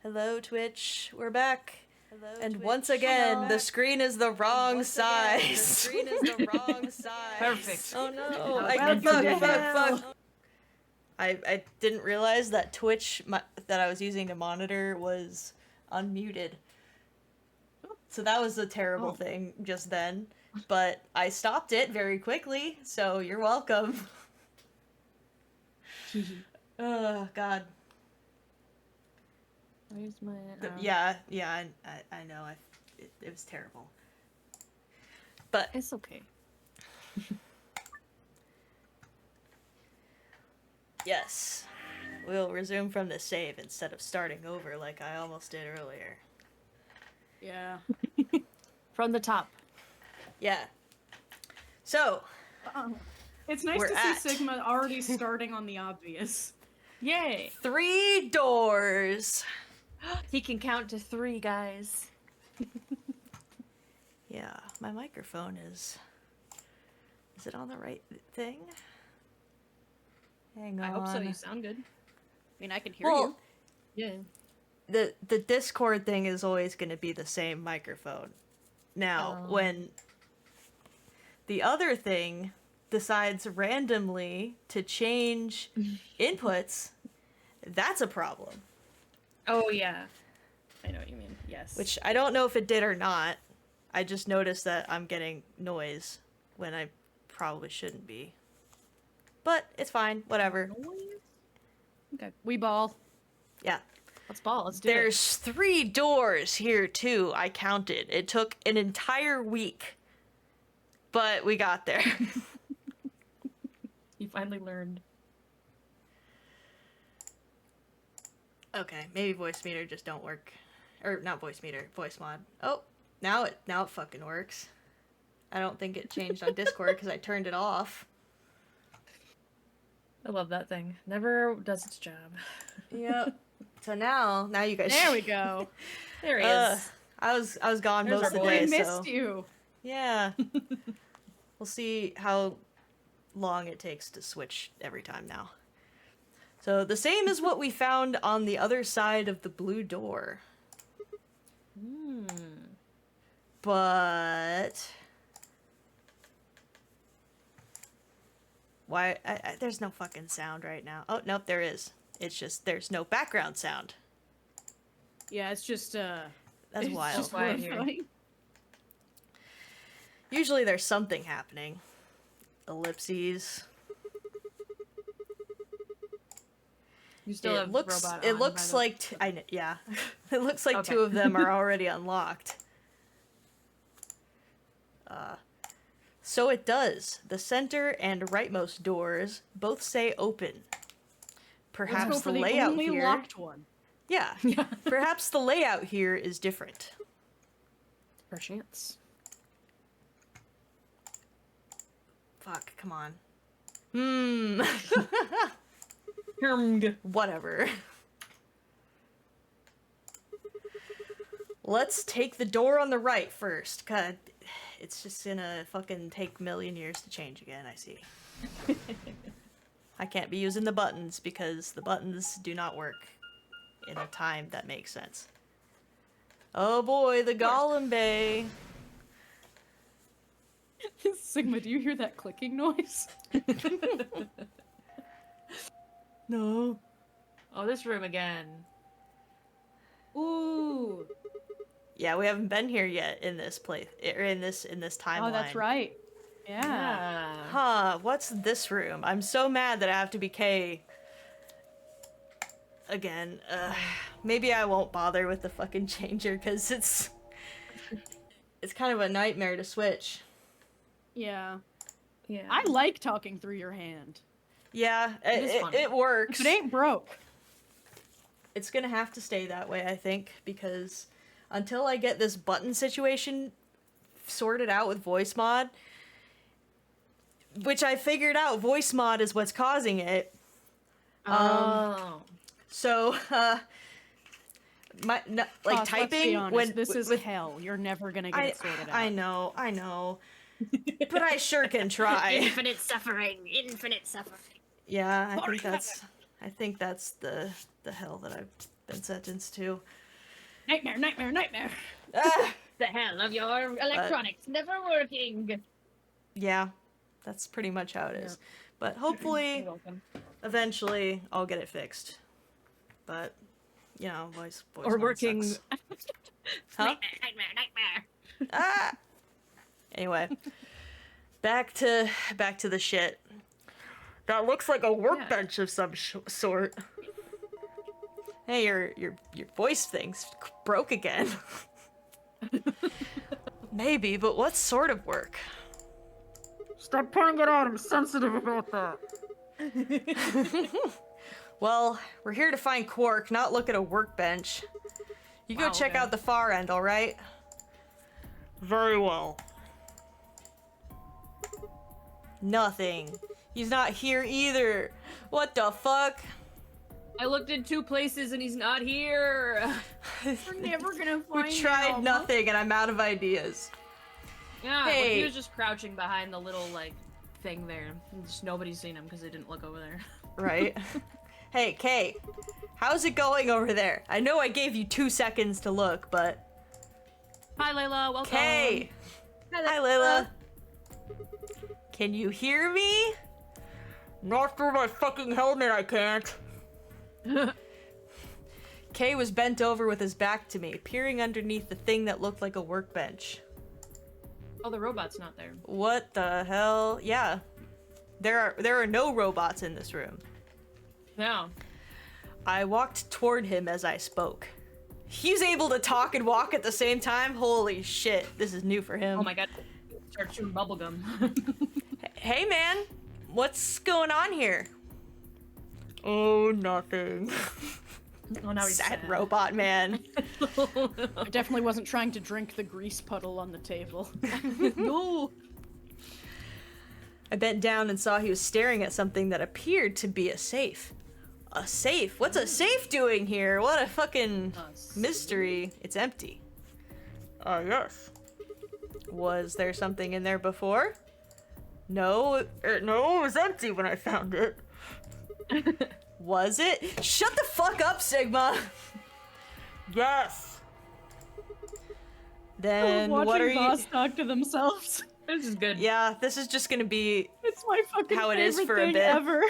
Hello, Twitch. We're back. Hello, and Twitch. once again, Hello. the screen is the wrong size. The screen is the wrong size. Perfect. Oh no! Fuck. I didn't realize that Twitch that I was using to monitor was unmuted. So that was a terrible thing just then. But I stopped it very quickly, so you're welcome. Oh God. Where's my? Yeah, I know. It was terrible. But It's okay. yes, we'll resume from the save instead of starting over like I almost did earlier. Yeah. From the top. Yeah. So, It's nice We're to at- see Sigma already starting on the obvious. Yay! 3 doors. He can count to 3, guys. Yeah, my microphone is... Is it on the right thing? Hang on. I hope so. You sound good. I mean, I can hear Well, you. Yeah. the Discord thing is always going to be the same microphone. Now, Oh. when the other thing decides randomly to change inputs, that's a problem. Oh, yeah. I know what you mean. Yes. Which I don't know if it did or not. I just noticed that I'm getting noise when I probably shouldn't be. But it's fine, whatever. Okay. We ball. Yeah. Let's ball. Let's do There's 3 doors here too, I counted. It took an entire week. But we got there. it. You finally learned. Okay, maybe voice meter just don't work. Or not voice meter, voice mod. Oh, now it fucking works. I don't think it changed on Discord because I turned it off. I love that thing. Never does its job. Yep. So now you guys. There we go. There he is. I was gone There's most of our the boy. day. We missed So you. yeah, we'll see how long it takes to switch every time now. So the same as what we found on the other side of the blue door, but why? There's no fucking sound right now. Oh nope, there is. It's just there's no background sound. Yeah, it's just, That's it's wild. just Quiet here. horrifying. Usually there's something happening. Ellipses. You still have robot on, It looks by the- like yeah. It looks like Okay. 2 of them are already unlocked. So it does. The center and rightmost doors both say open. Let's Perhaps go the for the layout only here. locked one. Yeah. Perhaps the layout here is different. Perchance. Fuck, come on. Whatever. Let's take the door on the right first. God, it's just gonna fucking take a million years to change again, I see. I can't be using the buttons because the buttons do not work in a time that makes sense. Oh boy, the Golem Bay. Sigma, do you hear that clicking noise? No. Oh, this room again. Ooh. Yeah, we haven't been here yet in this place, or in this timeline. Oh, that's right. Yeah. Huh, what's this room? I'm so mad that I have to be K again. Maybe I won't bother with the fucking changer because it's kind of a nightmare to switch. Yeah. Yeah. I like talking through your hand. Yeah, is fun. it works. If it ain't broke. It's gonna have to stay that way, I think, because until I get this button situation sorted out with voice mod, which I figured out voice mod is what's causing it. Oh. So, Boss, let's be typing honest, when this is with, hell. You're never gonna get it sorted out. I know, but I sure can try. Infinite suffering. Yeah, Yeah, I think that's the hell that I've been sentenced to. Nightmare, nightmare, nightmare. Ah! The hell of your electronics never working. Yeah, that's pretty much how it is. Yeah. But hopefully, You're welcome. eventually, I'll get it fixed. But, you know, voice Or line working. sucks. Huh? Nightmare, nightmare. Ah! Anyway, back to the shit. That looks like a workbench of some sort. Hey, your voice thing's broke again. Maybe, but what sort of work? Stop pulling it out. I'm sensitive about that. Well, we're here to find Quark, not look at a workbench. You go Wow, check okay. out the far end, alright? Very well. Nothing. He's not here either. What the fuck? I looked in 2 places and he's not here. We're never gonna We find tried him. nothing and I'm out of ideas. Yeah, Hey. well, he was just crouching behind the little like thing there. And just nobody's seen him because they didn't look over there. Right? Hey, Kay. How's it going over there? I know I gave you 2 seconds to look, but... Hi, Layla. Welcome. Kay! Hi, Layla. Can you hear me? Not through my fucking helmet, I can't. Kay was bent over with his back to me, peering underneath the thing that looked like a workbench. Oh, the robot's not there. What the hell? Yeah. There are no robots in this room. Yeah. I walked toward him as I spoke. He's able to talk and walk at the same time? Holy shit, this is new for him. Oh my god. Start chewing bubblegum. Hey man, what's going on here? Oh, nothing. Oh, now he's Sad sad. robot man. I definitely wasn't trying to drink the grease puddle on the table. No. I bent down and saw he was staring at something that appeared to be a safe. A safe? What's a safe doing here? What a fucking mystery. It's empty. Yes. Was there something in there before? No, no, it was empty when I found it. Was it? Shut the fuck up, Sigma! Yes. Then what are you... Boss talk to themselves. This is good. Yeah, this is just gonna be It's my fucking how it is favorite for a thing bit. ever.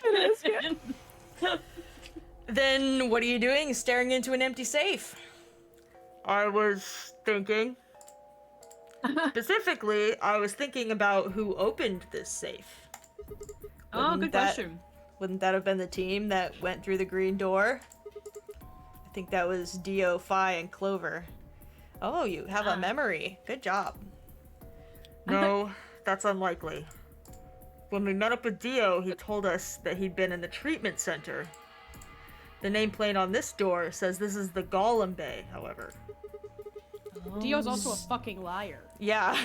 It is good. Then what are you doing staring into an empty safe? I was thinking. Specifically, I was thinking about who opened this safe. Oh, Wouldn't good that- question. Wouldn't that have been the team that went through the green door? I think that was Dio, Phi, and Clover. Oh, you have a memory. Good job. No, that's unlikely. When we met up with Dio, he told us that he'd been in the treatment center. The nameplate on this door says this is the Golem Bay, however. Dio's also a fucking liar. Yeah.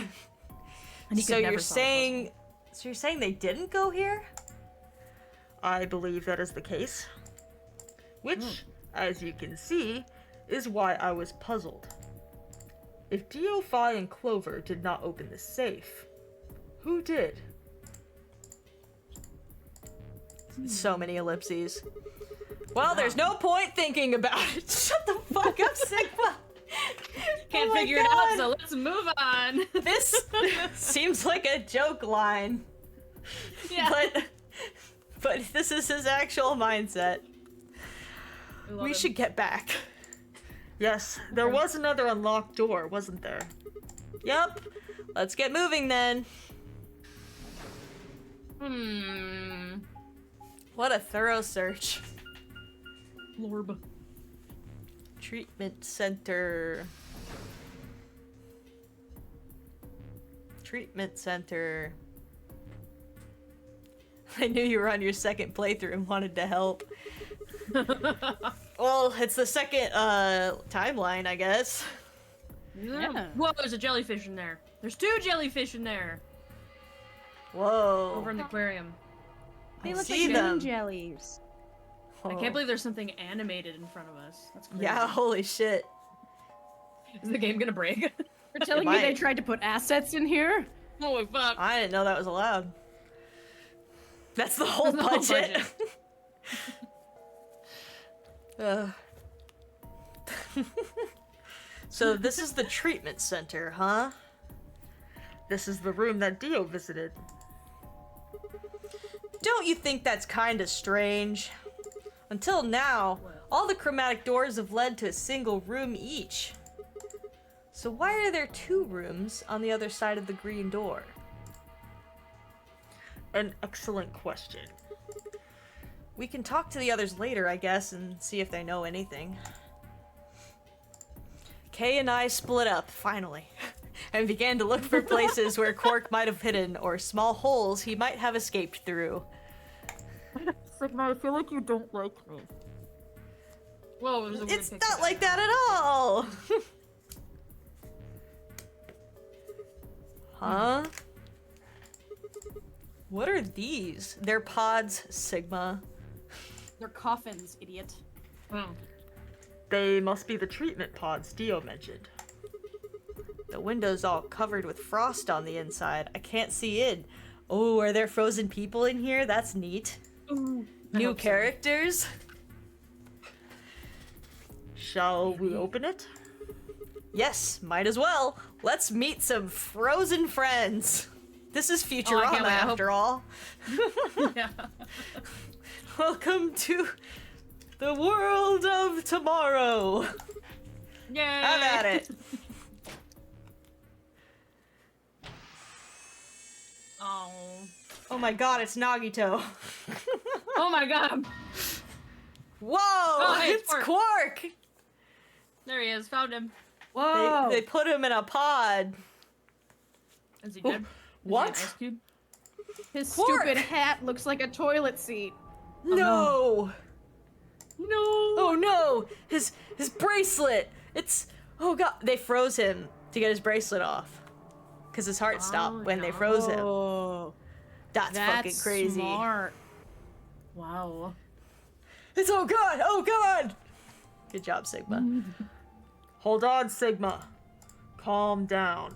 And he So could never you're solve a saying... So you're saying they didn't go here? I believe that is the case. Which, as you can see, is why I was puzzled. If Dio, Phi, and Clover did not open the safe, who did? So many ellipses. Well, there's no point thinking about it. Shut the fuck up, Sigma! Can't Oh my figure it God. out, so let's move on. This seems like a joke line. Yeah. But this is his actual mindset. We should get back. Yes, there was another unlocked door, wasn't there? Yep. Let's get moving then. What a thorough search. Lorb. Treatment center. Treatment center. I knew you were on your second playthrough and wanted to help. Well, it's the second timeline, I guess. Yeah. Whoa, there's a jellyfish in there. There's 2 jellyfish in there. Whoa. Over in the aquarium. I They look see like them. moon jellies. I can't believe there's something animated in front of us. That's crazy. Yeah, holy shit. Is the game gonna break? You're telling me might. they tried to put assets in here? Holy fuck. I didn't know that was allowed. That's the whole That's the whole budget. budget. So this is the treatment center, huh? This is the room that Dio visited. Don't you think that's kinda strange? Until now, all the chromatic doors have led to a single room each. So why are there 2 rooms on the other side of the green door? An excellent question. We can talk to the others later, I guess, and see if they know anything. Kay and I split up, finally, and began to look for places where Quark might have hidden, or small holes he might have escaped through. Sigma, I feel like you don't like me. Whoa, it was a weird It's picture not there. like that at all! Huh? What are these? They're pods, Sigma. They're coffins, idiot. Oh. They must be the treatment pods Dio mentioned. The window's all covered with frost on the inside. I can't see in. Oh, are there frozen people in here? That's neat. Ooh, I New hope so. characters? Shall we open it? Yes, might as well. Let's meet some frozen friends. This is Futurama can't wait. I hope- after all. Yeah. Welcome to the world of tomorrow. Yay! Have at it. Oh. Oh my god, it's Nagito. Oh my god. Whoa, hey, it's Quark. Quark. There he is. Found him. Whoa! They put him in a pod. Is he dead? Is he an What? ice cube? His Quark! stupid hat looks like a toilet seat. No. No. Oh no, his bracelet. It's oh god. They froze him to get his bracelet off, cause his heart stopped when they froze him. Oh, That's fucking crazy. smart. Wow. It's oh god, oh god. Good job, Sigma. Hold on, Sigma. Calm down.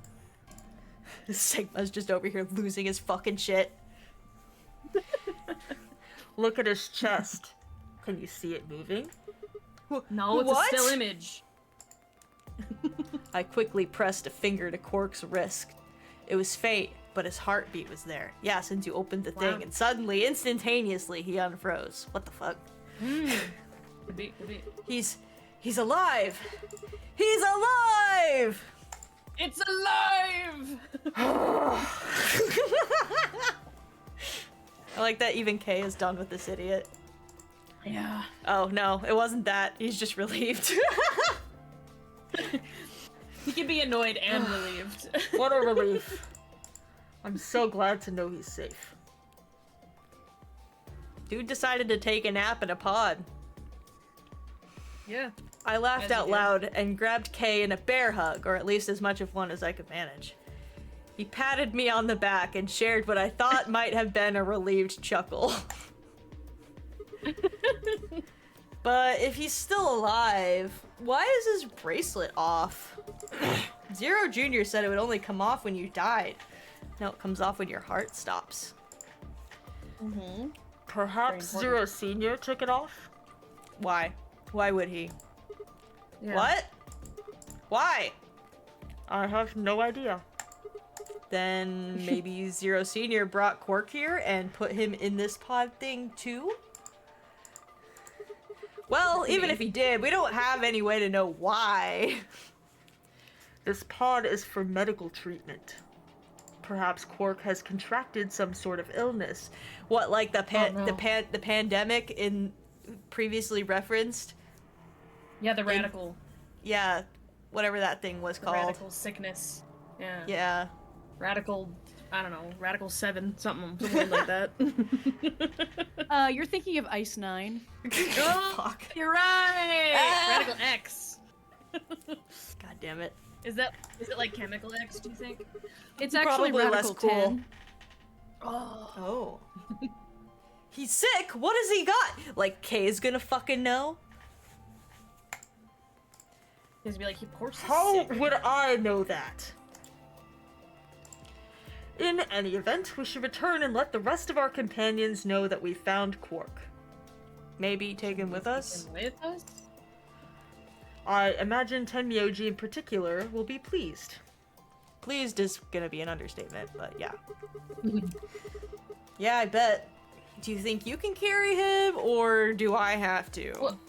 Sigma's just over here losing his fucking shit. Look at his chest. Can you see it moving? No, it's What? a still image. I quickly pressed a finger to Quark's wrist. It was faint, but his heartbeat was there. Yeah, since you opened the thing, Wow. and suddenly, instantaneously, he unfroze. What the fuck? Could be. He's alive! He's alive! It's alive! I like that even Kay is done with this idiot. Yeah. Oh no, it wasn't that. He's just relieved. He can be annoyed and relieved. What a relief. I'm so glad to know he's safe. Dude decided to take a nap in a pod. Yeah. I laughed As you out do. loud and grabbed Kay in a bear hug, or at least as much of one as I could manage. He patted me on the back and shared what I thought might have been a relieved chuckle. But if he's still alive, why is his bracelet off? Zero Jr. said it would only come off when you died. Now it comes off when your heart stops. Mm-hmm. Perhaps Very Zero Sr. took it off? Why? Why would he? Yeah. What? Why? I have no idea. Then maybe Zero Senior brought Quark here and put him in this pod thing too? Well, even if he did, we don't have any way to know why. This pod is for medical treatment. Perhaps Quark has contracted some sort of illness. What, like the no. the pandemic in previously referenced? Yeah, the radical. Yeah, whatever that thing was The called. radical sickness. Yeah. Yeah. Radical, I don't know, Radical 7, something weird like that. You're thinking of Ice 9. Oh, Fuck. you're right! Ah! Radical X. God damn it. Is it like Chemical X, do you think? It's actually Probably less Radical cool. 10. Oh. He's sick? What has he got? Like, Kay's gonna fucking know? He's gonna be like, he pours his How sick. would I know that? In any event, we should return and let the rest of our companions know that we found Quark. Maybe take him with us? With us? I imagine Tenmyoji in particular will be pleased. Pleased is gonna be an understatement, but yeah. Yeah, I bet. Do you think you can carry him, or do I have to? Well, You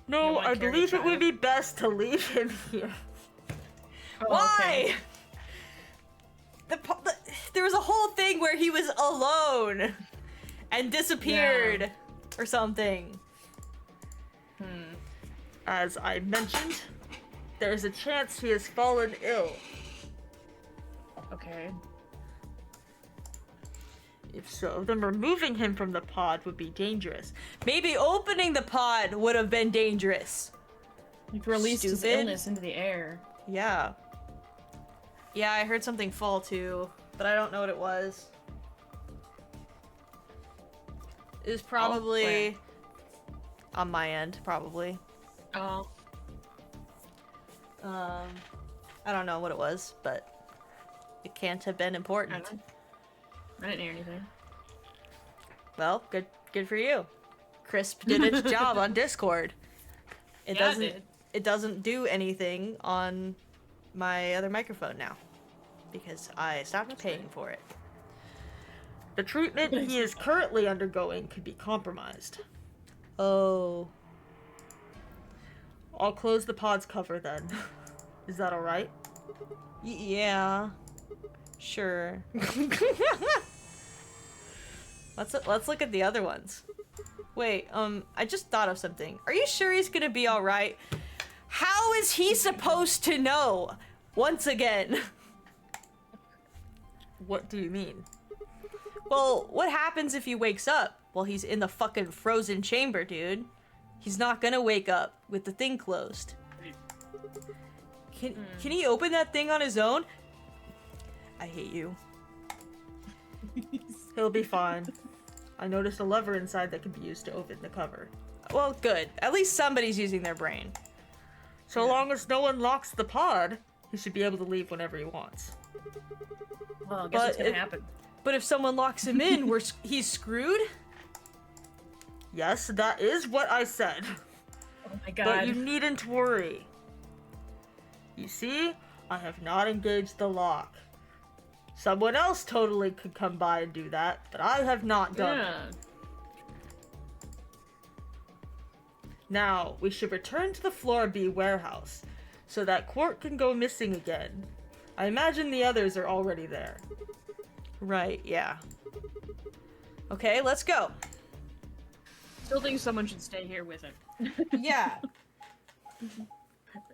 No, wanna I carry believe it would child? be best to leave him here. Why? There was a whole thing where he was alone and disappeared or something. As I mentioned, there is a chance he has fallen ill. Okay. If so, then removing him from the pod would be dangerous. Maybe opening the pod would have been dangerous. You've released his Stupid. illness into the air. Yeah. Yeah, I heard something fall too, but I don't know what it was. It was probably on my end, probably. Oh. I don't know what it was, but it can't have been I important. don't know. I didn't hear anything. Well, good for you. Crisp did its job on Discord. It Yeah, it doesn't did. it doesn't do anything on my other microphone now because I stopped paying for it. The treatment he is currently undergoing could be compromised. Oh. I'll close the pod's cover then. Is that alright? Yeah. Sure. Let's look at the other ones. Wait, I just thought of something. Are you sure he's gonna be alright? How is he supposed to know? Once again. What do you mean? Well, what happens if he wakes up? Well, he's in the fucking frozen chamber, dude. He's not gonna wake up with the thing closed. Can he open that thing on his own? I hate you. He'll be fine. I noticed a lever inside that can be used to open the cover. Well, good. At least somebody's using their brain. So long as no one locks the pod, he should be able to leave whenever he wants. Well, I guess But what's gonna it- happen? But if someone locks him in, he's screwed? Yes, that is what I said. Oh my god. But you needn't worry. You see, I have not engaged the lock. Someone else totally could come by and do that, but I have not done it. Yeah. Now, we should return to the Floor B warehouse, so that Quark can go missing again. I imagine the others are already there. Right, yeah. Okay, let's go. Still think someone should stay here with him. Yeah.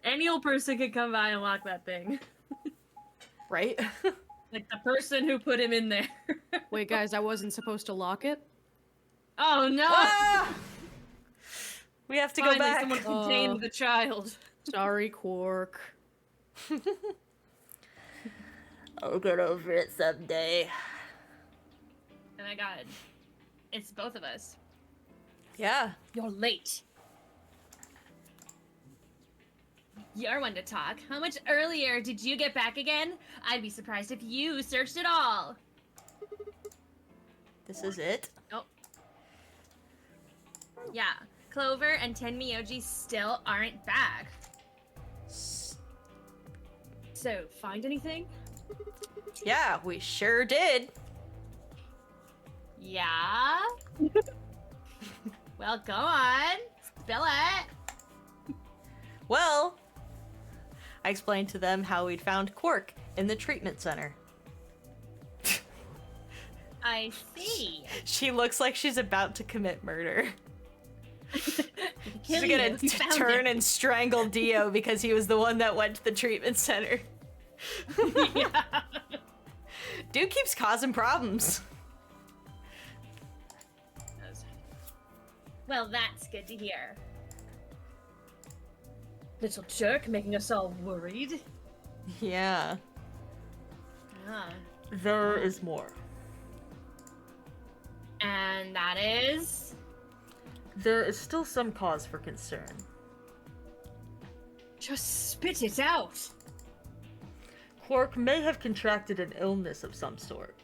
Any old person could come by and lock that thing. Right? Like the person who put him in there. Wait, guys, I wasn't supposed to lock it? Oh no! Ah! We have to Finally, go back. someone contained the child. Sorry, Quark. I'll get over it someday. Oh my god. It's both of us. Yeah. You're late. You're one to talk. How much earlier did you get back again? I'd be surprised if you searched it all. This is it. Oh. Yeah. Clover and Tenmyoji still aren't back. So, find anything? Yeah, we sure did. Yeah? Well, go on. Spill it. Well, I explained to them how we'd found Quark in the treatment center. I see. She looks like she's about to commit murder. She's Kill gonna you. You found turn it. and strangle Dio because he was the one that went to the treatment center. Yeah. Dude keeps causing problems. Well, that's good to hear. Little jerk making us all worried. Yeah. Ah. There is more. And that is... There is still some cause for concern. Just spit it out. Quark may have contracted an illness of some sort.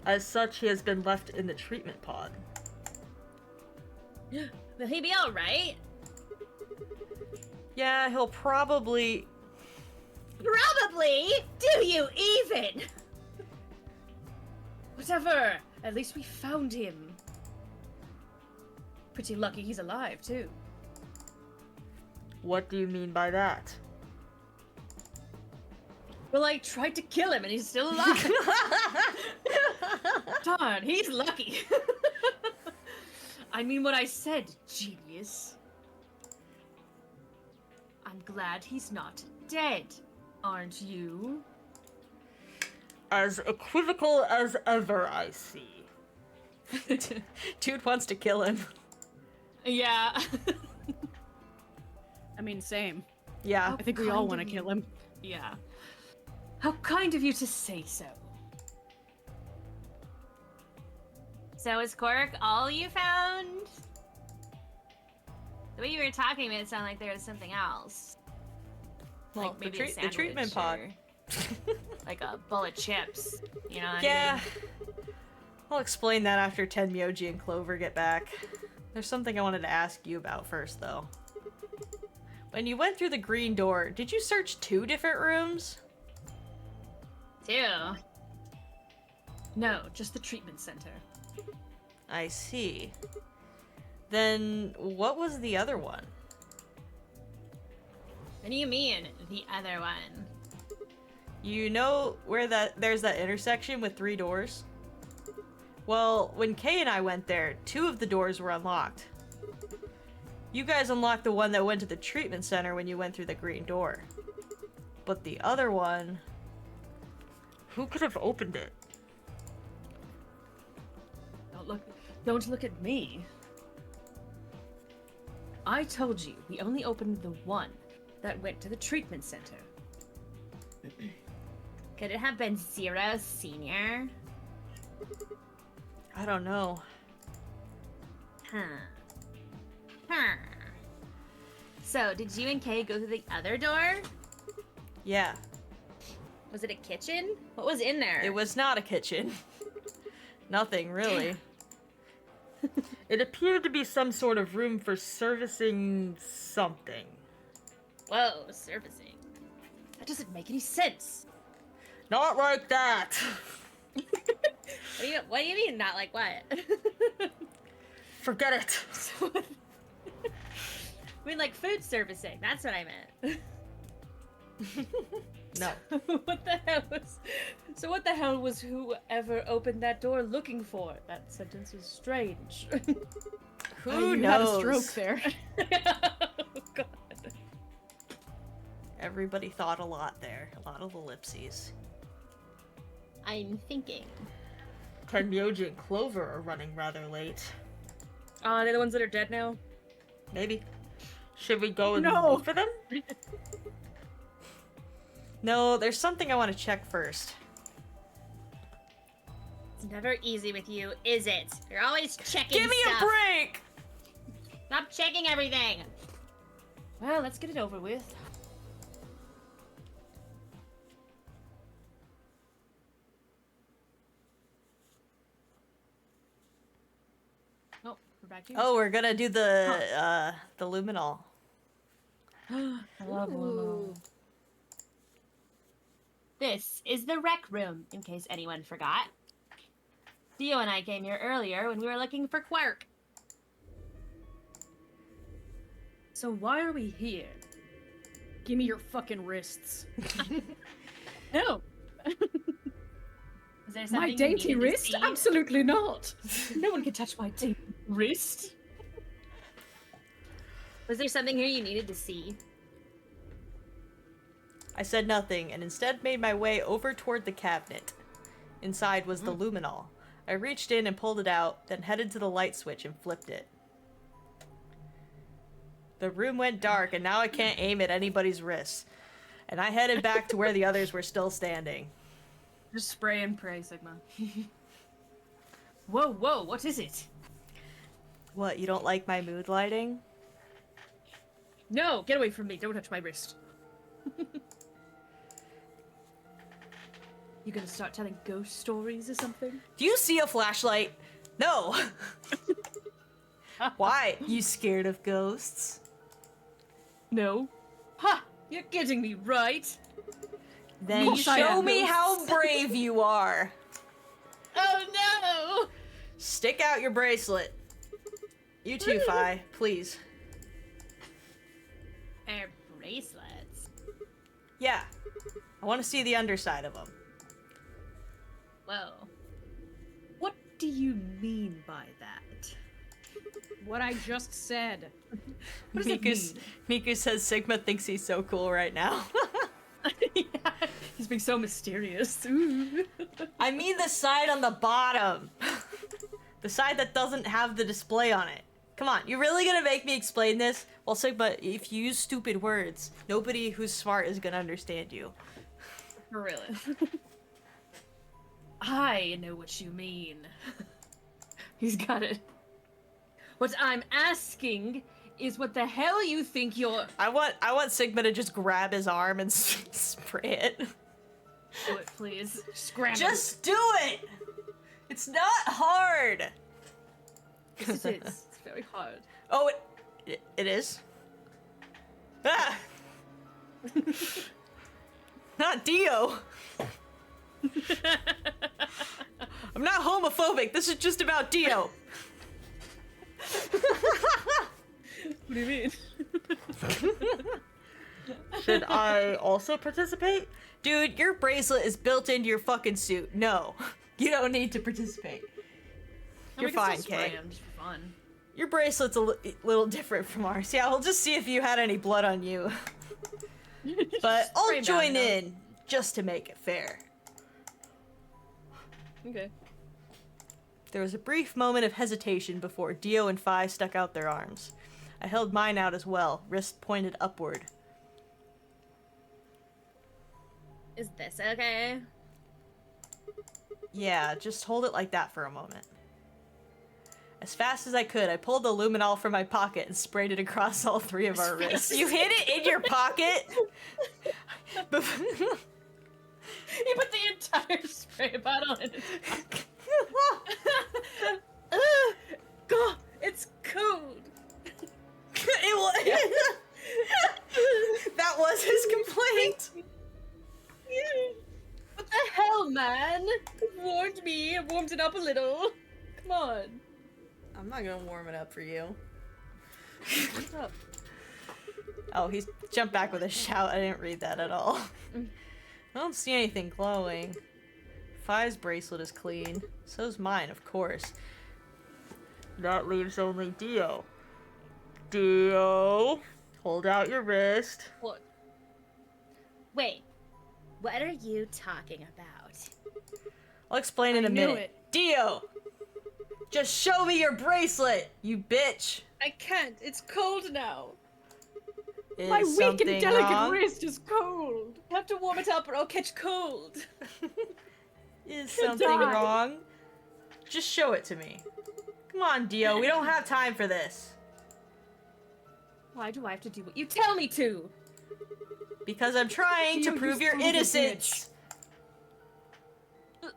As such, he has been left in the treatment pod. Will he be alright? Yeah, he'll probably... Probably? Do you even? Whatever. At least we found him. Pretty lucky he's alive, too. What do you mean by that? Well, I tried to kill him and he's still alive. Darn, he's lucky. I mean what I said, genius. I'm glad he's not dead, aren't you? As equivocal as ever, I see. Dude wants to kill him. Yeah. I mean, same. Yeah. I think we all want to kill him. Yeah. How kind of you to say so. So is Cork all you found? The way you were talking made it sound like there was something else. Well, Like maybe the treatment pod. Like a bowl of chips. You know what Yeah. I mean? I'll explain that after Tenmyoji and Clover get back. There's something I wanted to ask you about first, though. When you went through the green door, did you search 2 different rooms? Two. No, just the treatment center. I see. Then what was the other one? What do you mean, the other one? You know where there's that intersection with 3 doors? Well, when Kay and I went there, 2 of the doors were unlocked. You guys unlocked the one that went to the treatment center when you went through the green door. But the other one... Who could have opened it? Don't look at me. I told you we only opened the one that went to the treatment center. Could it have been Zero Senior? I don't know. Huh. So, did you and Kay go through the other door? Yeah, Was it a kitchen? What was in there? it was not a kitchen. Nothing, really. It appeared to be some sort of room for servicing something. Whoa, servicing. That doesn't make any sense. Not like that! What do you mean, not like what? Forget it! I mean, like food servicing. That's what I meant. No. What the hell was whoever opened that door looking for? That sentence is strange. Who You knows? had a stroke there. Oh, God. Everybody thought a lot there. A lot of ellipses. I'm thinking. Tenmyoji and Clover are running rather late. They're the ones that are dead now? Maybe. Should we go and No. look for them? No, there's something I want to check first. It's never easy with you, is it? You're always checking Give me stuff. a break! Stop checking everything! Well, let's get it over with. Oh, we're back here. Oh, we're gonna do the luminol. I love Luminol. This is the rec room, in case anyone forgot. Theo and I came here earlier when we were looking for Quark. So why are we here? Give me your fucking wrists. No. Is there something My you dainty needed to wrist? see? Absolutely not. No one can touch my dainty wrist. Was there something here you needed to see? I said nothing and instead made my way over toward the cabinet. Inside was the luminol. I reached in and pulled it out, then headed to the light switch and flipped it. The room went dark and now I can't aim at anybody's wrists. And I headed back to where the others were still standing. Just spray and pray, Sigma. Whoa, what is it? What, you don't like my mood lighting? No, get away from me. Don't touch my wrist. You gonna start telling ghost stories or something? Do you see a flashlight? No! Why? You scared of ghosts? No. Ha! You're kidding me, right? Then course I show am. me how brave you are. Oh no! Stick out your bracelet. You too, Fi, please. Our bracelets. Yeah. I want to see the underside of them. Whoa. What do you mean by that? What I just said. What does it Miku says Sigma thinks he's so cool right now. Yeah, he's being so mysterious. Ooh. I mean the side on the bottom. The side that doesn't have the display on it. Come on, you really gonna make me explain this? Well, Sigma, if you use stupid words, nobody who's smart is gonna understand you. For real. I know what you mean. He's got it. What I'm asking is what the hell you think you're... I want Sigma to just grab his arm and spray it. Do it, please. Scram Just do it! It's not hard! it. Yes, it is. It's very hard. Oh, it is? Ah! Not Dio! I'm not homophobic, this is just about Dio. What do you mean? Should I also participate? Dude, your bracelet is built into your fucking suit. No, you don't need to participate. You're fine, Kay. Just for fun. Your bracelet's a little different from ours. Yeah, we'll just see if you had any blood on you. But I'll Spray join down, in just to make it fair. Okay. There was a brief moment of hesitation before Dio and Fi stuck out their arms. I held mine out as well, wrist pointed upward. Is this okay? Yeah, just hold it like that for a moment. As fast as I could, I pulled the luminol from my pocket and sprayed it across all three of our wrists. You hid it in your pocket? He put the entire spray bottle in his God, it's cold. It was. That was his complaint. What the hell, man? You warned me. It warmed it up a little. Come on. I'm not gonna warm it up for you. What's up? Oh, he's jumped back with a shout. I didn't read that at all. I don't see anything glowing. Fi's bracelet is clean. So's mine, of course. That leaves only Dio. Dio, hold out your wrist. What? Wait, what are you talking about? I'll explain in I a knew minute. it. Dio! Just show me your bracelet, you bitch! I can't. It's cold now. Is My weak something and delicate wrong? wrist is cold. I have to warm it up or I'll catch cold. Is something die. wrong? Just show it to me. Come on, Dio, we don't have time for this. Why do I have to do what you tell me to? Because I'm trying to Dio, prove you your son of a innocence.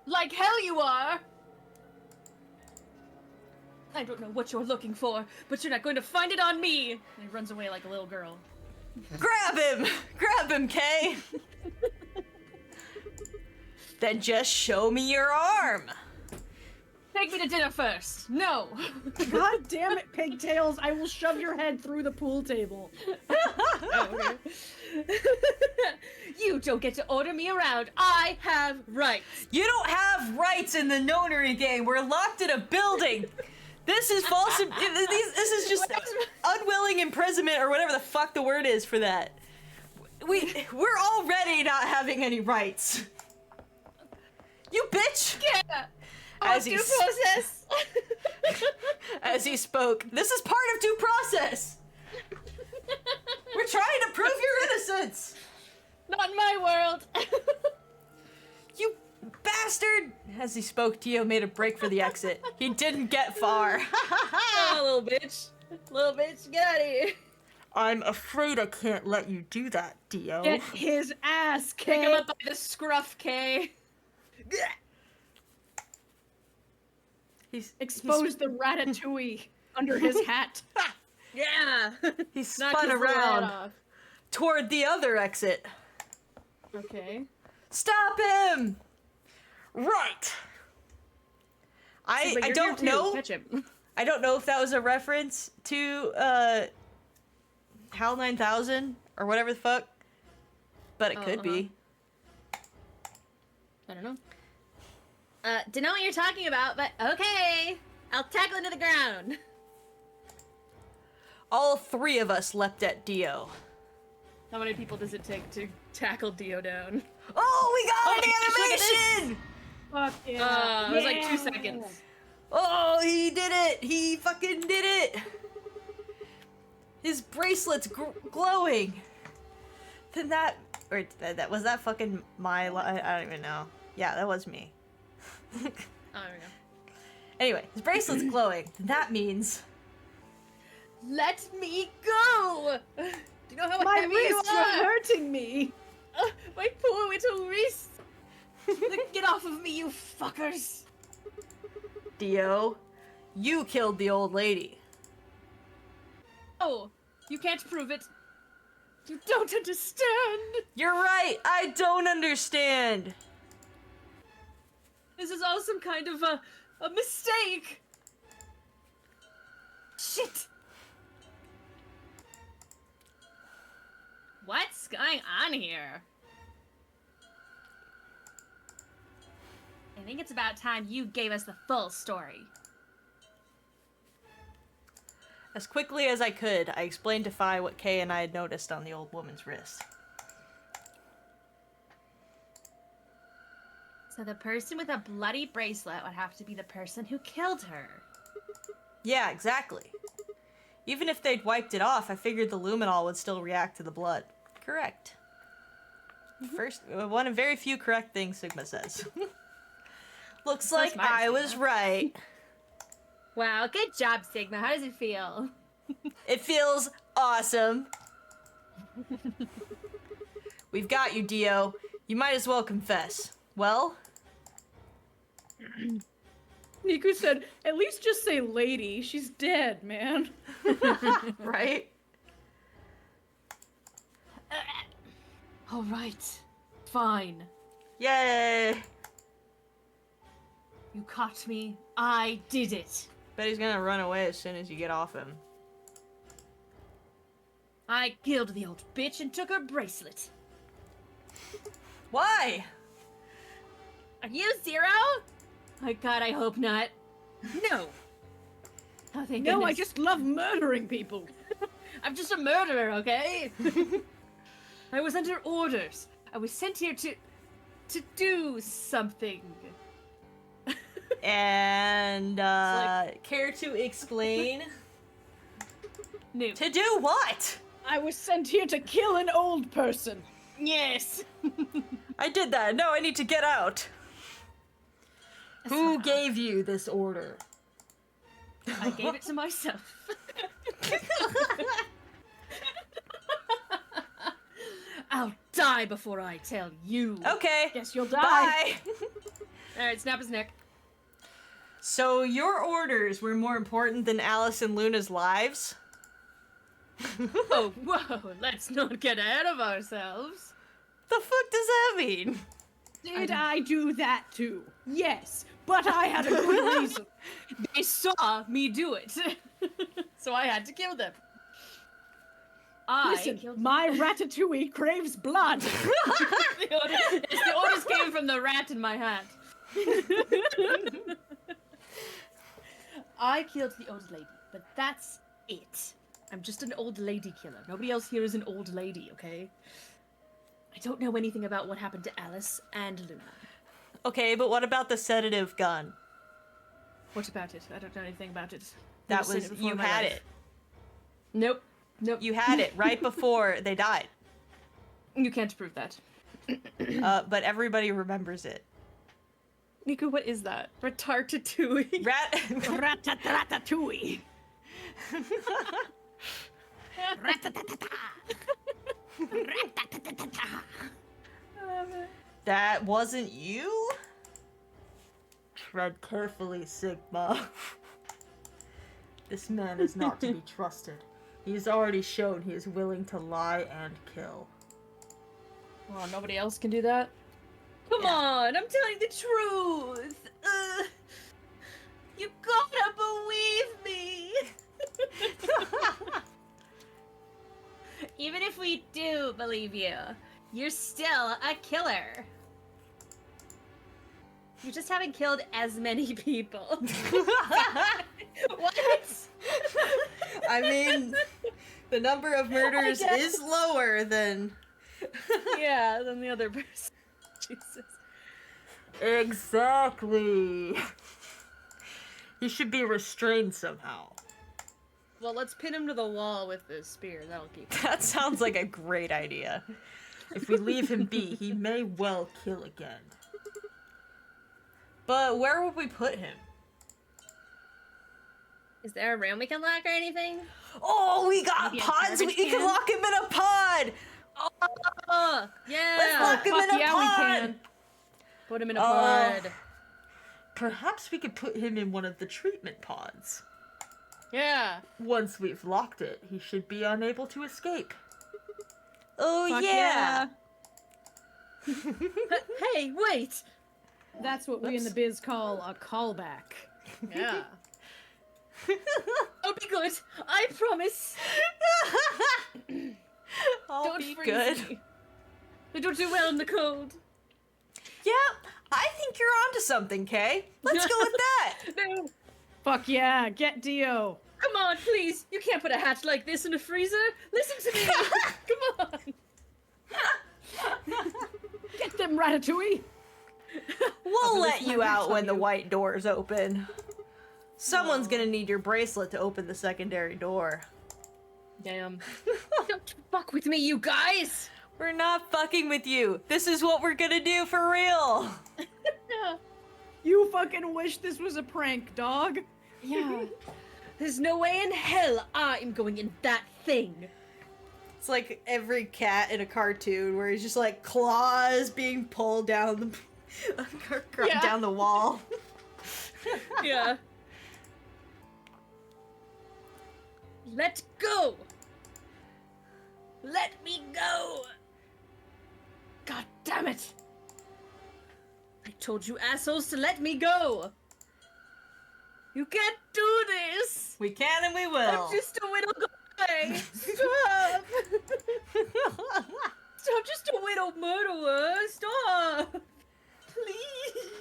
Like hell you are! I don't know what you're looking for, but you're not going to find it on me! And he runs away like a little girl. Grab him! Grab him, Kay! Then just show me your arm! Take me to dinner first! No! God damn it, pigtails! I will shove your head through the pool table. You don't get to order me around. I have rights. You don't have rights in the nonary game. We're locked in a building. This is false. This is just unwilling imprisonment or whatever the fuck the word is for that. We're already not having any rights. You bitch! Yeah. As Due he process. as he spoke, this is part of due process. We're trying to prove your innocence. Not in my world. You bastard! As he spoke, Dio made a break for the exit. He didn't get far. Oh, little bitch. Little bitch, get out of here. I'm afraid I can't let you do that, Dio. Get his ass, Pick him Kay. up by the scruff, Kay. He's Expose the ratatouille under his hat. Yeah. He's Knock spun his little head around. off. toward the other exit. Okay. Stop him! Right. I But you're don't here too. know. Catch him. I don't know if that was a reference to HAL 9000 or whatever the fuck, but it could be. I don't know. Don't know what you're talking about, but okay. I'll tackle into the ground. All three of us leapt at Dio. How many people does it take to tackle Dio down? Oh, we got Oh, an look at this. animation! Fuck yeah. It was like 2 seconds. Oh, he did it! He fucking did it! His bracelet's glowing. Then that, or that was that fucking my. I don't even know. Yeah, that was me. Oh, there we go. Anyway, his bracelet's glowing. That means Let me go! Do you know how My heavy you wrists are? are hurting me. My poor little wrists! Get off of me, you fuckers! Dio, you killed the old lady. Oh, you can't prove it. You don't understand. You're right. I don't understand. This is all some kind of a mistake. Shit. What's going on here? I think it's about time you gave us the full story. As quickly as I could, I explained to Fi what Kay and I had noticed on the old woman's wrist. So the person with a bloody bracelet would have to be the person who killed her. Yeah, exactly. Even if they'd wiped it off, I figured the luminol would still react to the blood. Correct. First, one of very few correct things Sigma says. Looks like smart, I was Sigma. right. Wow, good job, Sigma. How does it feel? It feels awesome. We've got you, Dio. You might as well confess. Well? Niku said, at least just say lady. She's dead, man. Right? All right. Fine. Yay! You caught me. I did it. Bet he's gonna run away as soon as you get off him. I killed the old bitch and took her bracelet. Why? Are you Zero? My God, I hope not. No. Oh, thank No, I goodness. just love murdering people. I'm just a murderer, okay? I was under orders. I was sent here to do something. And, like- care to explain? No. To do what? I was sent here to kill an old person. Yes. I did that. No, I need to get out. Who gave you this order? I gave it to myself. I'll die before I tell you. Okay. Guess you'll die. Bye. All right, snap his neck. So your orders were more important than Alice and Luna's lives? Oh, whoa! Let's not get ahead of ourselves. The fuck does that mean? Did I do that too? Yes, but I had a good reason. They saw me do it, so I had to kill them. I Listen, killed my ratatouille craves blood. the orders came from the rat in my hat. I killed the old lady, but that's it. I'm just an old lady killer. Nobody else here is an old lady, okay? I don't know anything about what happened to Alice and Luna. Okay, but what about the sedative gun? What about it? I don't know anything about it. That Never seen was, it before you in my had life. it. Nope. Nope. You had it right before they died. You can't prove that. But everybody remembers it. Nico, what is that? Ratatouille. Rat. Ratatouille. That wasn't you? Tread carefully, Sigma. This man is not to be trusted. He's already shown he is willing to lie and kill. Well, nobody else can do that. Come on, I'm telling the truth. You gotta believe me. Even if we do believe you, you're still a killer. You just haven't killed as many people. What? I mean, the number of murders is lower than. Yeah, than the other person. Jesus. Exactly. He should be restrained somehow. Well, let's pin him to the wall with this spear. That'll keep him. That sounds like a great idea. If we leave him be, he may well kill again. But where would we put him? Is there a room we can lock or anything? Oh, we got Maybe a pods. We garbage can can? lock him in a pod. Oh, yeah. Let's lock him in a yeah, pod. we can. Put him in a Oh. pod. Perhaps we could put him in one of the treatment pods. Yeah. Once we've locked it, he should be unable to escape. Oh Fuck yeah. Hey, wait. That's what we in the biz call a callback. Yeah. I'll be good. I promise. I'll Don't be freeze good. me. I don't do well in the cold. Yeah, I think you're onto something, Kay. Let's go with that. No. Fuck yeah, get Dio. Come on, please. You can't put a hat like this in a freezer. Listen to me. Come on. Get them, Ratatouille. We'll let you out when the white doors open. Someone's gonna need your bracelet to open the secondary door. Damn. Don't fuck with me, you guys. We're not fucking with you. This is what we're gonna do for real. You fucking wish this was a prank, dog. Yeah. There's no way in hell I'm going in that thing. It's like every cat in a cartoon where he's just like claws being pulled down the Yeah. down the wall. Yeah. Let go. Let me go. God damn it. I told you assholes to let me go. You can't do this. We can and we will. I'm just a little guy. Stop. Stop, just a little murderer. Stop. Please.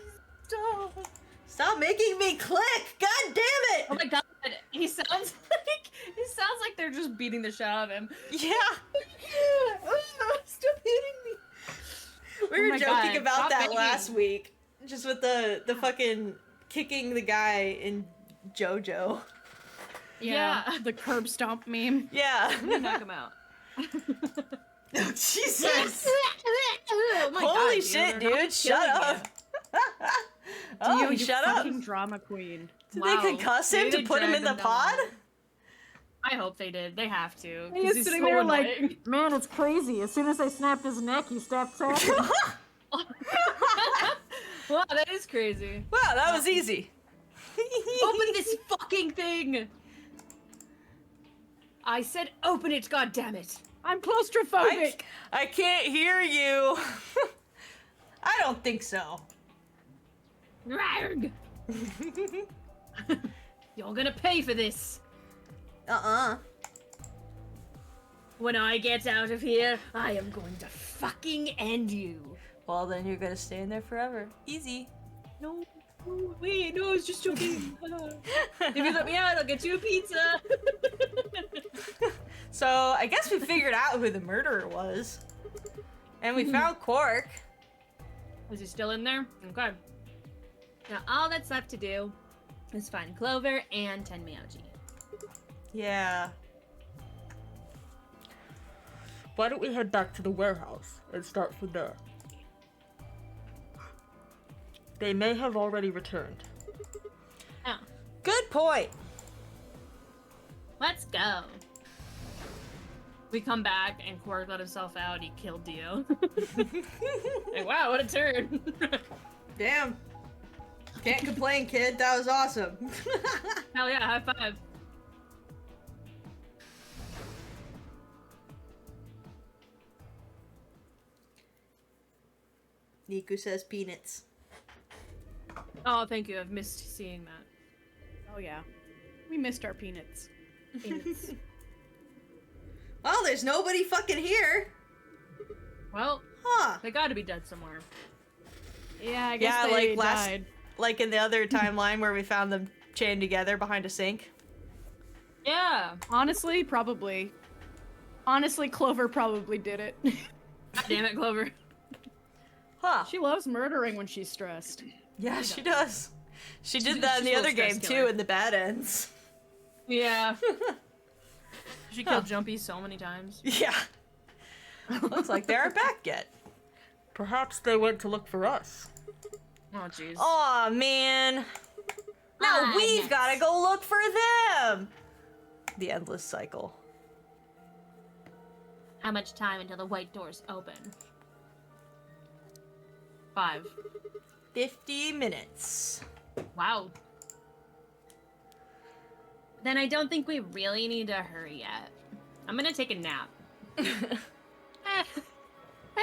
Stop. Stop making me click! God damn it! Oh my god, he sounds like they're just beating the shit out of him. Yeah, Stop hitting me. we were my joking God, about stop that banging. last week, just with the fucking kicking the guy in JoJo. Yeah, Yeah. the curb stomp meme. Yeah. Knock him out. Jesus. Oh my Holy God, shit, they're not dude! Shut killing up. Oh, Dio, you shut up! fucking drama queen. Did Wow. they concuss him Maybe to they put him in dragged the him down. pod? I hope they did. They have to. He 'cause is he's sitting so there annoying. like, man, it's crazy. As soon as I snapped his neck, he stopped tapping. Wow, that is crazy. Wow, that was easy. Open this fucking thing! I said open it, goddammit! I'm claustrophobic. I can't hear you. I don't think so. Rarg! You're gonna pay for this! When I get out of here, I am going to fucking end you! Well, then you're gonna stay in there forever. Easy. No, wait, no, it's just joking. If you let me out, I'll get you a pizza! So, I guess we figured out who the murderer was. And we found Quark. Is he still in there? Okay. Now, all that's left to do is find Clover and Tenmyouji. Yeah. Why don't we head back to the warehouse and start from there? They may have already returned. Now, Good point. let's go. We come back and Quark let himself out. He killed Dio. Like, wow, what a turn! Damn. Can't complain, kid. That was awesome. Hell yeah, high five. Niku says peanuts. Oh, thank you. I've missed seeing that. Oh yeah. We missed our peanuts. Peanuts. Well, there's nobody fucking here. Well, Huh. they gotta be dead somewhere. Yeah, I guess Yeah, they like last- died. Like in the other timeline where we found them chained together behind a sink. Yeah. Honestly, probably. Honestly, Clover probably did it. God damn it, Clover. Huh. She loves murdering when she's stressed. Yeah, she does. She did She's- that in the she's a other little game stress too, killer. in the bad ends. Yeah. She killed Jumpy so many times. Yeah. Looks like they aren't back yet. Perhaps they went to look for us. Oh, jeez. Aw, man. Now Ah, we've nuts. gotta go look for them. The endless cycle. How much time until the white doors open? 5. 50 minutes. Wow. Then I don't think we really need to hurry yet. I'm gonna take a nap. Why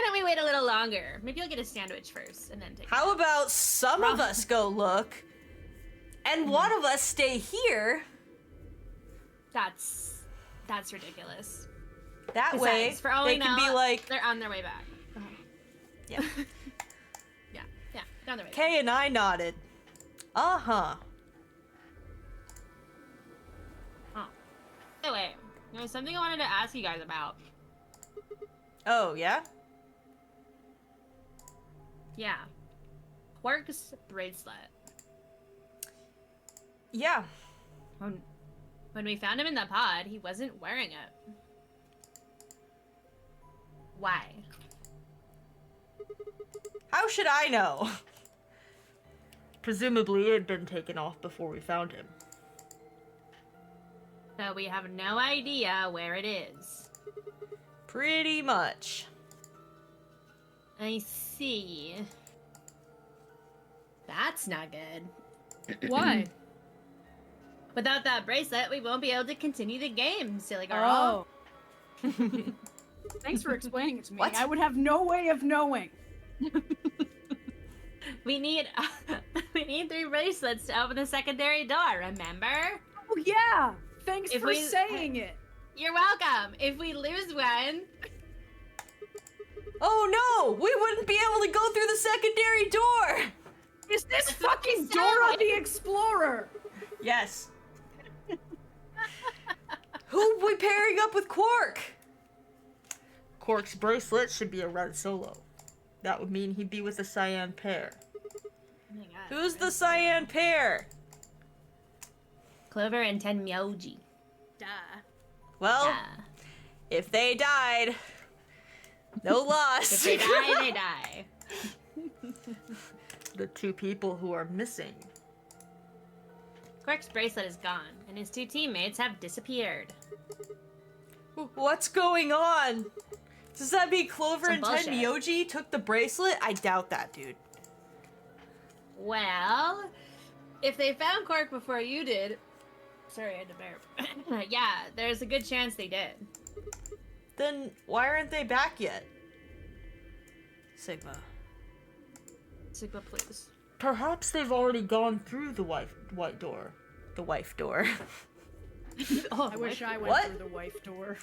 don't we wait a little longer? Maybe I'll get a sandwich first and then take. How about some of us go look, and one of us stay here? That's ridiculous. That way, Besides, for all they we can know, be like, they're on their way back. yeah. Yeah, they're on their way back. Kay and I nodded. Uh-huh. Oh wait, there's something I wanted to ask you guys about. Oh, yeah? Yeah, Quark's bracelet. Yeah. When we found him in the pod, he wasn't wearing it. Why? How should I know? Presumably it had been taken off before we found him. So we have no idea where it is. Pretty much. I see. That's not good. Why? Without that bracelet, we won't be able to continue the game, silly girl. Oh. Thanks for explaining it to me. What? I would have no way of knowing. We need 3 bracelets to open the secondary door, remember? Oh yeah. Thanks If for we- saying it. You're welcome. If we lose one, Oh no! We wouldn't be able to go through the secondary door! Is this fucking Sarah. Dora the Explorer? Yes. Who are we pairing up with Quark? Quark's bracelet should be a red solo. That would mean he'd be with a cyan pair. oh my god. Who's the cyan pair? Clover and Tenmyoji. Duh. Well, Yeah. if they died, no loss. If they die, they die. The 2 people who are missing. Quark's bracelet is gone, and his 2 teammates have disappeared. What's going on? Does that mean Clover Some and bullshit. Tenmyoji took the bracelet? I doubt that, dude. Well, if they found Quark before you did, sorry, I had to burp. Yeah, there's a good chance they did. Then why aren't they back yet? Sigma. Sigma, please. Perhaps they've already gone through the white door. The wife door. Oh, I wish I went What? through the wife door.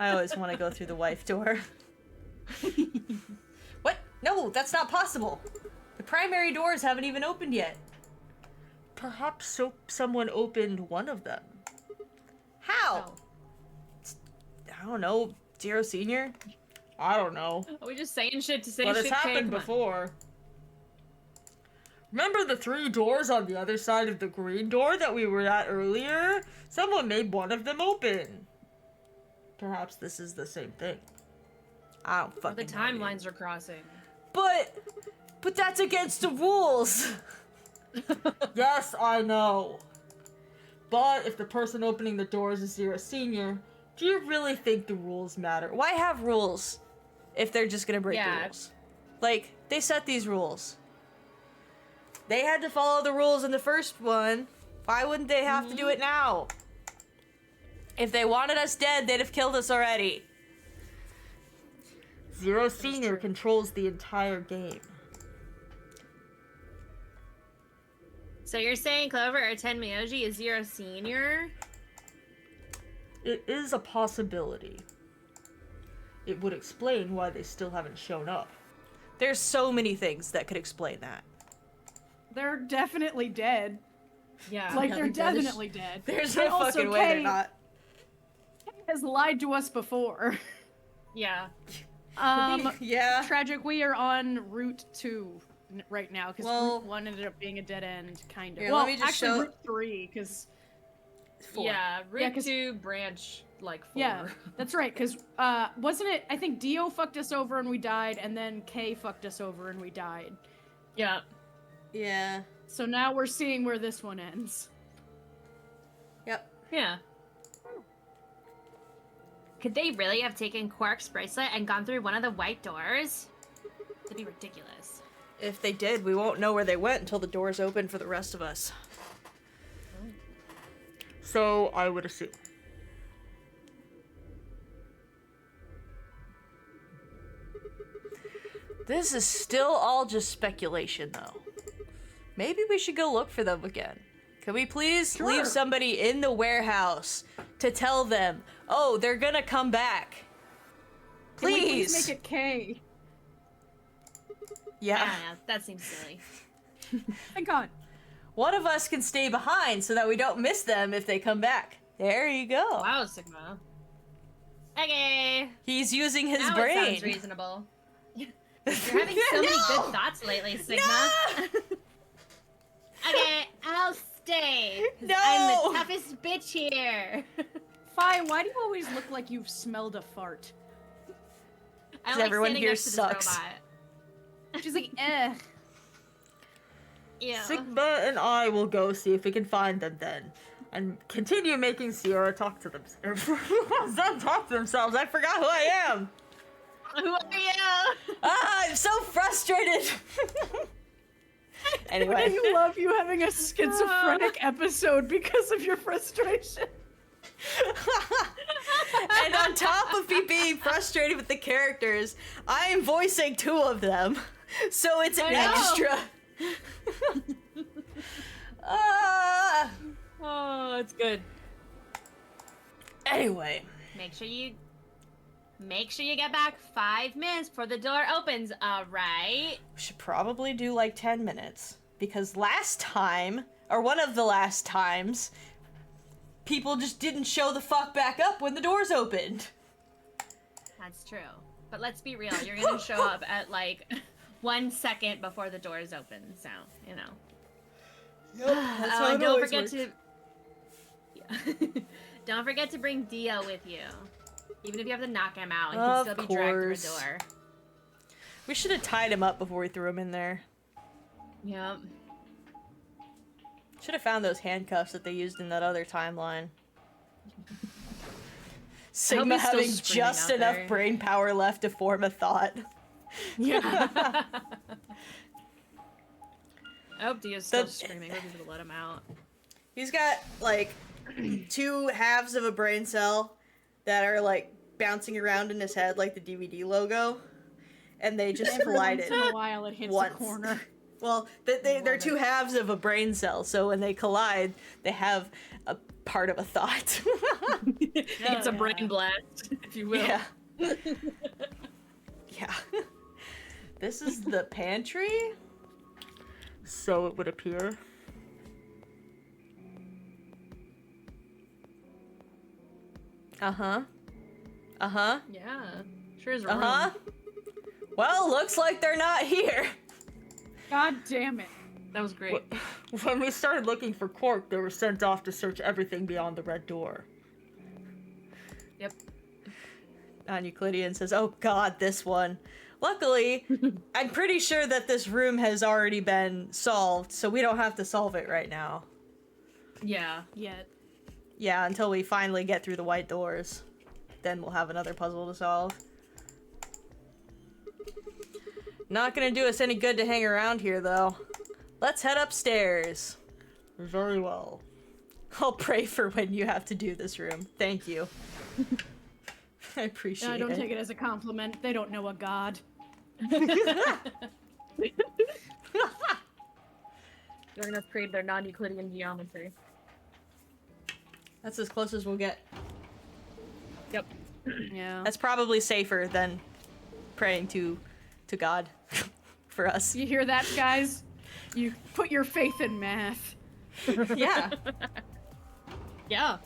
I always want to go through the wife door. What? No, that's not possible. The primary doors haven't even opened yet. Perhaps someone opened one of them. How? I don't know. Zero Senior? I don't know. Are we just saying shit to say But shit? it's Kay? happened Come on. before. Remember the 3 doors on the other side of the green door that we were at earlier? Someone made one of them open. Perhaps this is the same thing. I don't The fucking know, dude. timelines are crossing. But that's against the rules. Yes, I know. But if the person opening the doors is Zero Senior, do you really think the rules matter? Why have rules if they're just gonna break the Yeah. rules? Like, they set these rules. They had to follow the rules in the first one. Why wouldn't they have to do it now? If they wanted us dead, they'd have killed us already. Zero Senior controls the entire game. So you're saying Clover or Tenmyoji is Zero Senior? It is a possibility. It would explain why they still haven't shown up. There's so many things that could explain that. They're definitely dead. Yeah. Like, they're definitely dead. There's But no also fucking way they're Kay not. has lied to us before. Yeah. Yeah. Tragic, we are on Route 2 right now, because Well- Route 1 ended up being a dead end, kind of. Here, well, let me just actually, show- Route 3, because... Yeah, Route 'cause- 2 branch, like, 4. Yeah, that's right, because, wasn't it, I think Dio fucked us over and we died, and then Kay fucked us over and we died. Yeah. Yeah. So now we're seeing where this one ends. Yep. Yeah. Could they really have taken Quark's bracelet and gone through one of the white doors? That'd be ridiculous. If they did, we won't know where they went until the doors open for the rest of us. So I would assume. This is still all just speculation, though. Maybe we should go look for them again. Can we please leave somebody in the warehouse to tell them, oh, they're gonna come back? Can we Please! make it Kay? I Yeah. don't know. That seems silly. Thank God. One of us can stay behind so that we don't miss them if they come back. There you go. Wow, Sigma. Okay. He's using his Now it brain. sounds reasonable. You're having so many good thoughts lately, Sigma. Okay, I'll stay. 'Cause I'm No! the toughest bitch here. Fi, why do you always look like you've smelled a fart? I don't like everyone standing here next to this sucks. robot. She's like, eh. Yeah. Sigma and I will go see if we can find them then. And continue making Sierra talk to them. Them talk to themselves. I forgot who I am. Who are you? Ah, I'm so frustrated. Anyway. I love you having a schizophrenic episode because of your frustration. And on top of me being frustrated with the characters, I am voicing 2 of them. So it's I know. extra. Ah. Oh, it's good. Anyway. Make sure you get back 5 minutes before the door opens, alright? We should probably do like 10 minutes. Because last time, or one of the last times, people just didn't show the fuck back up when the doors opened. That's true. But let's be real, you're gonna show up at like 1 second before the doors open, so, you know. That's Oh, and don't forget to... Yeah. Don't forget to bring Dio with you. Even if you have to knock him out, he can Of still be dragged through a course. door. We should have tied him up before we threw him in there. Yep. Should have found those handcuffs that they used in that other timeline. Sigma he's still having screaming just out enough there. brain power left to form a thought. Yeah. I hope Dio's still The- screaming. We're gonna let him out. He's got like 2 halves of a brain cell that are like bouncing around in his head like the DVD logo, and they just collided. Once in a while it hits Once. the corner. Well, they're 2 halves of a brain cell, so when they collide, they have a part of a thought. It's a brain blast, if you will. Yeah. Yeah. This is the pantry? So it would appear. Uh-huh. Uh-huh. Yeah. Sure is room. Uh-huh. Well, looks like they're not here. God damn it. That was great. When we started looking for Quark, they were sent off to search everything beyond the red door. Yep. Non-Euclidean says, oh god, this one. Luckily, I'm pretty sure that this room has already been solved, so we don't have to solve it right now. Yeah. Yet. Yeah, until we finally get through the white doors. Then we'll have another puzzle to solve. Not gonna do us any good to hang around here, though. Let's head upstairs. Very well. I'll pray for when you have to do this room. Thank you. I appreciate I don't it. take it as a compliment. They don't know a god. During this period, they're non-Euclidean geometry. That's as close as we'll get. Yep. Yeah. That's probably safer than praying to God for us. You hear that, guys? You put your faith in math. Yeah. Yeah.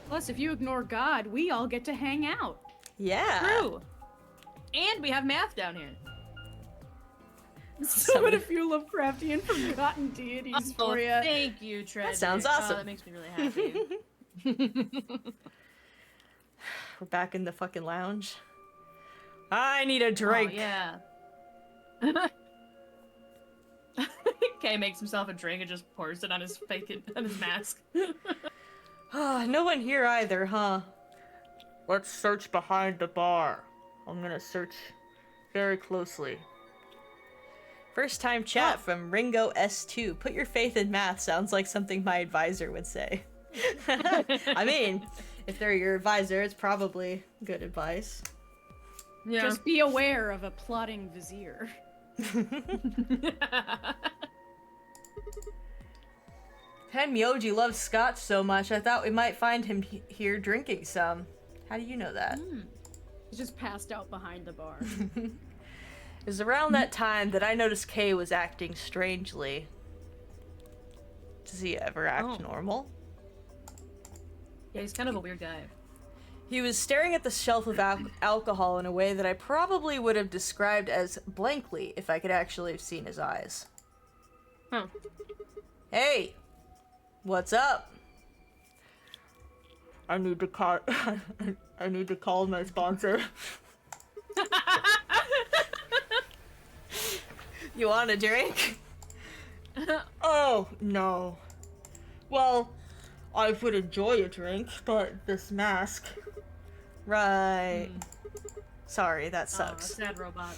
Plus, if you ignore God, we all get to hang out. Yeah. True. And we have math down here. So many few Lovecraftian forgotten deities Oh, for you. thank you, Treasure. sounds awesome. Oh, that makes me really happy. We're back in the fucking lounge. I need a drink. Oh, yeah. Kay makes himself a drink and just pours it on his mask. Oh, no one here either, huh? Let's search behind the bar. I'm gonna search very closely. First time chat from Ringo S2. Put your faith in math sounds like something my advisor would say. I mean, if they're your advisor, it's probably good advice. Yeah. Just be aware of a plotting vizier. Pen Myoji loves scotch so much, I thought we might find him here drinking some. How do you know that? He's just passed out behind the bar. It was around that time that I noticed Kay was acting strangely. Does he ever act normal? Yeah, he's kind of a weird guy. He was staring at the shelf of alcohol in a way that I probably would have described as blankly if I could actually have seen his eyes. Huh. Hey! What's up? I need to call. I need to call my sponsor. You want a drink? Oh no. Well, I would enjoy a drink, but this mask. Right. Sorry, that Oh, sucks. sad robot.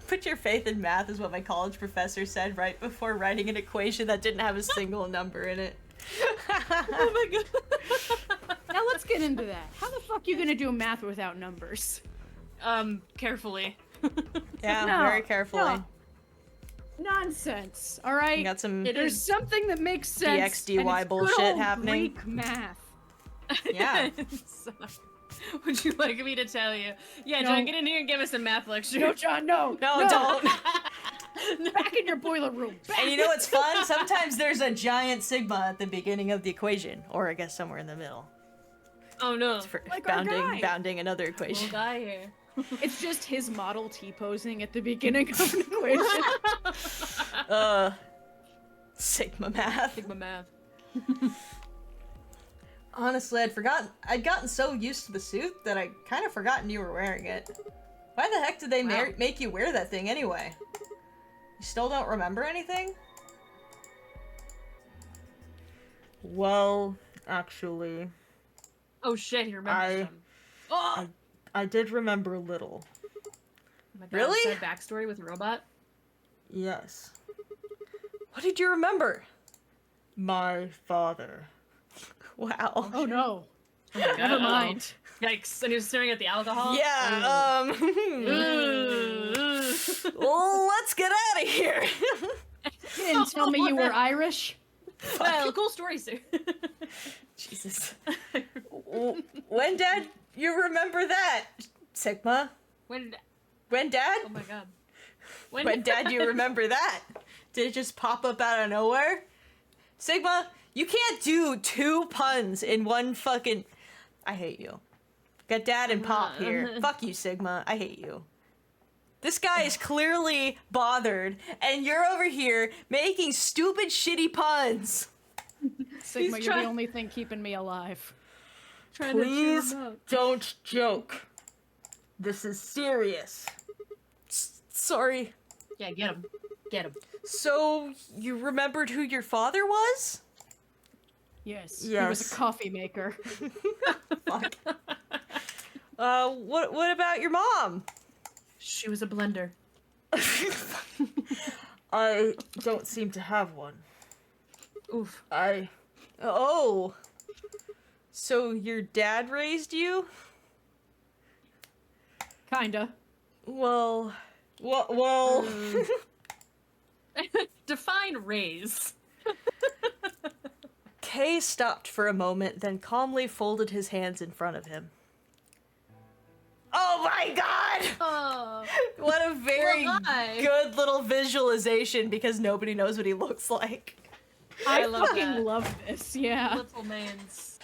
Put your faith in math is what my college professor said right before writing an equation that didn't have a single number in it. Oh my god. Now let's get into that. How the fuck you gonna do math without numbers? Carefully. Yeah, No, very carefully. no. Nonsense. All right. You got some There's something that makes sense. DXDY and it's good bullshit old happening. Greek math. Yeah. So, would you like me to tell you? Yeah, No. John, get in here and give us a math lecture. No, John, no. No, don't. Back in your boiler room. Back. And you know what's fun? Sometimes there's a giant sigma at the beginning of the equation, or I guess somewhere in the middle. Oh no. For Like our guy. bounding another Little equation. guy here. It's just his model T-posing at the beginning of an equation. Sigma math. Sigma math. Honestly, I'd gotten so used to the suit that I kind of forgotten you were wearing it. Why the heck did they Wow. make you wear that thing anyway? You still don't remember anything? Well, actually, Oh shit, he remembers them. Oh! I did remember a little. Oh my God, Really? sad backstory with robot. Yes. What did you remember? My father. Wow. Oh no. Oh my God. Never mind. Yikes! And he was staring at the alcohol. Yeah, Ooh. well, let's get out of here. You didn't tell me you were Irish. Well, cool story, sir. Jesus. When, Dad, you remember that? Sigma? When? When, Dad? Oh my God. When, Dad, you remember that? Did it just pop up out of nowhere? Sigma, you can't do two puns in one fucking... I hate you. Got Dad and Pop here. Fuck you, Sigma. I hate you. This guy is clearly bothered, and you're over here making stupid, shitty puns. Sigma, He's you're trying- the only thing keeping me alive. Trying to cheer Please him up. don't joke. This is serious. Sorry. Yeah, get him. Get him. So, you remembered who your father was? Yes. He was Yes. a coffee maker. Fuck. What about your mom? She was a blender. I don't seem to have one. Oof. Oh. So your dad raised you? Kinda. Well, Define raise. Kay stopped for a moment, then calmly folded his hands in front of him. Oh my god! Oh. What a very Why? good little visualization because nobody knows what he looks like. I love fucking that. love this, yeah. Little man's.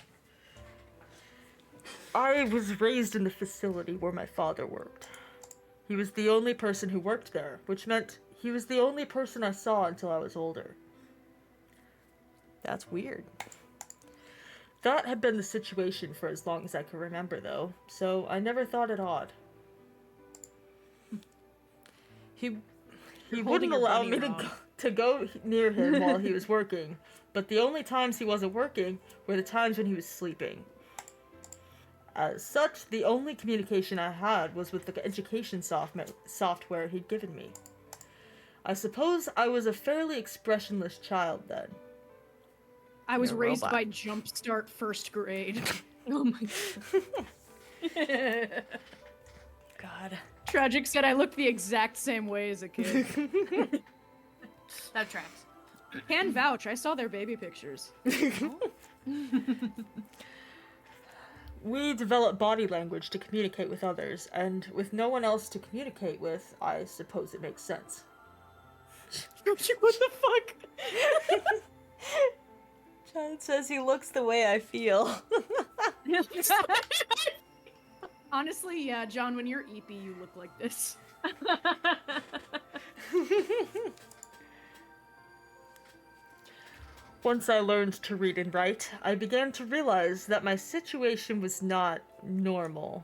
I was raised in the facility where my father worked. He was the only person who worked there, which meant he was the only person I saw until I was older. That's weird. That had been the situation for as long as I could remember, though, so I never thought it odd. He He holding wouldn't your allow bunny me wrong. to go near him while he was working, but the only times he wasn't working were the times when he was sleeping. As such, the only communication I had was with the education software he'd given me. I suppose I was a fairly expressionless child then. I was You're a raised robot. by Jumpstart first grade. Oh my god. God. Tragic said I looked the exact same way as a kid. That tracks. Can vouch, I saw their baby pictures. We develop body language to communicate with others, and with no one else to communicate with, I suppose it makes sense. What the fuck? John says he looks the way I feel. Honestly, yeah, John, when you're eepy, you look like this. Once I learned to read and write, I began to realize that my situation was not normal.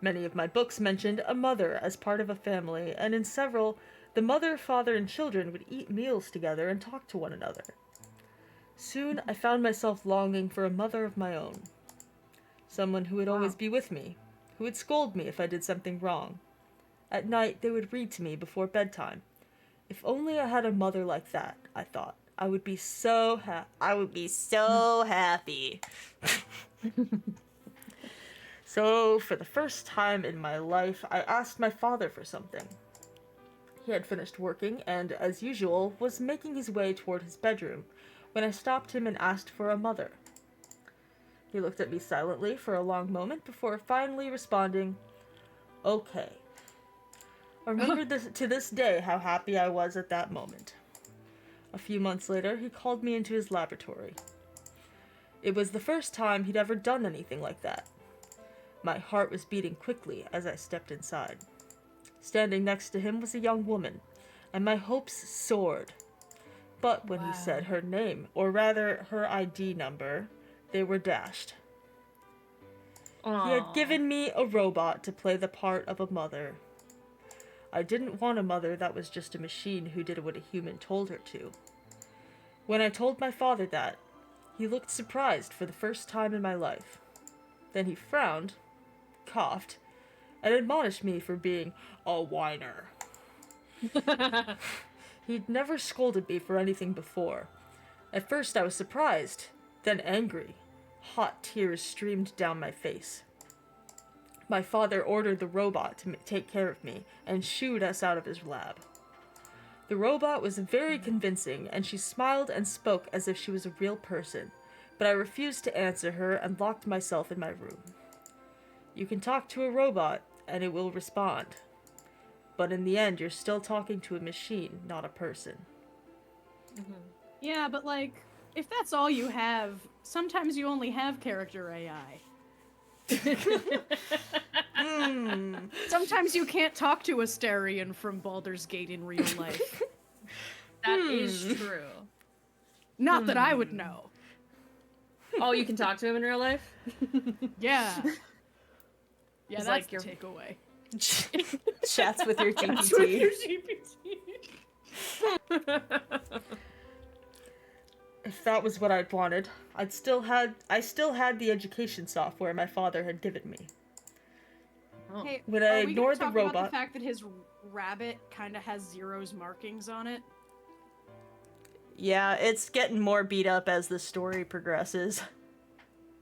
Many of my books mentioned a mother as part of a family, and in several, the mother, father, and children would eat meals together and talk to one another. Soon, I found myself longing for a mother of my own. Someone who would always be with me, who would scold me if I did something wrong. At night, they would read to me before bedtime. If only I had a mother like that, I thought. I would be so happy. So, for the first time in my life, I asked my father for something. He had finished working and, as usual, was making his way toward his bedroom when I stopped him and asked for a mother. He looked at me silently for a long moment before finally responding, "Okay." I remember to this day how happy I was at that moment. A few months later, he called me into his laboratory. It was the first time he'd ever done anything like that. My heart was beating quickly as I stepped inside. Standing next to him was a young woman, and my hopes soared. But when he said her name, or rather her ID number, they were dashed. He had given me a robot to play the part of a mother. I didn't want a mother that was just a machine who did what a human told her to. When I told my father that, he looked surprised for the first time in my life. Then he frowned, coughed, and admonished me for being a whiner. He'd never scolded me for anything before. At first I was surprised, then angry. Hot tears streamed down my face. My father ordered the robot to take care of me and shooed us out of his lab. The robot was very convincing, and she smiled and spoke as if she was a real person, but I refused to answer her and locked myself in my room. You can talk to a robot, and it will respond. But in the end, you're still talking to a machine, not a person. Yeah, but like, if that's all you have, sometimes you only have character AI. Sometimes you can't talk to Asterion from Baldur's Gate in real life. That is true. Not that I would know. Oh, you can talk to him in real life? Yeah. Yeah, It's that's like the your- takeaway. Chats with your That's what your GPT. GPT. If that was what I'd wanted, I still had the education software my father had given me. Hey, When are I we ignored the gonna talk about robot- the fact that his rabbit kind of has Zero's markings on it? Yeah, it's getting more beat up as the story progresses.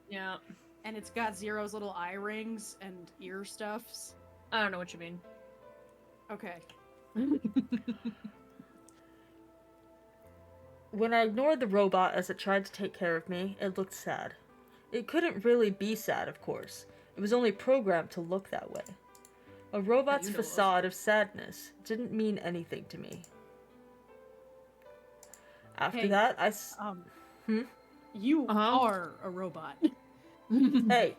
Yeah. And it's got Zero's little eye rings and ear stuffs. I don't know what you mean. Okay. When I ignored the robot as it tried to take care of me, it looked sad. It couldn't really be sad, of course. It was only programmed to look that way. A robot's You know of. facade of sadness didn't mean anything to me. After Hey. that, You Uh-huh. are a robot. Hey,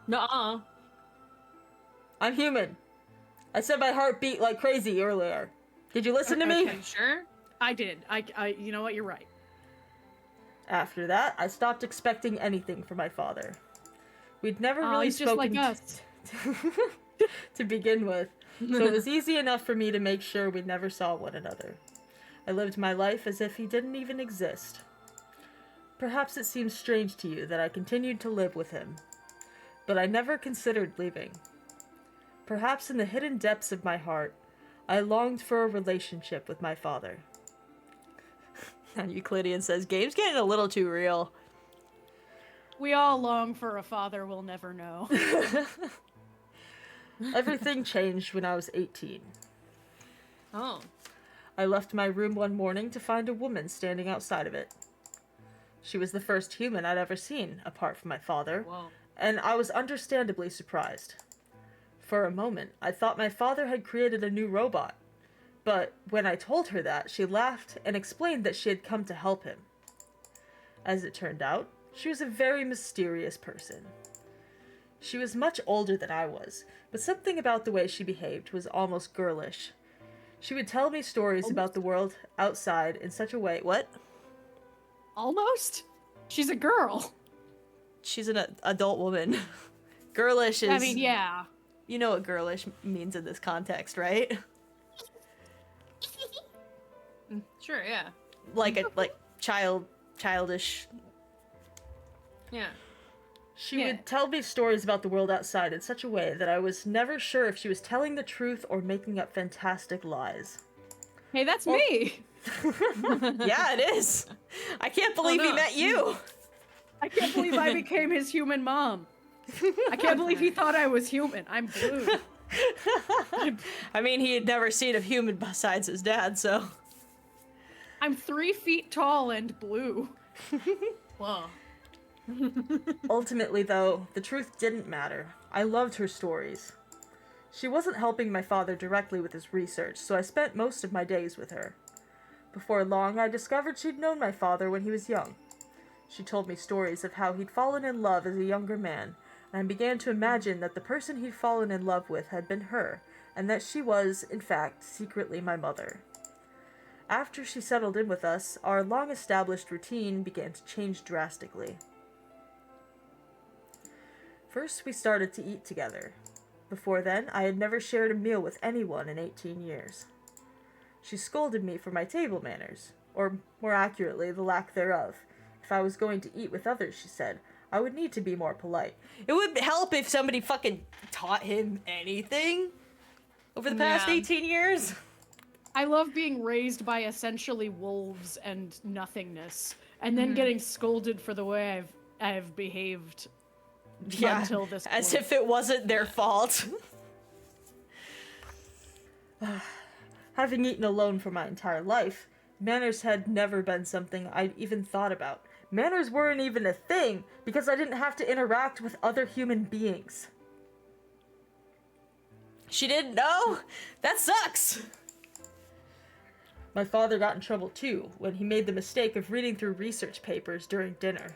Nuh-uh. I'm human. I said my heart beat like crazy earlier. Did you listen to me? Okay. You sure? I did. I. You know what? You're right. After that, I stopped expecting anything from my father. We'd never really He's just spoken like us. to begin with, so it was easy enough for me to make sure we never saw one another. I lived my life as if he didn't even exist. Perhaps it seems strange to you that I continued to live with him, but I never considered leaving. Perhaps in the hidden depths of my heart, I longed for a relationship with my father. And Euclidean says, game's getting a little too real. We all long for a father we'll never know. Everything changed when I was 18. Oh. I left my room one morning to find a woman standing outside of it. She was the first human I'd ever seen, apart from my father, Whoa. and I was understandably surprised. For a moment, I thought my father had created a new robot, but when I told her that, she laughed and explained that she had come to help him. As it turned out, she was a very mysterious person. She was much older than I was, but something about the way she behaved was almost girlish. She would tell me stories about the world outside in such a way. What? Almost? She's a girl. She's an adult woman. Girlish is... I mean, yeah. You know what girlish means in this context, right? Sure, yeah. Like childish. Yeah. She Yeah. would tell me stories about the world outside in such a way that I was never sure if she was telling the truth or making up fantastic lies. Hey, that's me. Yeah, it is. I can't believe he no. met you. I can't believe I became his human mom. I can't believe he thought I was human. I'm blue. I mean, he had never seen a human besides his dad, so... I'm 3 feet tall and blue. Whoa. Ultimately, though, the truth didn't matter. I loved her stories. She wasn't helping my father directly with his research, so I spent most of my days with her. Before long, I discovered she'd known my father when he was young. She told me stories of how he'd fallen in love as a younger man, and I began to imagine that the person he'd fallen in love with had been her, and that she was, in fact, secretly my mother. After she settled in with us, our long-established routine began to change drastically. First, we started to eat together. Before then, I had never shared a meal with anyone in 18 years. She scolded me for my table manners, or more accurately, the lack thereof. If I was going to eat with others, she said, I would need to be more polite. It would help if somebody fucking taught him anything over the past Yeah. 18 years. I love being raised by essentially wolves and nothingness, and then getting scolded for the way I've behaved until this as point. if it wasn't their fault. Having eaten alone for my entire life, manners had never been something I'd even thought about. Manners weren't even a thing because I didn't have to interact with other human beings. She didn't know? That sucks. My father got in trouble too when he made the mistake of reading through research papers during dinner.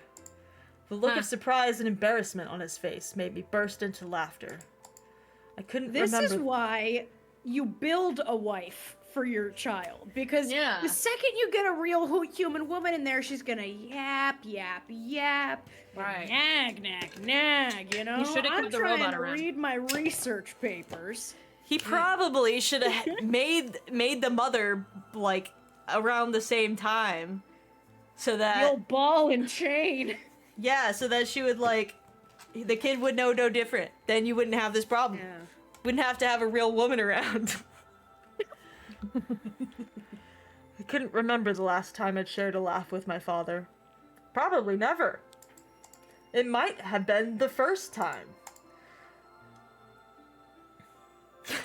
The look Huh. of surprise and embarrassment on his face made me burst into laughter. I couldn't This remember. is why you build a wife for your child, because Yeah. the second you get a real human woman in there, she's gonna yap, yap, yap, Right. nag, nag, nag. You know, You should've I'm kept the trying robot to around. read my research papers. He probably should have made the mother like around the same time, so that The old ball and chain. yeah, so that she would like the kid would know no different. Then you wouldn't have this problem. Yeah. Wouldn't have to have a real woman around. I couldn't remember the last time I'd shared a laugh with my father. Probably never. It might have been the first time.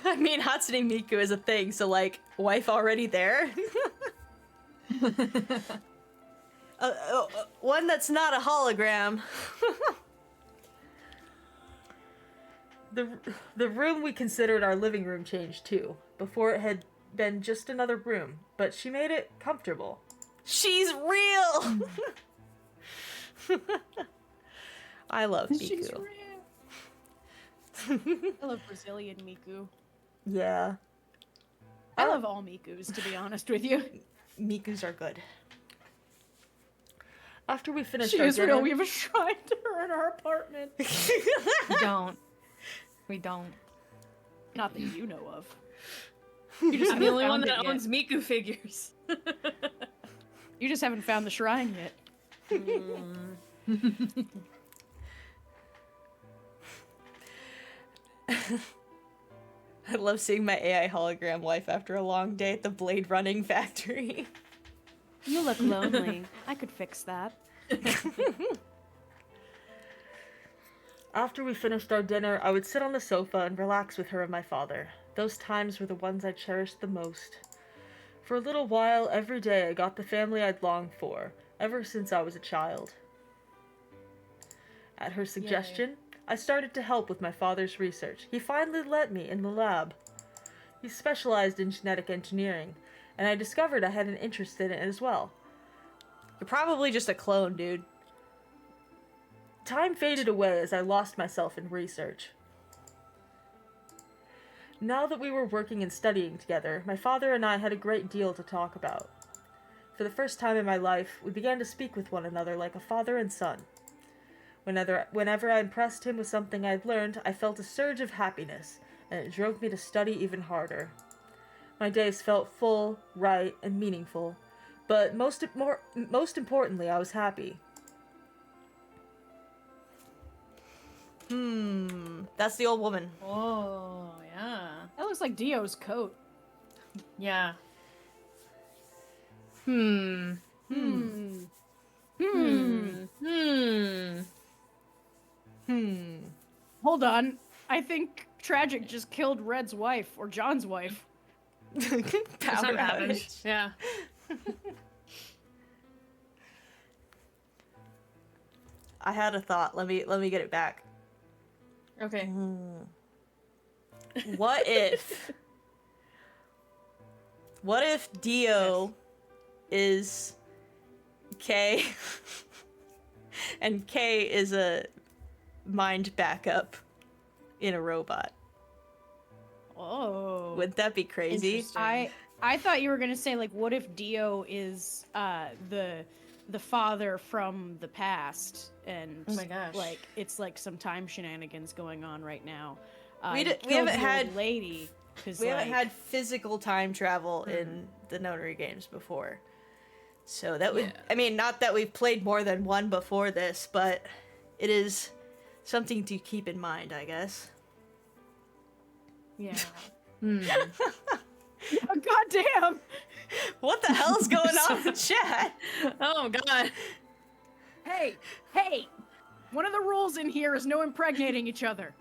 I mean, Hatsune Miku is a thing, so like, wife already there? One that's not a hologram. The room we considered our living room changed too. Before it had been just another room, but she made it comfortable. She's real! I love Miku. She's real. I love Brazilian Miku. Yeah. I love all Mikus, to be honest with you. Mikus are good. After we finished She our is dinner, real. We have a shrine to her in our apartment. We don't. We don't. Not that you know of. You just I'm the haven't only one found that it yet. owns Miku figures. You just haven't found the shrine yet. I love seeing my AI hologram wife after a long day at the blade running factory. You look lonely. I could fix that. After we finished our dinner, I would sit on the sofa and relax with her and my father. Those times were the ones I cherished the most. For a little while, every day I got the family I'd longed for, ever since I was a child. At her suggestion, I started to help with my father's research. He finally let me in the lab. He specialized in genetic engineering, and I discovered I had an interest in it as well. You're probably just a clone, dude. Time faded away as I lost myself in research. Now that we were working and studying together, my father and I had a great deal to talk about. For the first time in my life, we began to speak with one another like a father and son. Whenever I impressed him with something I'd learned, I felt a surge of happiness, and it drove me to study even harder. My days felt full, right, and meaningful, but most importantly, I was happy. That's the old woman. Oh, yeah. That looks like Dio's coat. Yeah. Hmm. Hold on. I think Tragic just killed Red's wife, or John's wife. Power Something happened. outage. Yeah. I had a thought. Let me get it back. Okay. What if Dio is K and K is a mind backup in a robot? Oh. Would that be crazy? Interesting. I thought you were gonna say, like, what if Dio is the father from the past, and Oh my gosh. like it's like some time shenanigans going on right now. We He d- we killed haven't the old had- lady. 'Cause, We haven't like, had physical time travel in the Notary games before. So that would, Yeah. I mean, not that we've played more than one before this, but it is something to keep in mind, I guess. Yeah. Oh, goddamn! What the hell's going on in the chat? Oh god. Hey, hey! One of the rules in here is no impregnating each other.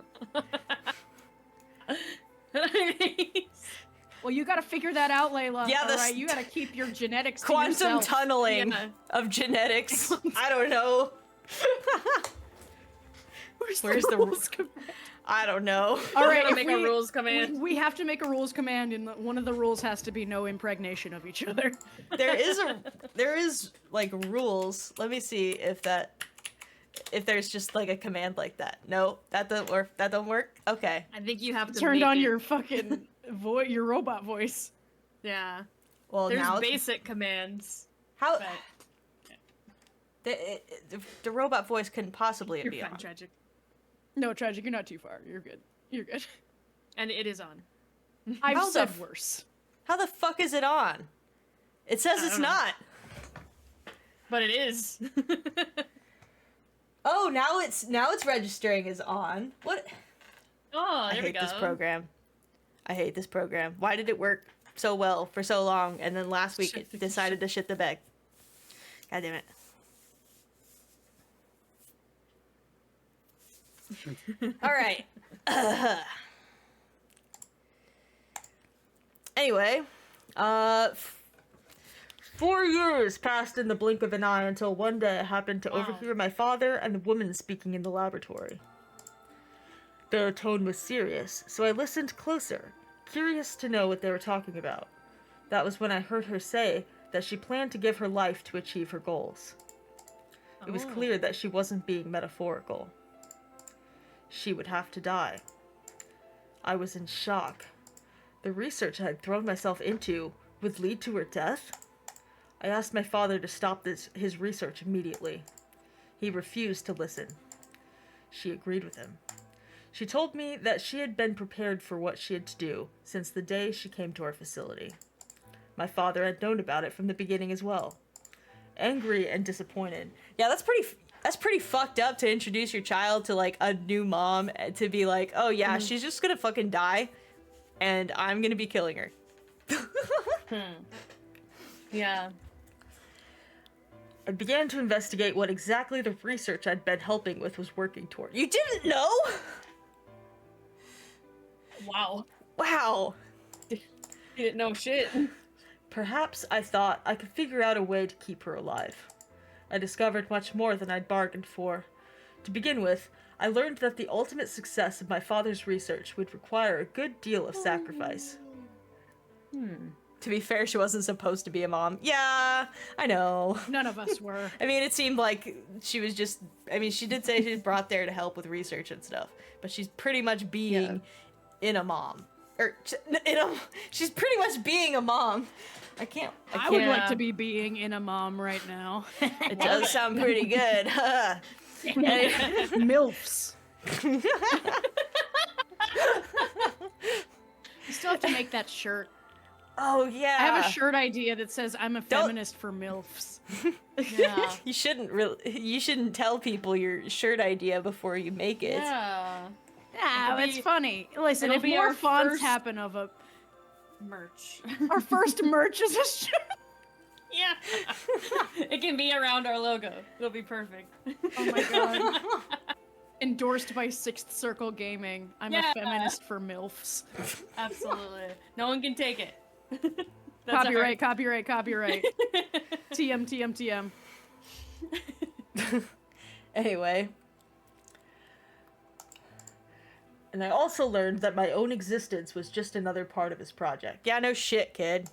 Well, you gotta figure that out, Layla. Yeah, the alright? You gotta keep your genetics to Quantum yourself. tunneling Yeah. of genetics. I don't know. Where's the rules command? I don't know. All right, Gotta if make we, a rules command. We have to make a rules command, and one of the rules has to be no impregnation of each other. There is like rules. Let me see if there's just like a command like that. No, that doesn't work. That don't work. Okay. I think you have to Turned make on it- your fucking your robot voice. Yeah. Well, There's now it's- basic commands. how But the robot voice couldn't possibly you're be fine, on. Tragic. No, Tragic, you're not too far. You're good. You're good. And it is on. I've How the said f- worse. How the fuck is it on? It says I it's don't know. not. But it is. Oh, now it's registering as on. What? Oh, I there we hate go. this program. I hate this program. Why did it work? so well for so long, and then last week Shit it the decided to shit the bed. God damn it. All right. Anyway, 4 years passed in the blink of an eye until one day I happened to Wow. overhear my father and the woman speaking in the laboratory. Their tone was serious, so I listened closer, curious to know what they were talking about. That was when I heard her say that she planned to give her life to achieve her goals. It was clear that she wasn't being metaphorical. She would have to die. I was in shock. The research I had thrown myself into would lead to her death? I asked my father to stop his research immediately. He refused to listen. She agreed with him. She told me that she had been prepared for what she had to do since the day she came to our facility. My father had known about it from the beginning as well. Angry and disappointed. Yeah, that's pretty fucked up to introduce your child to like a new mom and to be like, oh yeah, she's just gonna fucking die and I'm gonna be killing her. Yeah. I began to investigate what exactly the research I'd been helping with was working toward. You didn't know? Wow. Wow. You didn't know shit. Perhaps I thought I could figure out a way to keep her alive. I discovered much more than I'd bargained for. To begin with, I learned that the ultimate success of my father's research would require a good deal of sacrifice. To be fair, she wasn't supposed to be a mom. Yeah, I know. None of us were. I mean, it seemed like she was just... I mean, she did say she was brought there to help with research and stuff. But she's pretty much being in a mom. She's pretty much being a mom. I would like to be being in a mom right now. It does sound pretty good. MILFs. You still have to make that shirt. Oh, yeah. I have a shirt idea that says I'm a feminist for MILFs. Yeah. You shouldn't tell people your shirt idea before you make it. Yeah. Yeah, It'll it's be- funny. Listen, it'll if be more our fonts first- happen of a... Merch. Our first merch is a shirt. Yeah. It can be around our logo. It'll be perfect. Oh my god. Endorsed by Sixth Circle Gaming. I'm Yeah. a feminist for MILFs. Absolutely. No one can take it. That's Copyright. TM. Anyway. And I also learned that my own existence was just another part of his project. Yeah, no shit, kid.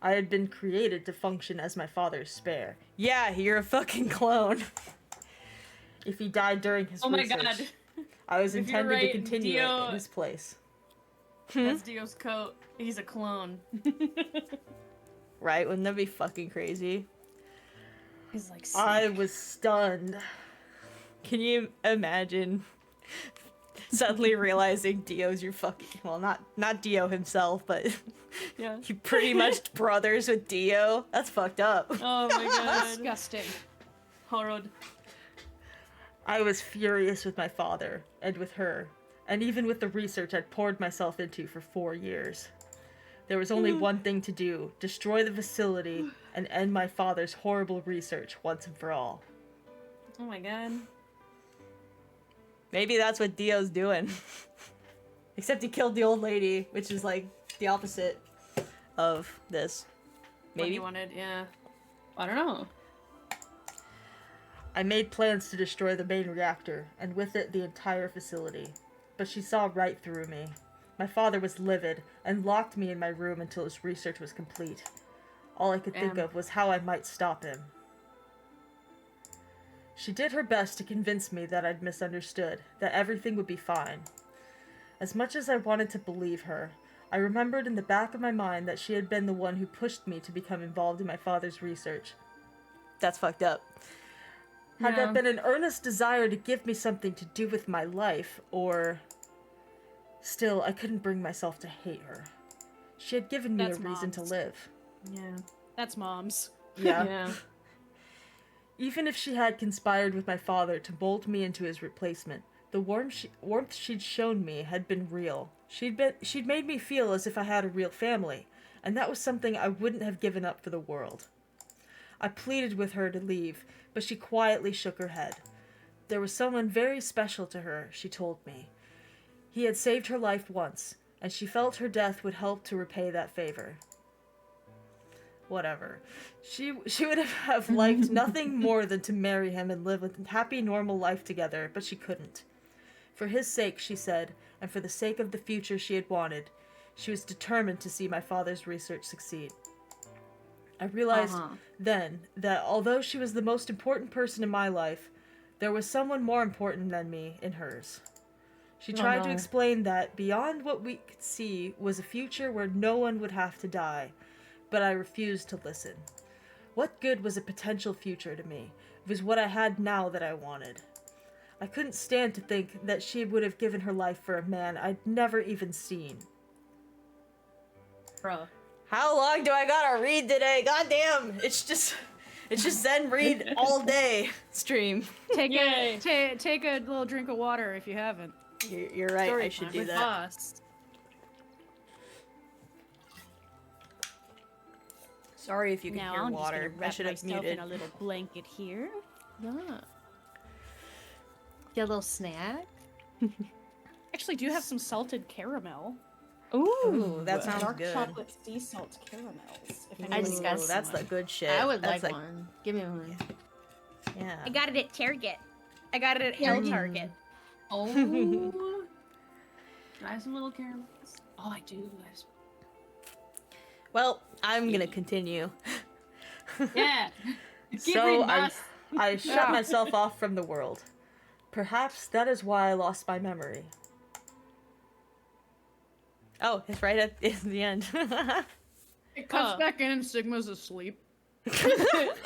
I had been created to function as my father's spare. Yeah, you're a fucking clone. If he died during his Oh my research, god. I was If you're intended to right, continue Dio- it in his place. That's Dio's coat. He's a clone. Right? Wouldn't that be fucking crazy? He's like I was stunned. Can you imagine suddenly realizing Dio's your fucking... Well, not Dio himself, but Yeah. you pretty much brothers with Dio? That's fucked up. Oh my god. Disgusting. Horrid. I was furious with my father, and with her, and even with the research I'd poured myself into for 4 years. There was only one thing to do, destroy the facility and end my father's horrible research once and for all. Oh my god. Maybe that's what Dio's doing. Except he killed the old lady, which is like the opposite of this. What Maybe. he wanted, yeah. I don't know. I made plans to destroy the main reactor, and with it the entire facility. But she saw right through me. My father was livid, and locked me in my room until his research was complete. All I could think Damn. of was how I might stop him. She did her best to convince me that I'd misunderstood, that everything would be fine. As much as I wanted to believe her, I remembered in the back of my mind that she had been the one who pushed me to become involved in my father's research. That's fucked up. Had Yeah. that been an earnest desire to give me something to do with my life, or... Still, I couldn't bring myself to hate her. She had given me That's a reason to moms. live. Yeah. That's moms. Yeah. Yeah. Even if she had conspired with my father to mold me into his replacement, the warmth she'd shown me had been real. She'd made me feel as if I had a real family, and that was something I wouldn't have given up for the world. I pleaded with her to leave, but she quietly shook her head. There was someone very special to her, she told me. He had saved her life once, and she felt her death would help to repay that favor. Whatever. She would have liked nothing more than to marry him and live a happy, normal life together, but she couldn't. For his sake, she said, and for the sake of the future she had wanted, she was determined to see my father's research succeed. I realized then that although she was the most important person in my life, there was someone more important than me in hers. She tried to explain that beyond what we could see was a future where no one would have to die, but I refused to listen. What good was a potential future to me? It was what I had now that I wanted. I couldn't stand to think that she would have given her life for a man I'd never even seen. Bro. How long do I gotta read today? Goddamn! It's just Zen read all day stream. Take Yay. take a little drink of water if you haven't. You're right. Story I should time do with that. Boss. Sorry if you can Now hear I'm water. just gonna I wrap should have myself muted. in a little blanket here. Ah. Get a little snack. Actually, do you have some salted caramel? Ooh, that sounds Dark good. chocolate sea salt caramels. If I just got Ooh, that's the good shit. I would That's like one. Give me one. Yeah. I got it at Target. I got it at Hell Target. Oh. Can I have some little caramels? Oh, I do. I have some- Well, I'm gonna continue. Yeah. Keep So reading, I boss. shut myself off from the world. Perhaps that is why I lost my memory. Oh, it's right at the end. It cuts back in and Sigma's asleep.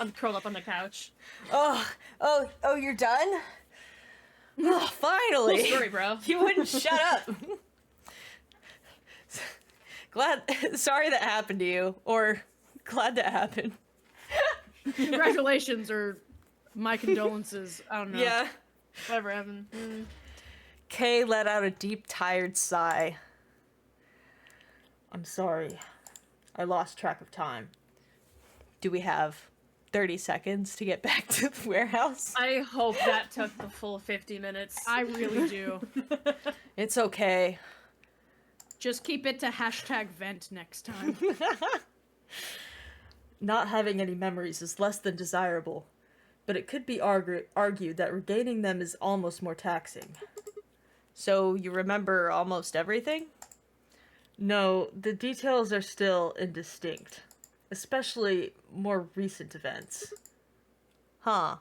I'm curled up on the couch. oh, you're done? Oh, Cool finally. story, bro. You wouldn't shut up. Sorry that happened to you, or glad that happened. Congratulations, or my condolences. I don't know. Yeah. Whatever happened. Kay let out a deep, tired sigh. I'm sorry. I lost track of time. Do we have 30 seconds to get back to the warehouse? I hope that took the full 50 minutes. I really do. It's okay. Just keep it to #vent next time. Not having any memories is less than desirable, but it could be argued that regaining them is almost more taxing. So you remember almost everything? No, the details are still indistinct, especially more recent events. Huh.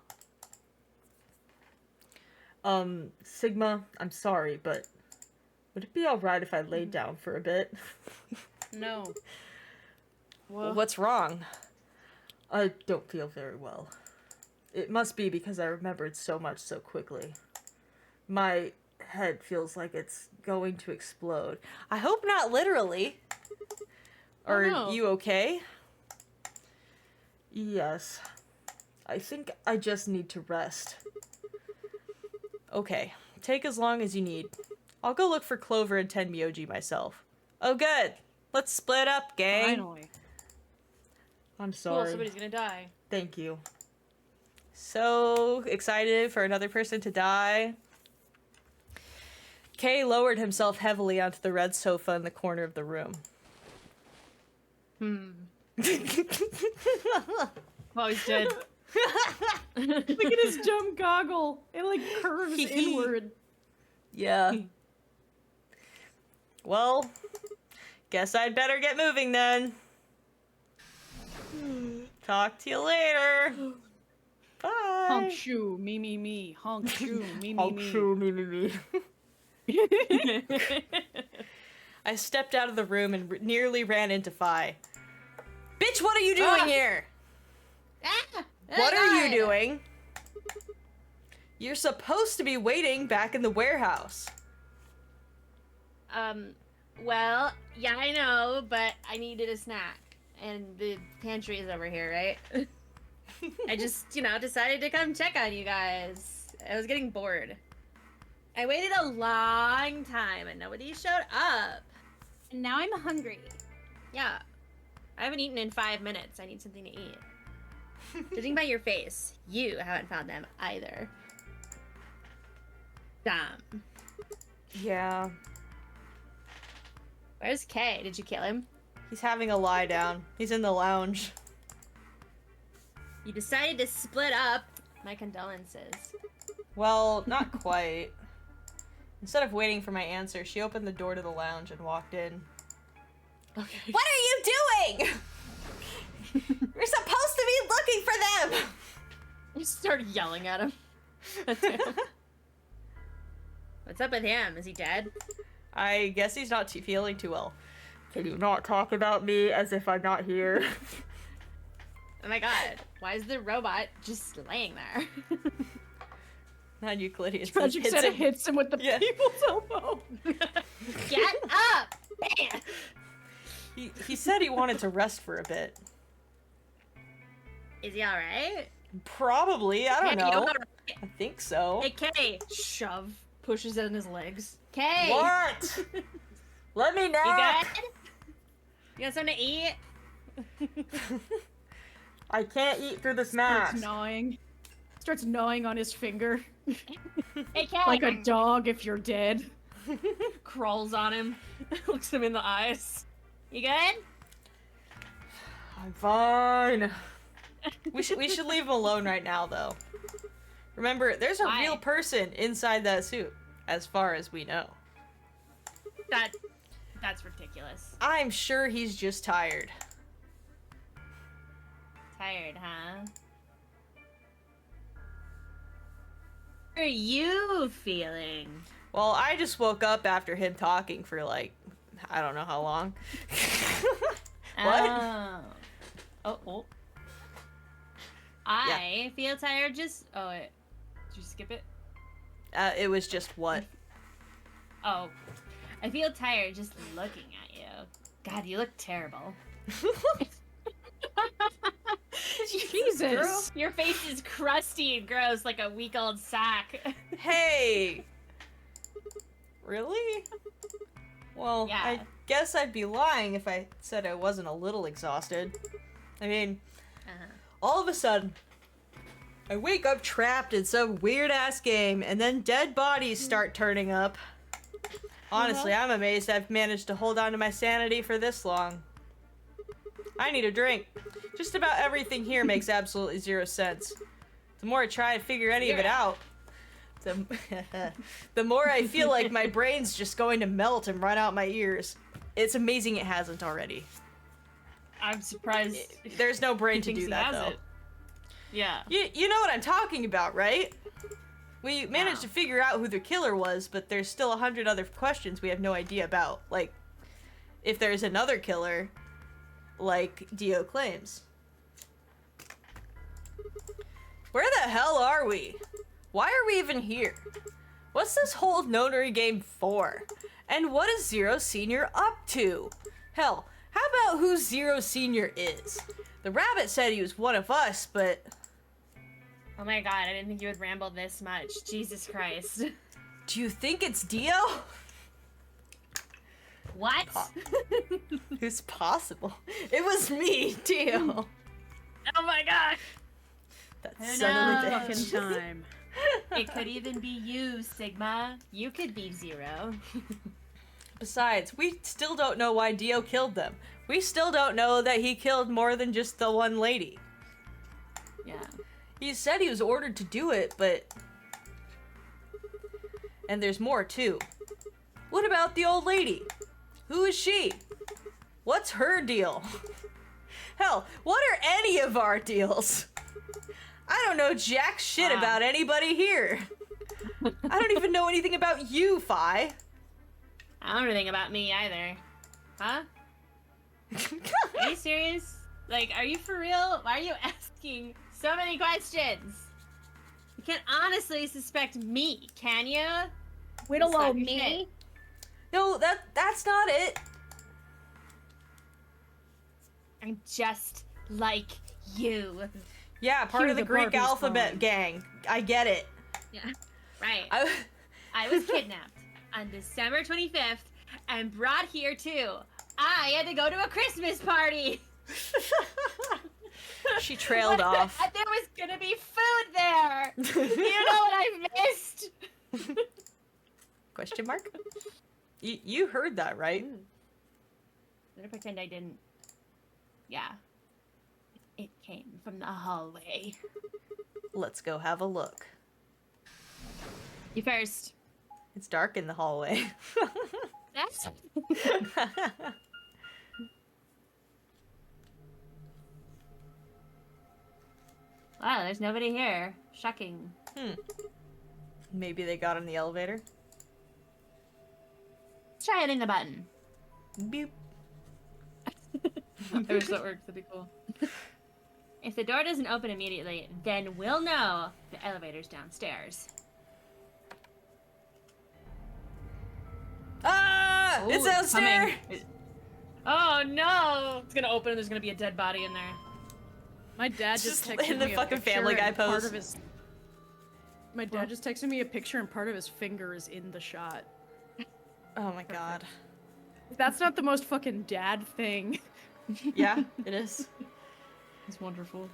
Sigma, I'm sorry, but would it be alright if I laid down for a bit? No. What's wrong? I don't feel very well. It must be because I remembered so much so quickly. My head feels like it's going to explode. I hope not literally. Are no. you okay? Yes. I think I just need to rest. Okay. Take as long as you need. I'll go look for Clover and Tenmyoji myself. Oh, good. Let's split up, gang. Finally. I'm Cool, sorry. somebody's gonna die. Thank you. So excited for another person to die. Kay lowered himself heavily onto the red sofa in the corner of the room. Oh, he's dead. Look at his dumb goggle. It like curves inward. Yeah. Well, guess I'd better get moving then. Talk to you later. Bye. Honk shoo, me. Honk shoo, me. Oh, true, me. I stepped out of the room and nearly ran into Fi. Bitch, what are you doing here? What are you doing? You're supposed to be waiting back in the warehouse. Well, yeah, I know, but I needed a snack. And the pantry is over here, right? I just, decided to come check on you guys. I was getting bored. I waited a long time and nobody showed up. And now I'm hungry. Yeah. I haven't eaten in 5 minutes. I need something to eat. Judging by your face, you haven't found them either. Damn. Yeah. Where's Kay? Did you kill him? He's having a lie down. He's in the lounge. You decided to split up. My condolences. Well, not quite. Instead of waiting for my answer, she opened the door to the lounge and walked in. Okay. What are you doing? You're supposed to be looking for them! You start yelling at him. What's up with him? Is he dead? I guess he's not feeling too well. Can you not talk about me as if I'm not here? Oh my god. Why is the robot just laying there? Non-Euclidean Tragic hits said it him. hits him with the Yeah. people's elbow. Get up! Bam! He said he wanted to rest for a bit. Is he alright? Probably, I don't know. Alright. I think so. Hey, Kay. Shove. Pushes it in his legs. Kay! What? Let me You nap. good? You got something to eat? I can't eat through this Starts mask. gnawing. Starts gnawing on his finger. Hey, Kay! Like a dog if you're dead. Crawls on him. Looks him in the eyes. You good? I'm fine. We should leave him alone right now, though. Remember, there's a Why? real person inside that suit, as far as we know. That's ridiculous. I'm sure he's just tired. Tired, huh? How are you feeling? Well, I just woke up after him talking for like, I don't know how long. What? Oh. I feel tired just... Oh, wait. Did you skip it? It was just what? Oh. I feel tired just looking at you. God, you look terrible. Jesus. Your face is crusty and gross like a week-old sack. Hey! Really? Well, Yeah. I guess I'd be lying if I said I wasn't a little exhausted. I mean, all of a sudden, I wake up trapped in some weird-ass game, and then dead bodies start turning up. Honestly, I'm amazed I've managed to hold on to my sanity for this long. I need a drink. Just about everything here makes absolutely zero sense. The more I try to figure any of it out, the more I feel like my brain's just going to melt and run out my ears. It's amazing it hasn't already. I'm surprised. There's no brain to thinks do he that, has though. it. Yeah. You know what I'm talking about, right? We managed to figure out who the killer was, but there's still 100 other questions we have no idea about. Like, if there's another killer, like Dio claims. Where the hell are we? Why are we even here? What's this whole notary game for? And what is Zero Senior up to? Hell, how about who Zero Senior is? The rabbit said he was one of us, but... Oh my god, I didn't think you would ramble this much. Jesus Christ. Do you think it's Dio? What? It's possible. It was me, Dio. Oh my god. That Who son of a knows? bitch. Fucking time. It could even be you, Sigma. You could be Zero. Besides, we still don't know why Dio killed them. We still don't know that he killed more than just the one lady. Yeah. He said he was ordered to do it, but... And there's more, too. What about the old lady? Who is she? What's her deal? Hell, what are any of our deals? I don't know jack shit Wow. about anybody here. I don't even know anything about you, Fi. I don't know anything about me either. Huh? Are you serious? Like, are you for real? Why are you asking so many questions? You can't honestly suspect me, can you? Whittle Stop your me. shit. No, that's not it. I'm just like you. Yeah, part Cue of the the Greek Barbie alphabet song. gang. I get it. Yeah. Right. I I was kidnapped on December 25th and brought here too. I had to go to a Christmas party. She trailed off. There was gonna be food there. You know what I missed? Question mark? You heard that, right? I'm gonna pretend I didn't. Yeah. It came from the hallway. Let's go have a look. You first. It's dark in the hallway. That's. Wow, there's nobody here. Shocking. Maybe they got in the elevator. Let's try hitting the button. Beep. I wish that worked. That'd be cool. If the door doesn't open immediately, then we'll know the elevator's downstairs. Ah! Ooh, It's it's downstairs! coming. Oh no! It's gonna open and there's gonna be a dead body in there. My dad just Just texted in the me a fucking picture Family Guy and part pose. of his. My dad just texted me a picture and part of his finger is in the shot. Oh my god. That's not the most fucking dad thing. Yeah, it is. It's wonderful.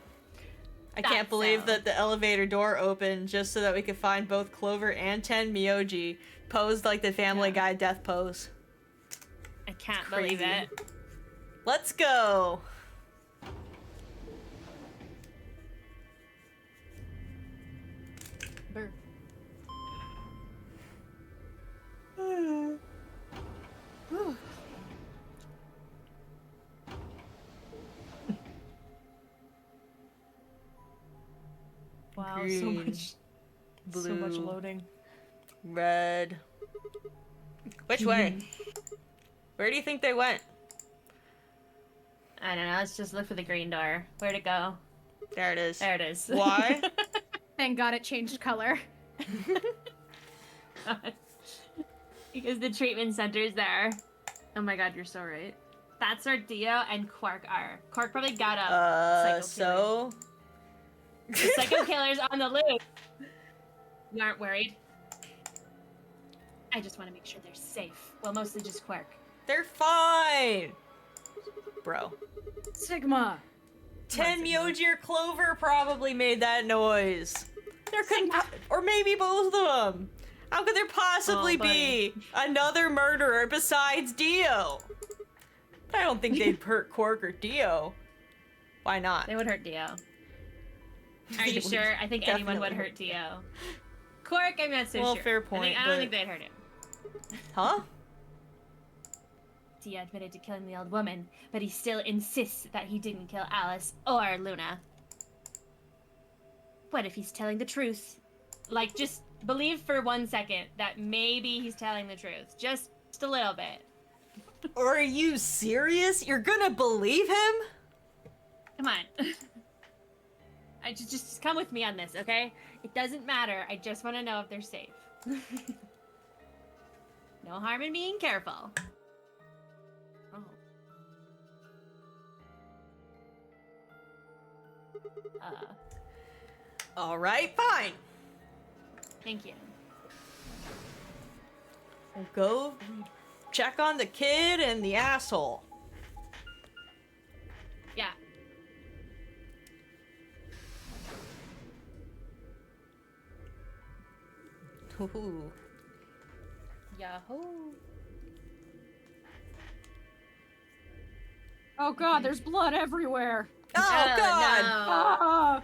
I can't That believe sound. that the elevator door opened just so that we could find both Clover and Ten Myoji posed like the Family Guy death pose. I can't believe Crazy. it. Let's go! Burr. Wow, Green, so Blue, So much loading. red. Which way? Where do you think they went? I don't know. Let's just look for the green door. Where'd it go? There it is. There it is. Why? Thank God it changed color. Because the treatment center's there. Oh my god, you're so right. That's where Dio and Quark are. Quark probably got up. So? The psycho killer's on the loose. You aren't worried? I just want to make sure they're safe. Well, mostly just Quark. They're fine! Bro. Sigma. Ten Myoji or Clover probably made that noise. There couldn't, or maybe both of them. How could there possibly Oh, buddy. be another murderer besides Dio? But I don't think they'd hurt Quark or Dio. Why not? They would hurt Dio. Are They you would sure? I think anyone would definitely hurt Dio. Quark, I'm not so Well, sure. fair point, I don't but- think they'd hurt him. Huh? Dio admitted to killing the old woman, but he still insists that he didn't kill Alice or Luna. What if he's telling the truth? Like, just believe for 1 second that maybe he's telling the truth. Just a little bit. Or are you serious? You're gonna believe him? Come on. I just come with me on this, okay? It doesn't matter. I just want to know if they're safe. No harm in being careful. Oh. Alright, fine. Thank you. We'll go check on the kid and the asshole. Yeah. Ooh. Yahoo. Oh God, there's blood everywhere. Oh, God! No. Ah!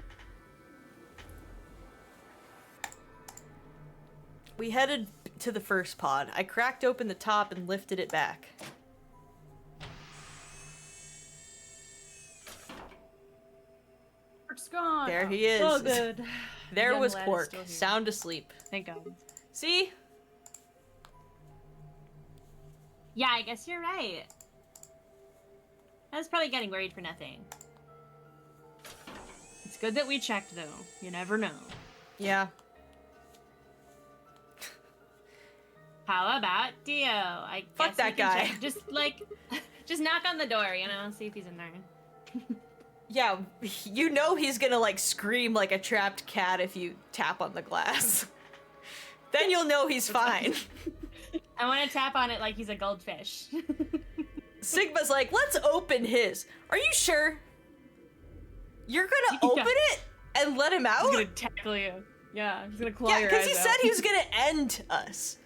We headed to the first pod. I cracked open the top and lifted it back. Quark's gone. There he is. Oh, good. There Young was lad is Quark, still here. sound asleep. Thank God. See? Yeah, I guess you're right. I was probably getting worried for nothing. It's good that we checked, though. You never know. Yeah. How about Dio? I Fuck guess that we can guy. check. Just like, just knock on the door, you know, see if he's in there. Yeah, you know he's gonna like scream like a trapped cat if you tap on the glass. Then you'll know he's fine. I want to tap on it like he's a goldfish. Sigma's like, let's open his. Are you sure? You're gonna open it and let him out? He's gonna tackle you. Yeah, he's gonna claw Yeah, your because eyes he out. said he was gonna end us.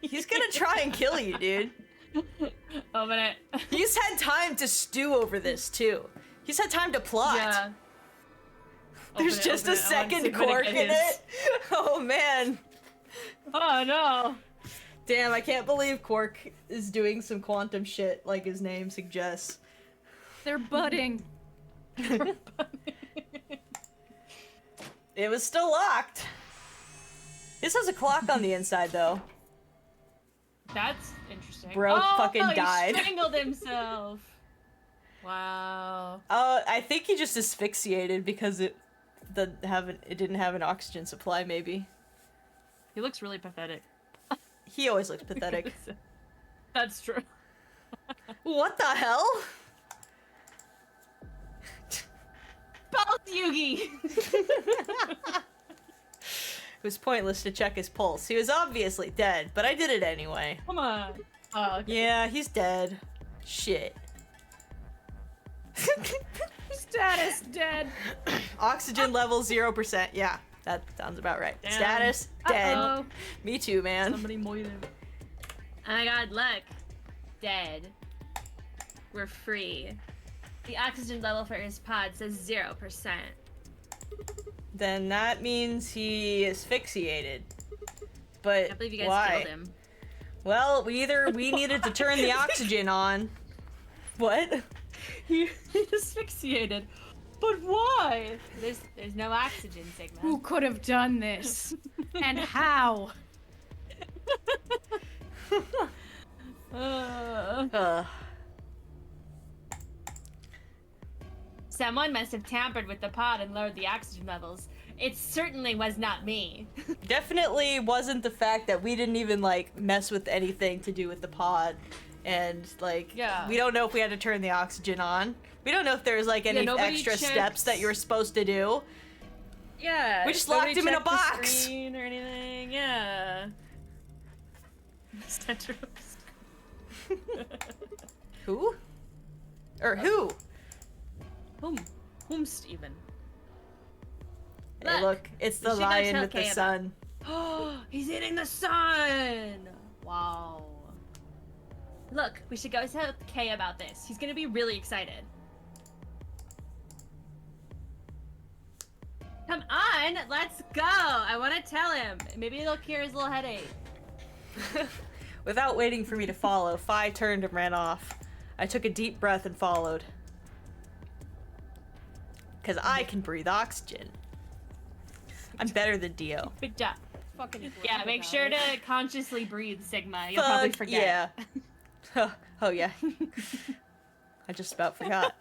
He's gonna try and kill you, dude. Open it. He's had time to stew over this, too. He's had time to plot. Yeah. There's Open it, just open a it. I want second Sigma to cork get in his. it. Oh, man. Oh no. Damn, I can't believe Quark is doing some quantum shit like his name suggests. They're budding. It was still locked. This has a clock on the inside, though. That's interesting. Bro fucking he died. strangled himself. Wow. I think he just asphyxiated because it didn't have an oxygen supply, maybe. He looks really pathetic. He always looks pathetic. That's true. What the hell? Both Yugi. It was pointless to check his pulse. He was obviously dead, but I did it anyway. Come on. Oh, okay. Yeah, he's dead. Shit. Status dead. Oxygen level 0%. Yeah, that sounds about right. Damn. Status dead. Uh-oh. Me too, man. Somebody moid him. Oh my god, look. Dead. We're free. The oxygen level for his pod says 0%. Then that means he asphyxiated. But I believe you guys why? killed him. Well, we needed to turn the oxygen on. What? He asphyxiated. But why? There's no oxygen, Sigma. Who could have done this? And how? Someone must have tampered with the pod and lowered the oxygen levels. It certainly was not me. Definitely wasn't the fact that we didn't even like mess with anything to do with the pod, and like Yeah. we don't know if we had to turn the oxygen on. We don't know if there's like any nobody extra checks- steps that you were supposed to do. Yeah. We just locked nobody him in a checked the box. screen or anything. Yeah. Center of the Who? Or who? Whom Steven? Hey, look, it's the we should go lion tell with the Kay about- sun. Oh, he's eating the sun! Wow. Look, we should go tell Kay about this. He's gonna be really excited. Come on, let's go! I want to tell him. Maybe it'll cure his little headache. Without waiting for me to follow, Fi turned and ran off. I took a deep breath and followed. Because I can breathe oxygen. I'm better than Dio. Good job. Fucking Yeah, make sure to consciously breathe, Sigma. You'll probably Fuck forget. yeah. Oh yeah. I just about forgot.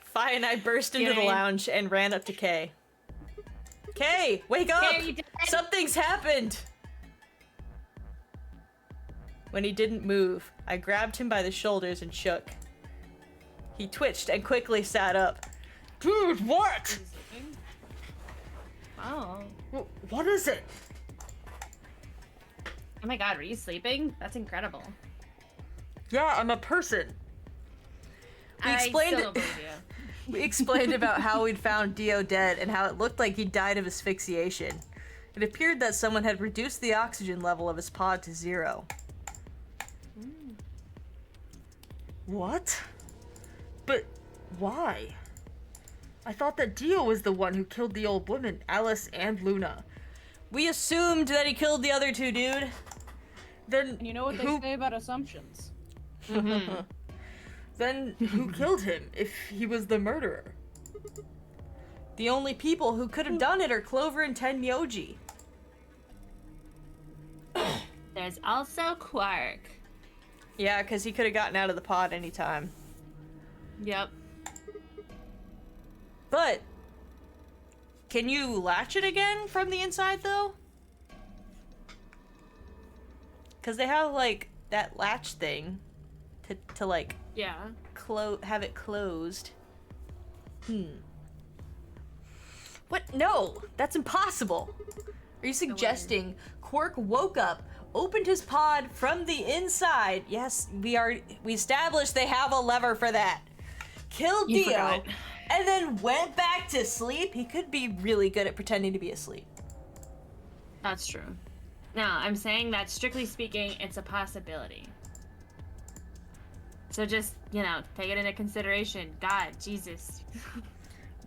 Fi and I burst into the Kidding. lounge and ran up to Kay. Kay, wake up! Kay, are you dead? Something's happened! When he didn't move, I grabbed him by the shoulders and shook. He twitched and quickly sat up. Dude, what? Oh. What is it? Oh my god, were you sleeping? That's incredible. Yeah, I'm a person. We explained I still it. don't believe you. We explained about how we'd found Dio dead and how it looked like he died of asphyxiation. It appeared that someone had reduced the oxygen level of his pod to 0. What? But why? I thought that Dio was the one who killed the old woman, Alice and Luna. We assumed that he killed the other two, dude. Then And you know what they say about assumptions. Then who killed him if he was the murderer? The only people who could have done it are Clover and Tenmyoji. There's also Quark. Yeah, because he could have gotten out of the pod anytime. Yep. But, can you latch it again from the inside, though? Because they have, like, that latch thing to like, Yeah. have it closed. What? No! That's impossible! Are you suggesting Quark woke up, opened his pod from the inside? Yes, we established they have a lever for that. Killed You Dio, forgot. and then went back to sleep. He could be really good at pretending to be asleep. That's true. No, I'm saying that strictly speaking, it's a possibility. So just, take it into consideration. God, Jesus.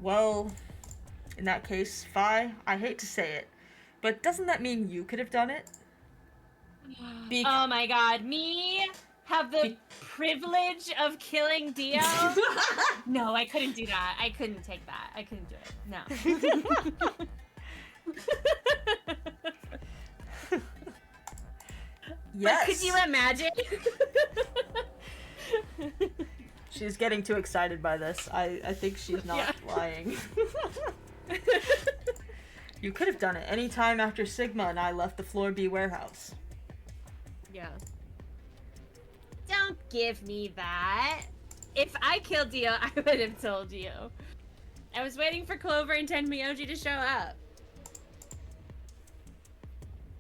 Well, in that case, Fi, I hate to say it, but doesn't that mean you could have done it? Oh my god, me have the privilege of killing Dio? No, I couldn't do that. I couldn't take that. I couldn't do it. No. Yes. Could you imagine? She's getting too excited by this. I think she's not lying. You could have done it any time after Sigma and I left the Floor B warehouse. Yeah. Don't give me that. If I killed Dio, I would have told you. I was waiting for Clover and Tenmyoji to show up.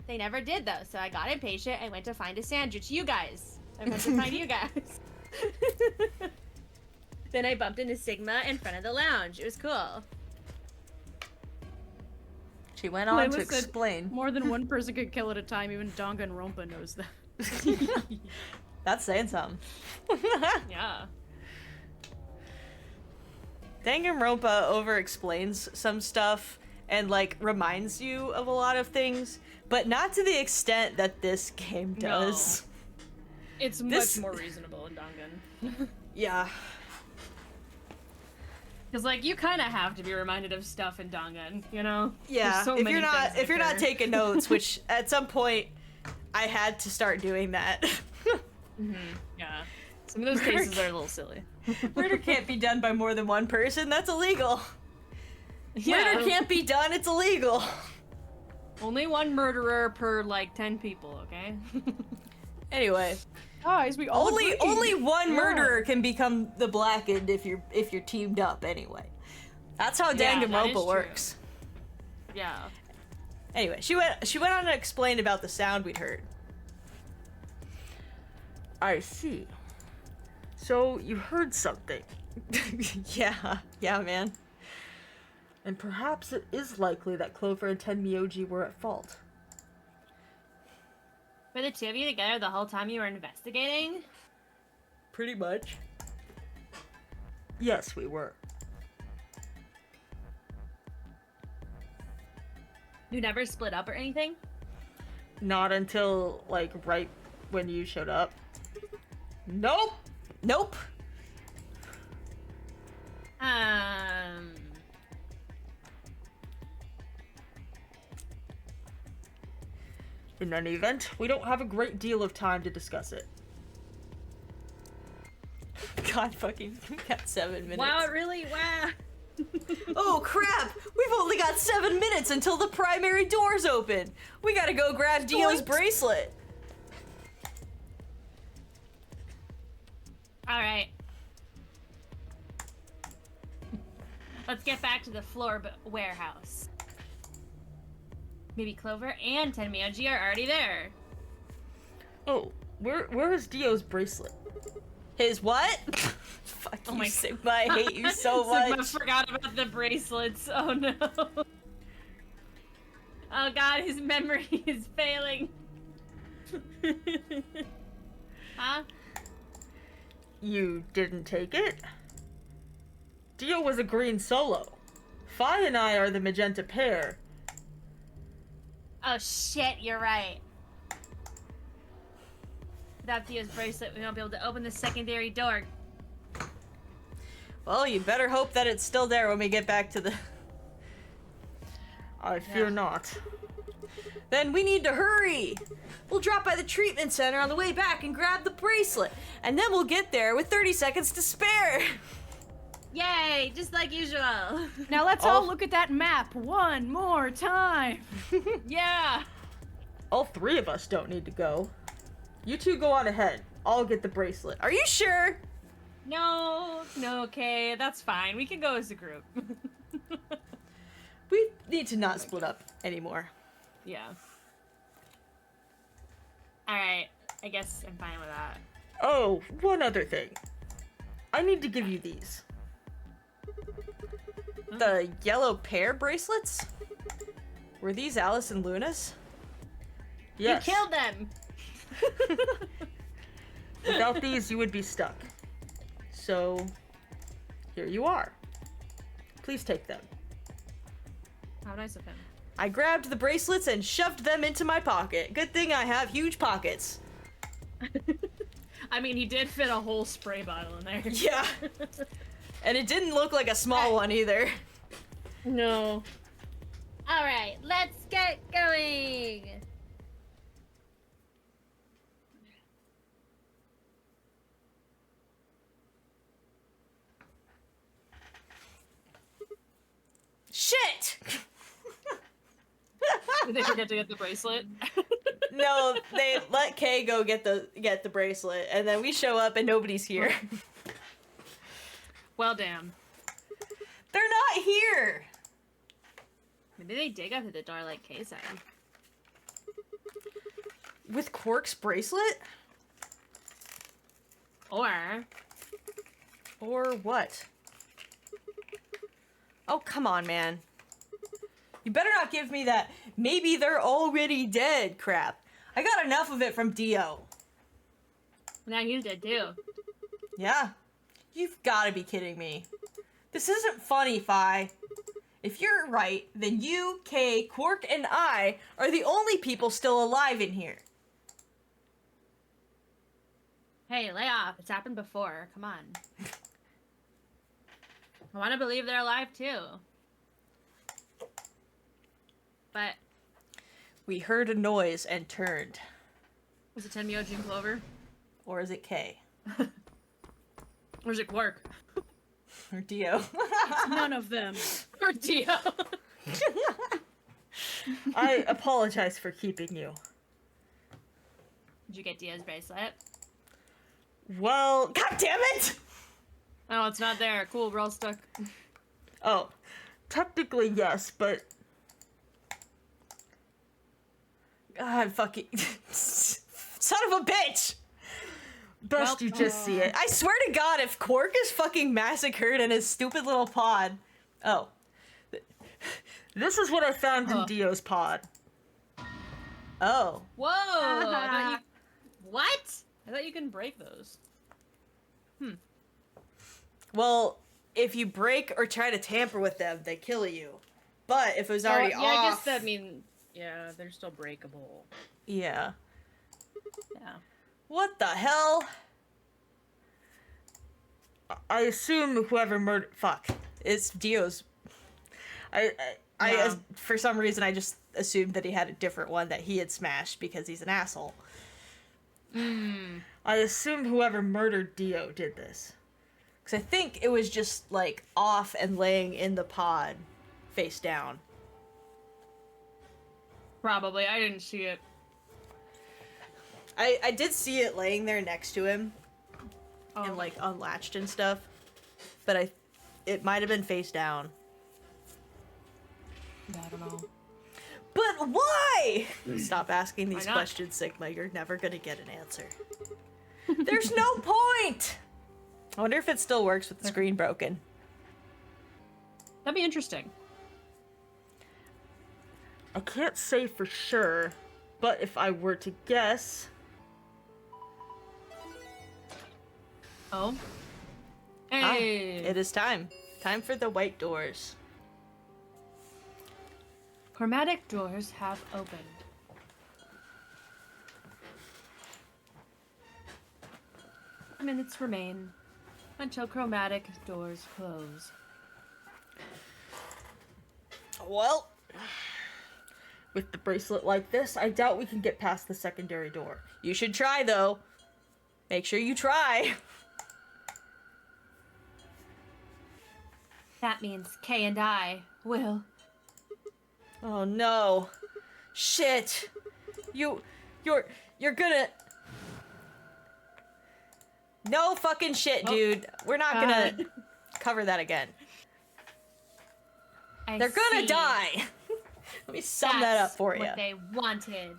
They never did though, so I got impatient and went to find a sandwich. You guys. I went to find you guys. Then I bumped into Sigma in front of the lounge. It was cool. She went on to Layla said explain. More than one person could kill at a time. Even Danganronpa knows that. That's saying something. Yeah. Danganronpa over-explains some stuff and, like, reminds you of a lot of things, but not to the extent that this game does. It's This- much more reasonable in Dangan. Yeah. Because like you kind of have to be reminded of stuff in Dangan, you know? Yeah, There's so if many you're not things if you're not occur. taking notes, which at some point I had to start doing that. Yeah. Some of those cases are a little silly. Murder can't be done by more than one person. That's illegal. Murder can't be done. It's illegal. Only one murderer per like 10 people, okay? Anyway, Guys, we all only one Yeah. murderer can become the Blackened if you're teamed up. Anyway, that's how Yeah, that is Danganronpa true. works. Yeah. Anyway, she went on and explained about the sound we'd heard. I see. So you heard something, yeah, man. and perhaps it is likely that Clover and Tenmyoji were at fault. Were the two of you together the whole time you were investigating? Pretty much. Yes, we were. You never split up or anything? Not until, like, right when you showed up. Nope. In any event, we don't have a great deal of time to discuss it. God fucking, we got 7 minutes. Wow, really? Wow. Oh crap! We've only got 7 minutes until the primary doors open. We gotta go grab Dio's bracelet. Alright. Let's get back to the warehouse. Maybe Clover and Tenmyoji are already there. Oh, where is Dio's bracelet? His what? Fuck Oh you, my- Sigma. I hate you so Sigma much. forgot about the bracelets. Oh no. Oh god, his memory is failing. Huh? You didn't take it? Dio was a green solo. Fi and I are the magenta pair. Oh shit, you're right. Without Dio's bracelet, we won't be able to open the secondary door. Well, you better hope that it's still there when we get back to the... I fear not. Then we need to hurry! We'll drop by the treatment center on the way back and grab the bracelet. And then we'll get there with 30 seconds to spare. Yay, just like usual. Now let's all look at that map one more time. Yeah. All three of us don't need to go. You two go on ahead. I'll get the bracelet. Are you sure? No, okay, that's fine. We can go as a group. We need to not split up anymore. Yeah. Alright, I guess I'm fine with that. Oh, one other thing. I need to give you these. The yellow pear bracelets? Were these Alice and Luna's? Yes. You killed them! Without these, you would be stuck. So, here you are. Please take them. How nice of him. I grabbed the bracelets and shoved them into my pocket. Good thing I have huge pockets. I mean, he did fit a whole spray bottle in there. Yeah. And it didn't look like a small one either. No. Alright, let's get going! Shit! Did they forget to get the bracelet? No, they let Kay go get the bracelet, and then we show up and nobody's here. Well, damn. They're not here! Maybe they dig up at the door like Kay said. With Quark's bracelet? Or Or what? Oh, come on, man. You better not give me that maybe they're already dead crap. I got enough of it from Dio. now you did too. Yeah? You've gotta be kidding me. This isn't funny, Fi. If you're right, then you, Kay, Quark, and I are the only people still alive in here. Hey, lay off. It's happened before. Come on. I want to believe they're alive too. But We heard a noise and turned. was it Tenmyo Jin Clover? Or is it Kay? Or is it Quark? Or Dio? None of them. Or Dio? I apologize for keeping you. Did you get Dio's bracelet? Well, God damn it! Oh, it's not there. Cool, we're all stuck. oh, technically yes, but God, fucking... Son of a bitch! best you just see it. I swear to God, if Quark is fucking massacred in his stupid little pod... Oh. This is what I found in Dio's pod. Oh. Whoa! I thought you... What? I thought you can break those. Well, if you break or try to tamper with them, they kill you. But if it was already yeah, off... I guess that means yeah, they're still breakable. Yeah. Yeah. What the hell? I assume whoever murdered. Fuck. It's Dio's... I Yeah. for some reason, I just assumed that he had a different one that he had smashed because he's an asshole. I assume whoever murdered Dio did this. Because I think it was just, like, off and laying in the pod, face down. Probably. I didn't see it. I did see it laying there next to him, Oh. and, like, unlatched and stuff. But it might have been face down. I don't know. But why? Stop asking these Why not? questions, Sigma. You're never gonna get an answer. There's no point! I wonder if it still works with the screen broken. That'd be interesting. I can't say for sure, but if I were to guess, Oh. Ah, Hey. it is time. Time for the white doors. Chromatic doors have opened. Minutes remain until chromatic doors close. Well, with the bracelet like this, I doubt we can get past the secondary door. you should try, though. Make sure you try. That means Kay and I will. Oh no. Shit. You're gonna... No fucking shit, dude. We're not gonna cover that again. I They're gonna see. die. Let me sum that up for you. What they wanted.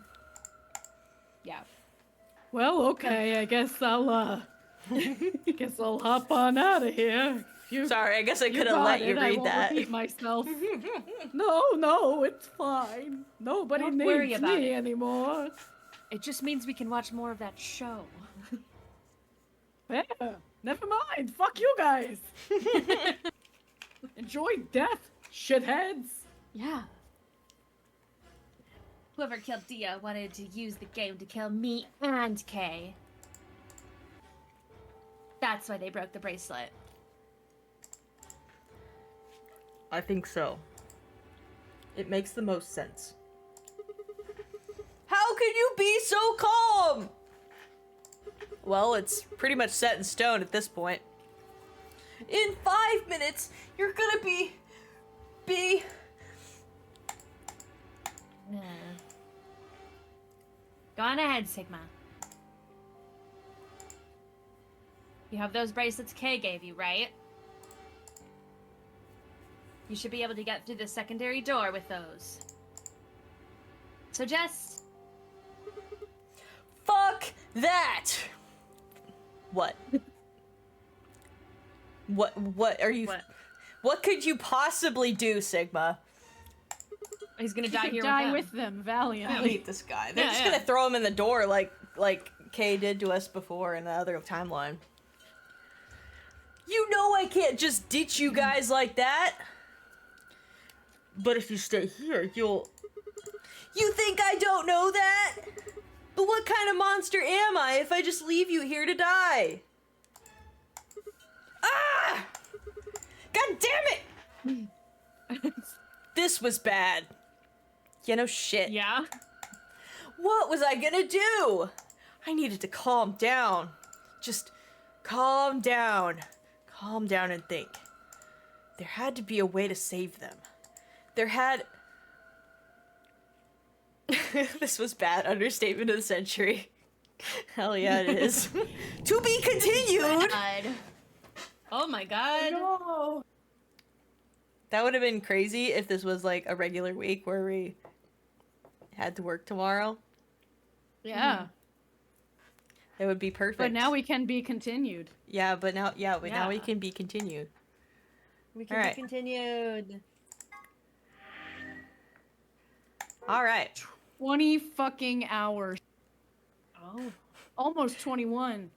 Yeah. Well, okay. I guess I'll hop on out of here. You, Sorry, I guess I you could have got let you it. I read won't that. repeat myself. No, it's fine. Nobody Don't worry needs about me it. anymore. It just means we can watch more of that show. Yeah, never mind. Fuck you guys. Enjoy death, shitheads. Yeah. Whoever killed Dia wanted to use the game to kill me and Kay. That's why they broke the bracelet. I think so. It makes the most sense. How can you be so calm? Well, it's pretty much set in stone at this point. In 5 minutes, you're gonna be... Nah. Go on ahead, Sigma. You have those bracelets Kay gave you, right? You should be able to get through the secondary door with those. So just... Fuck that! What? What are you... What? What could you possibly do, Sigma? He's gonna die here Die with with them. them valiantly. I hate this guy. They're Yeah, just yeah. gonna throw him in the door like Kay did to us before in the other timeline. You know I can't just ditch you guys like that! But if you stay here, you'll... You think I don't know that? But what kind of monster am I if I just leave you here to die? Ah! God damn it! This was bad. You know, shit. Yeah? What was I gonna do? I needed to calm down. Just calm down. Calm down and think. There had to be a way to save them. There had... This was bad. Understatement of the century. Hell yeah, it is. To be continued! God. Oh my god. No. That would have been crazy if this was like a regular week where we had to work tomorrow. Yeah. It would be perfect. But now we can be continued. Yeah, but now now we Yeah. can be continued. We can be Alright. continued. All right. 20 fucking hours. Oh. Almost 21.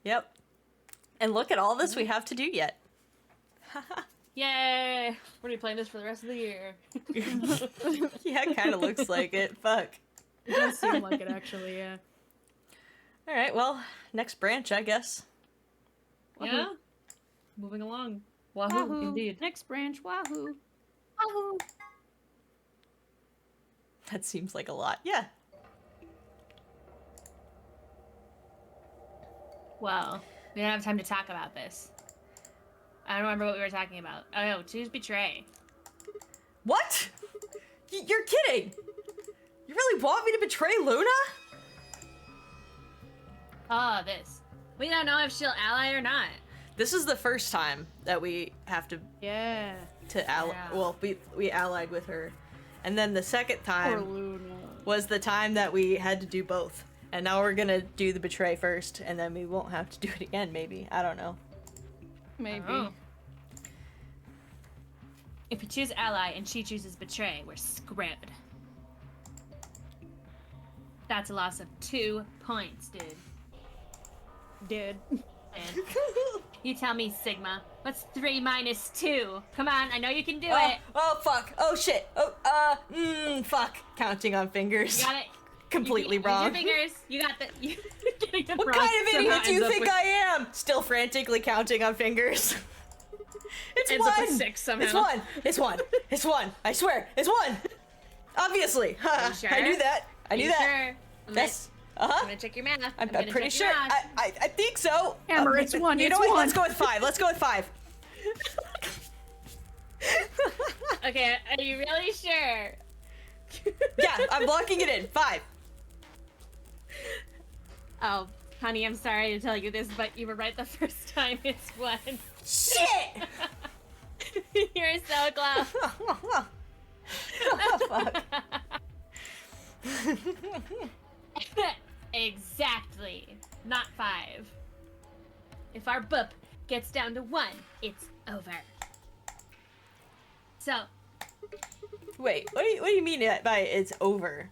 Yep. And look at all this we have to do yet. Yay! We're gonna be playing this for the rest of the year. Yeah, it kind of looks like it. Fuck. It does seem like it, actually, yeah. All right, well, next branch, I guess. Yeah? Moving along. Wahoo, Wahoo. indeed. Next branch, wahoo. Wahoo. That seems like a lot. Yeah. Well, we don't have time to talk about this. I don't remember what we were talking about. Oh no, choose betray. What? You're kidding. You really want me to betray Luna? Oh, this. We don't know if she'll ally or not. This is the first time that we have to Yeah. ally. Yeah. Well, we allied with her, and then the second Poor time Luna. was the time that we had to do both. And now we're gonna do the betray first, and then we won't have to do it again. Maybe, I don't know. Maybe. Oh. If you choose ally and she chooses betray, we're screwed. That's a loss of 2 points, dude. Did. And you tell me, Sigma. What's 3 minus 2? Come on, I know you can do Oh, it. oh fuck! Oh shit! Oh fuck! Counting on fingers. You got it. Completely Use wrong. your fingers. You got the. You getting them What wrong kind of somehow idiot do you ends up think with- I am? Still frantically counting on fingers. It's Ends one. up with 6 somehow. It's one. It's one. It's one. I swear, it's one. Obviously. Are you sure? I knew that. I Are knew you that. Sure? Yes. I'm Uh-huh. gonna check your math. I'm gonna pretty check your sure. math. I think so. Hammer, it's one, You it's know what? one. Let's go with 5. Let's go with 5. Okay, are you really sure? Yeah, I'm blocking it in. 5. Oh, honey, I'm sorry to tell you this, but you were right the first time. It's 1. Shit! You're so close. Fuck. Exactly. Not 5. If our boop gets down to 1, it's over. So, Wait, what do you mean by it's over?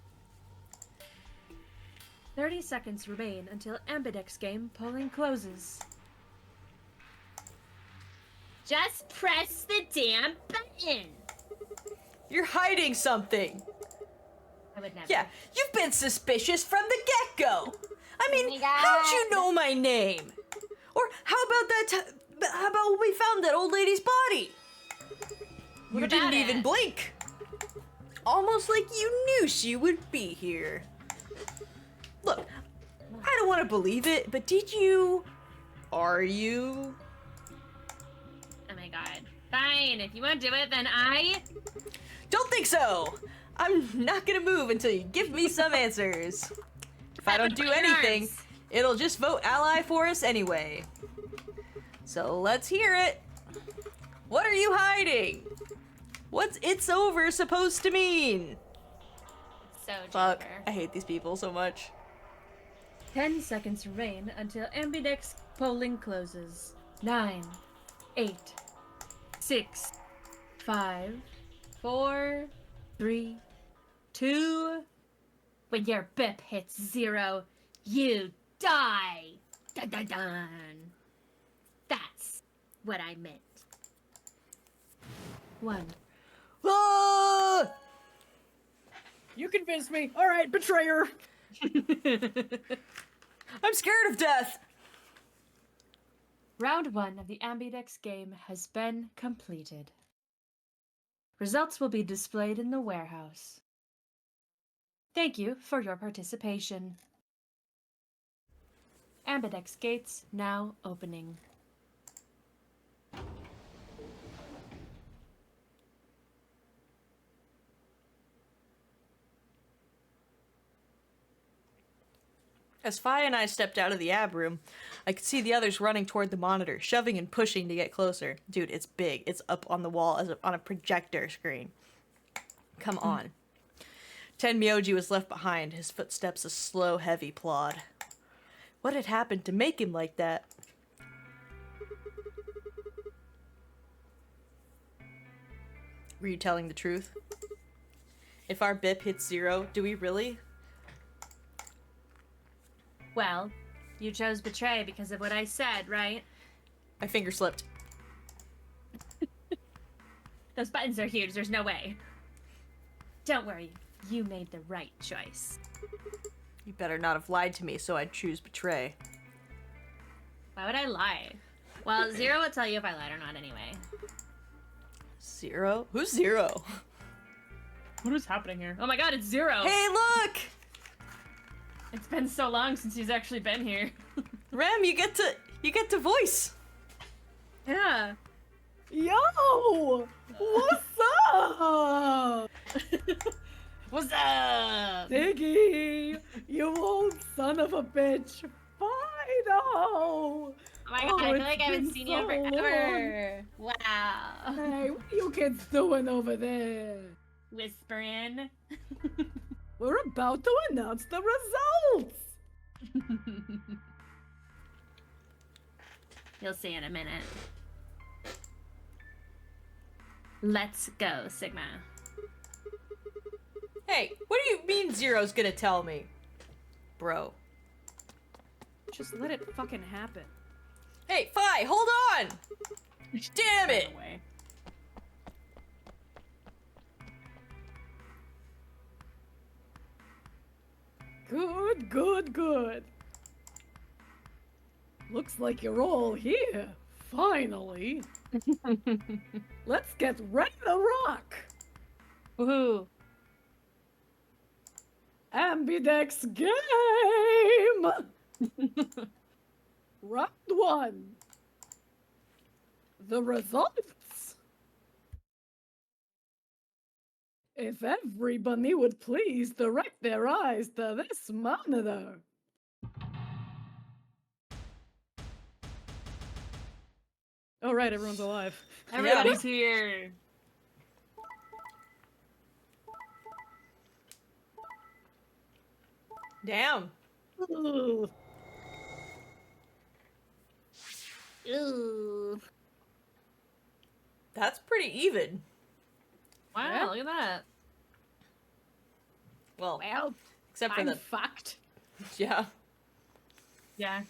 30 seconds remain until Ambidex game polling closes. Just press the damn button. You're hiding something. I would never. Yeah, you've been suspicious from the get-go. I mean, my God. how'd you know my name? Or how about how about when we found that old lady's body? What You didn't about even it? blink. Almost like you knew she would be here. Look, I don't want to believe it, but did you? Are you? Oh my god. Fine, if you want to do it, then I... Don't think so. I'm not gonna move until you give me some answers. If I don't do Put your anything, arms. it'll just vote ally for us anyway. So let's hear it. What are you hiding? What's "it's over" supposed to mean? So Fuck, Jennifer. I hate these people so much. 10 seconds remain until Ambidex polling closes. 9, 8, 6, 5, 4, 3, 2. When your bip hits 0, you die. Dun dun dun. That's what I meant. 1. Ah! You convinced me. All right, betrayer. I'm scared of death. Round 1 of the Ambidex game has been completed. Results will be displayed in the warehouse. Thank you for your participation. Ambidex gates now opening. As Fi and I stepped out of the ab room, I could see the others running toward the monitor, shoving and pushing to get closer. Dude, it's big. It's up on the wall on a projector screen. Come on. Tenmyoji was left behind, his footsteps a slow, heavy plod. What had happened to make him like that? Were you telling the truth? If our BIP hits 0, do we really? Well, you chose betray because of what I said, right? My finger slipped. Those buttons are huge, there's no way. Don't worry, you made the right choice. You better not have lied to me, so I'd choose betray. Why would I lie? Well, 0 will tell you if I lied or not anyway. 0? Who's 0? What is happening here? Oh my god, it's 0! Hey, look! It's been so long since he's actually been here. Rem, you get to voice. Yeah. Yo! What's up? What's up? Diggy! You old son of a bitch! Fido! Oh my god, Oh, I feel it's like I haven't been seen you so in forever. Wow. Hey, what are you kids doing over there? Whispering. We're about to announce the results! You'll see in a minute. Let's go, Sigma. Hey, what do you mean 0's gonna tell me? Bro. Just let it fucking happen. Hey, Fi, hold on! Damn it! Away. Good, good, good. Looks like you're all here. Finally. Let's get ready to rock. Woohoo. Ambidex game! Round 1. The results. If everybody would please direct their eyes to this monitor. All right, everyone's alive. Everybody's here. Damn. Ugh. Ooh. That's pretty even. Wow, Yeah. look at that. Well, Well, except for I'm the fucked. yeah. Yeah.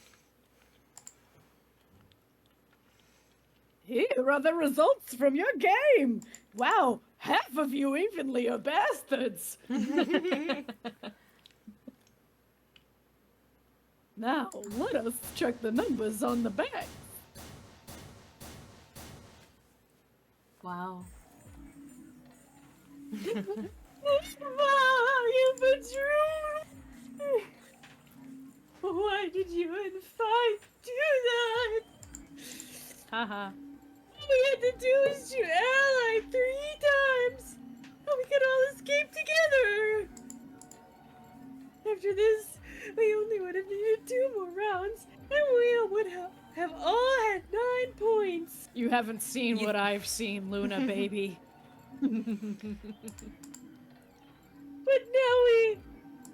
Here are the results from your game. Wow, half of you evenly are bastards. Now, let us check the numbers on the back. Wow. You betrayed! Why did you in fact do that? Haha. All we had to do was shoot Ally 3 times, and we could all escape together. After this, we only would have needed 2 more rounds, and we would have all had 9 points. You haven't seen what I've seen, Luna, baby. But now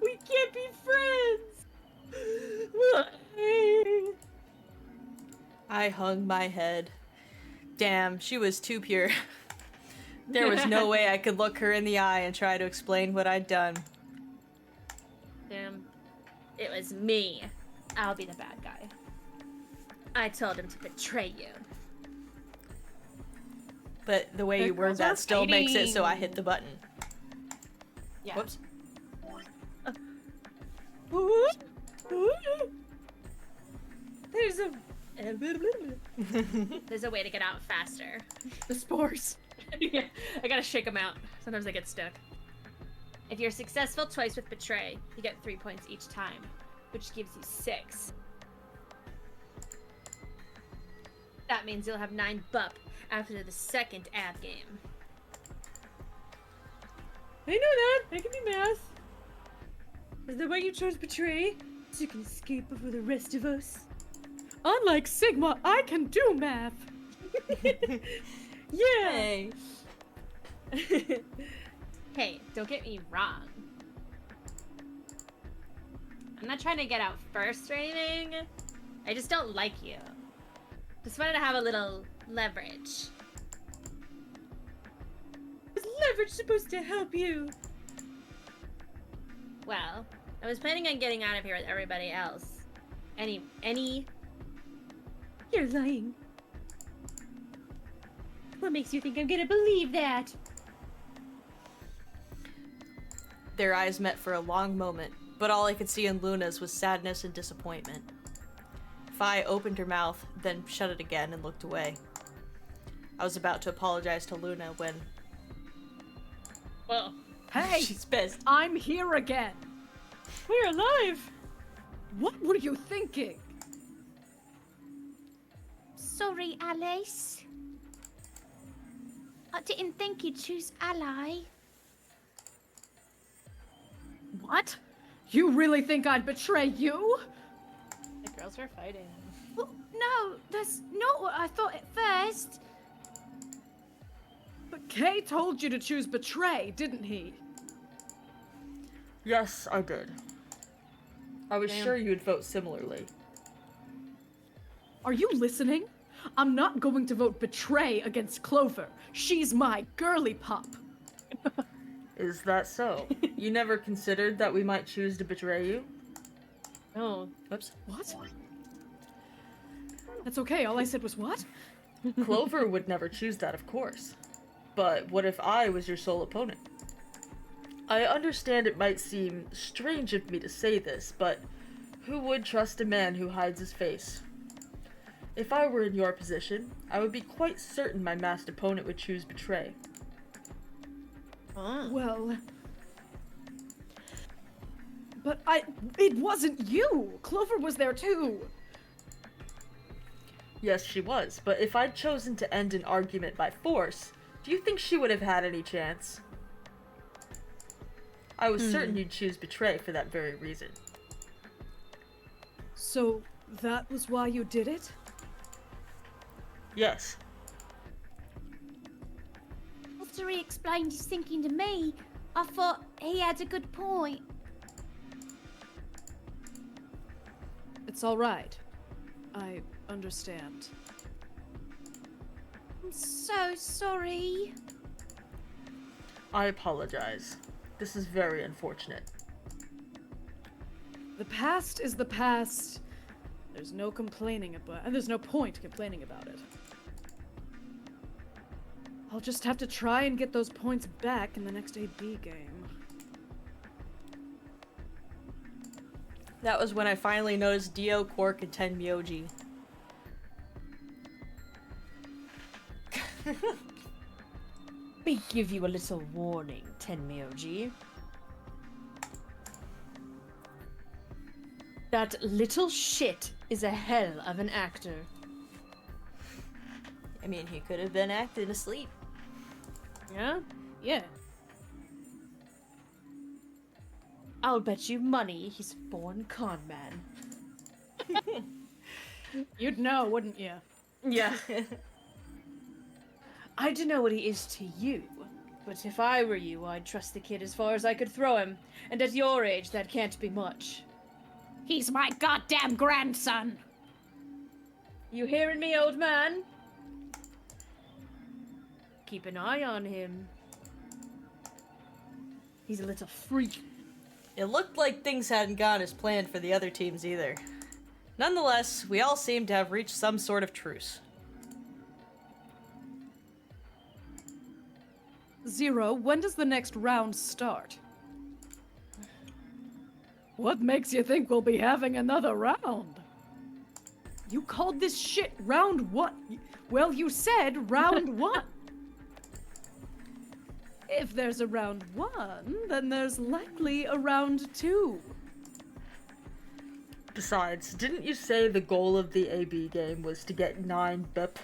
we can't be friends. Why? I hung my head. Damn, she was too pure. There was no way I could look her in the eye and try to explain what I'd done. Damn. It was me. I'll be the bad guy. I told him to betray you. But the way The you word girls that are still makes it so I fighting. hit the button. Yeah. Whoops. There's a There's a way to get out faster. The spores. Yeah, I gotta shake them out. Sometimes they get stuck. If you're successful twice with Betray, you get 3 points each time, which gives you 6. That means you'll have 9 bup after the second ad game. I know that! I can do math! Is that why you chose Betray? So you can escape before the rest of us? Unlike Sigma, I can do math. Yeah! Hey. Hey, don't get me wrong. I'm not trying to get out first or anything. I just don't like you. Just wanted to have a little leverage. Is leverage supposed to help you? Well, I was planning on getting out of here with everybody else. Any... You're lying. What makes you think I'm gonna believe that? Their eyes met for a long moment, but all I could see in Luna's was sadness and disappointment. Fi opened her mouth, then shut it again and looked away. I was about to apologize to Luna when Well, Hey, she's pissed. I'm here again. we're alive! What were you thinking? Sorry, Alice. I didn't think you'd choose Ally. What? You really think I'd betray you? The girls were fighting. Well, no, that's not what I thought at first. But Kay told you to choose betray, didn't he? Yes, I did. I was sure you'd vote similarly. Are you listening? I'm not going to vote betray against Clover. She's my girly pup. Is that so? You never considered that we might choose to betray you? No. Whoops. What? That's okay, all I said was what? Clover would never choose that, of course. But what if I was your sole opponent? I understand it might seem strange of me to say this, but who would trust a man who hides his face? If I were in your position, I would be quite certain my masked opponent would choose betray. Well... But it wasn't you! Clover was there too! Yes, she was, but if I'd chosen to end an argument by force, do you think she would have had any chance? I was certain you'd choose betray for that very reason. So, that was why you did it? Yes. After he explained his thinking to me, I thought he had a good point. It's all right. I understand. I'm so sorry. I apologize. This is very unfortunate. The past is the past. There's no complaining about, and there's no point complaining about it. I'll just have to try and get those points back in the next AB game. That was when I finally noticed Dio, Quark, and Tenmyoji. Let me give you a little warning, Tenmyoji. That little shit is a hell of an actor. I mean, he could have been acting asleep. Yeah? Yeah. I'll bet you money he's a born con man. You'd know, wouldn't you? Yeah. I don't know what he is to you, but if I were you, I'd trust the kid as far as I could throw him, and at your age, that can't be much. He's my goddamn grandson! You hearing me, old man? Keep an eye on him. He's a little freak. It looked like things hadn't gone as planned for the other teams either. Nonetheless, we all seem to have reached some sort of truce. Zero, when does the next round start? What makes you think we'll be having another round? You called this shit round one. Well, you said round one. If there's a round one, then there's likely a round two. Besides, didn't you say the goal of the AB game was to get 9 BIP?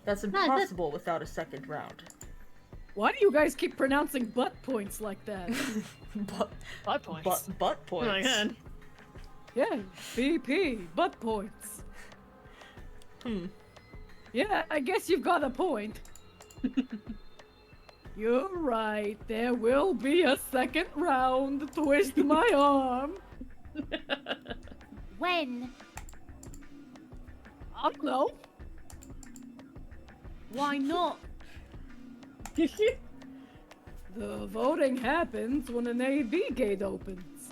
That's impossible without a second round. Why do you guys keep pronouncing butt points like that? Butt points. Butt points. Oh my god. Yeah, BP, butt points. Yeah, I guess you've got a point. You're right, there will be a second round. Twist my arm. When? I don't know. Why not? The voting happens when an AB gate opens.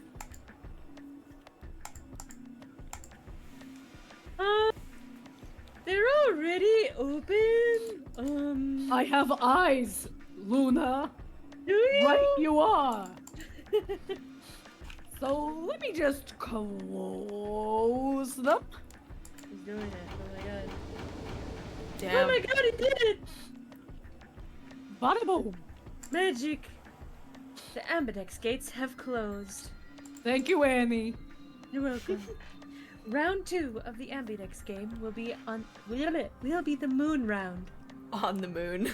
They're already open? I have eyes, Luna. Do you? Right you are. So let me just close them. He's doing it. Oh my god. Damn. Oh my god, he did it! Bada boom. Magic. The Ambidex gates have closed. Thank you, Annie. You're welcome. Round 2 of the Ambidex game will be on. Will be the moon round. On the moon.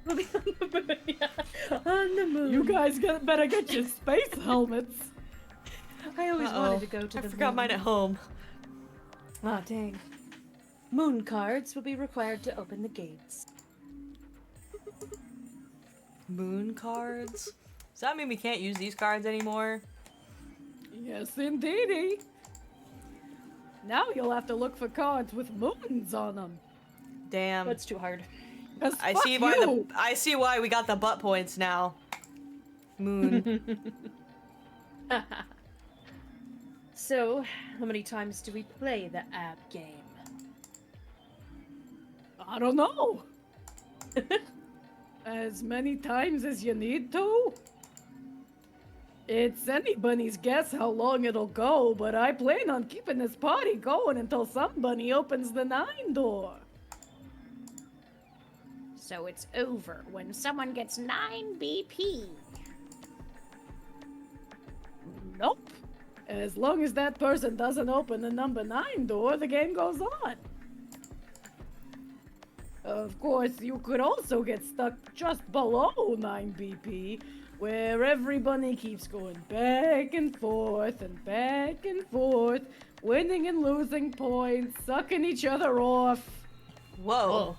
We'll be on the moon. Yeah. On the moon. You guys better get your space helmets. I always wanted to go to I the forgot moon. mine at home. Ah, dang. Moon cards will be required to open the gates. Moon cards? Does that mean we can't use these cards anymore? Yes, indeedy. Now you'll have to look for cards with moons on them. Damn. That's too hard. I see why I see why we got the butt points now. Moon. So, how many times do we play the ab game? I don't know. As many times as you need to. It's anybody's guess how long it'll go, but I plan on keeping this party going until somebody opens the 9 door. So it's over when someone gets 9 BP. Nope. As long as that person doesn't open the number 9 door, the game goes on. Of course, you could also get stuck just below 9 BP, where everybody keeps going back and forth, winning and losing points, sucking each other off. Whoa.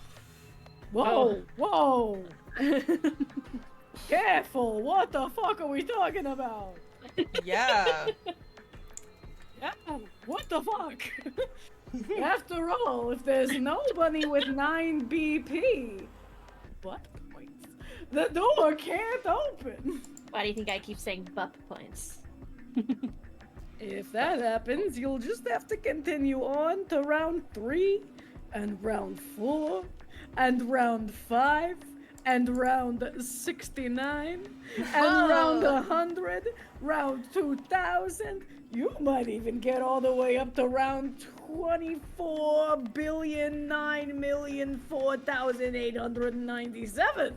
Whoa, whoa! Careful! What the fuck are we talking about? Yeah. Yeah, what the fuck? After all, if there's nobody with 9 BP, butt points, the door can't open. Why do you think I keep saying butt points? If that happens, you'll just have to continue on to round 3, and round 4, and round 5, and round 69, and round 100, round 2000. You might even get all the way up to round 24,009,004,897.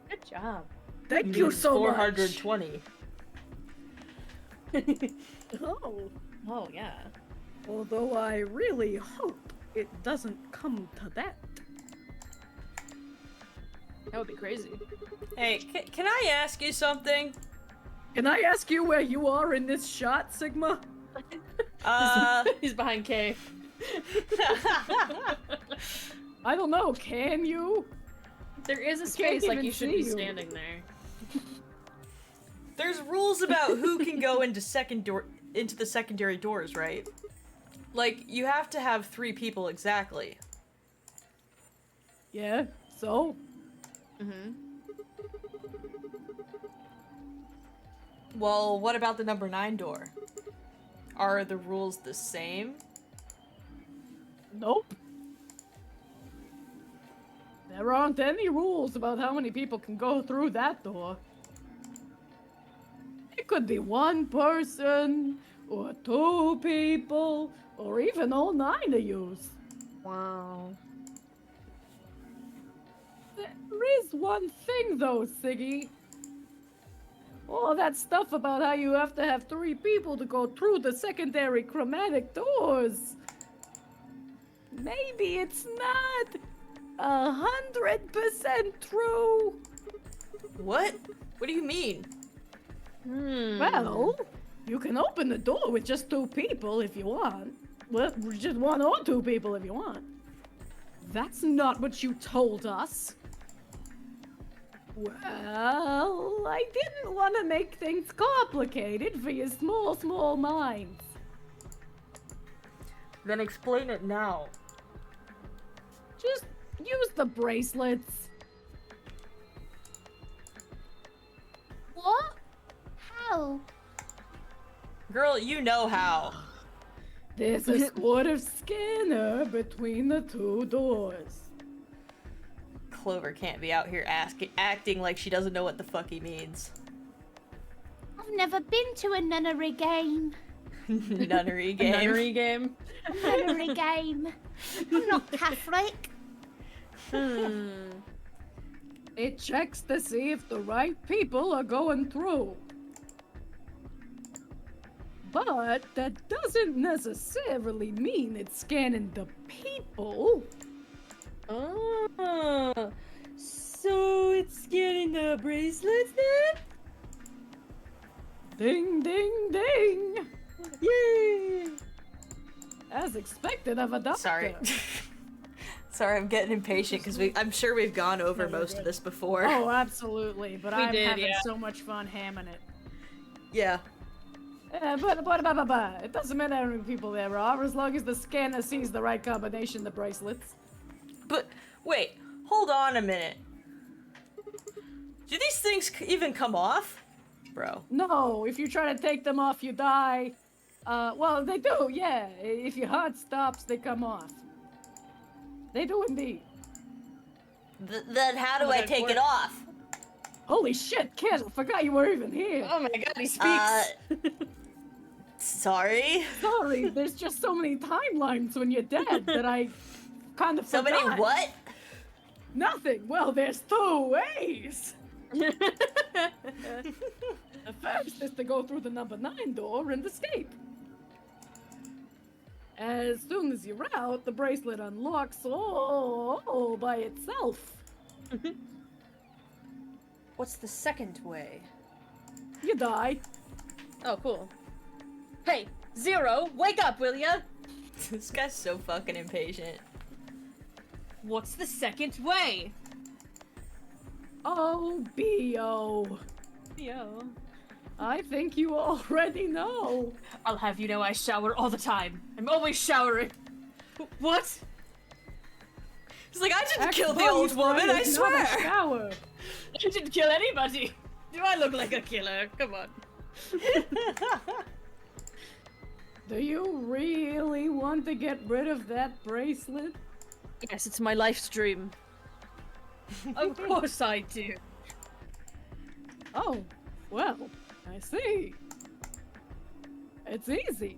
Good job. Thank you so much. 420. Oh, Oh, yeah. although I really hope it doesn't come to that. That would be crazy. Hey, can I ask you something? Can I ask you where you are in this shot, Sigma? He's behind Kay. I don't know, can you? There is a can't space, like even you should see be you. standing there. There's rules about who can go into the secondary doors, right? Like, you have to have 3 people exactly. Yeah, so? Mm-hmm. Well, what about the number 9 door? Are the rules the same? Nope. There aren't any rules about how many people can go through that door. It could be 1 person, or 2 people, or even all 9 of yous. Wow. There is one thing though, Siggy. All that stuff about how you have to have 3 people to go through the secondary chromatic doors. Maybe it's not 100% true. What? What do you mean? Well, you can open the door with just 2 people if you want. Well, just 1 or 2 people if you want. That's not what you told us. Well, I didn't want to make things complicated for your small minds. Then explain it now. Just use the bracelets. What? How? Girl, you know how. There's a sort of scanner between the 2 doors. Clover can't be out here acting like she doesn't know what the fuck he means. I've never been to a nunnery game. Nunnery game. Nunnery game. A nunnery game. I'm not Catholic. It checks to see if the right people are going through. But that doesn't necessarily mean it's scanning the people. Oh, so it's scanning the bracelets then? Ding, ding, ding! Yay! As expected of a doctor. Sorry. Sorry, I'm getting impatient because I'm sure we've gone over most of this before. Oh, absolutely. But We I'm did, having yeah. so much fun hamming it. Yeah. But it doesn't matter how many people there are, as long as the scanner sees the right combination of the bracelets. But wait, hold on a minute. Do these things even come off? Bro. No, if you try to take them off, you die. Well, they do, yeah. If your heart stops, they come off. They do indeed. Then how do Oh my I God, take Court. it off? Holy shit, kid, I forgot you were even here. Oh my god, he speaks! Sorry? Sorry, there's just so many timelines when you're dead that I kind of So forgot. many what? Nothing. Well, there's 2 ways. The first is to go through the number 9 door and escape. As soon as you're out, the bracelet unlocks all by itself. What's the second way? You die. Oh, cool. Hey, Zero, wake up, will ya? This guy's so fucking impatient. What's the second way? Oh, B.O. Yo. I think you already know. I'll have you know I shower all the time. I'm always showering. What? He's like, I didn't kill the Ex-body old woman, spray I is not a swear. shower. I didn't kill anybody. Do I look like a killer? Come on. Do you really want to get rid of that bracelet? Yes, it's my life stream. Of course I do. Oh, well, I see. It's easy.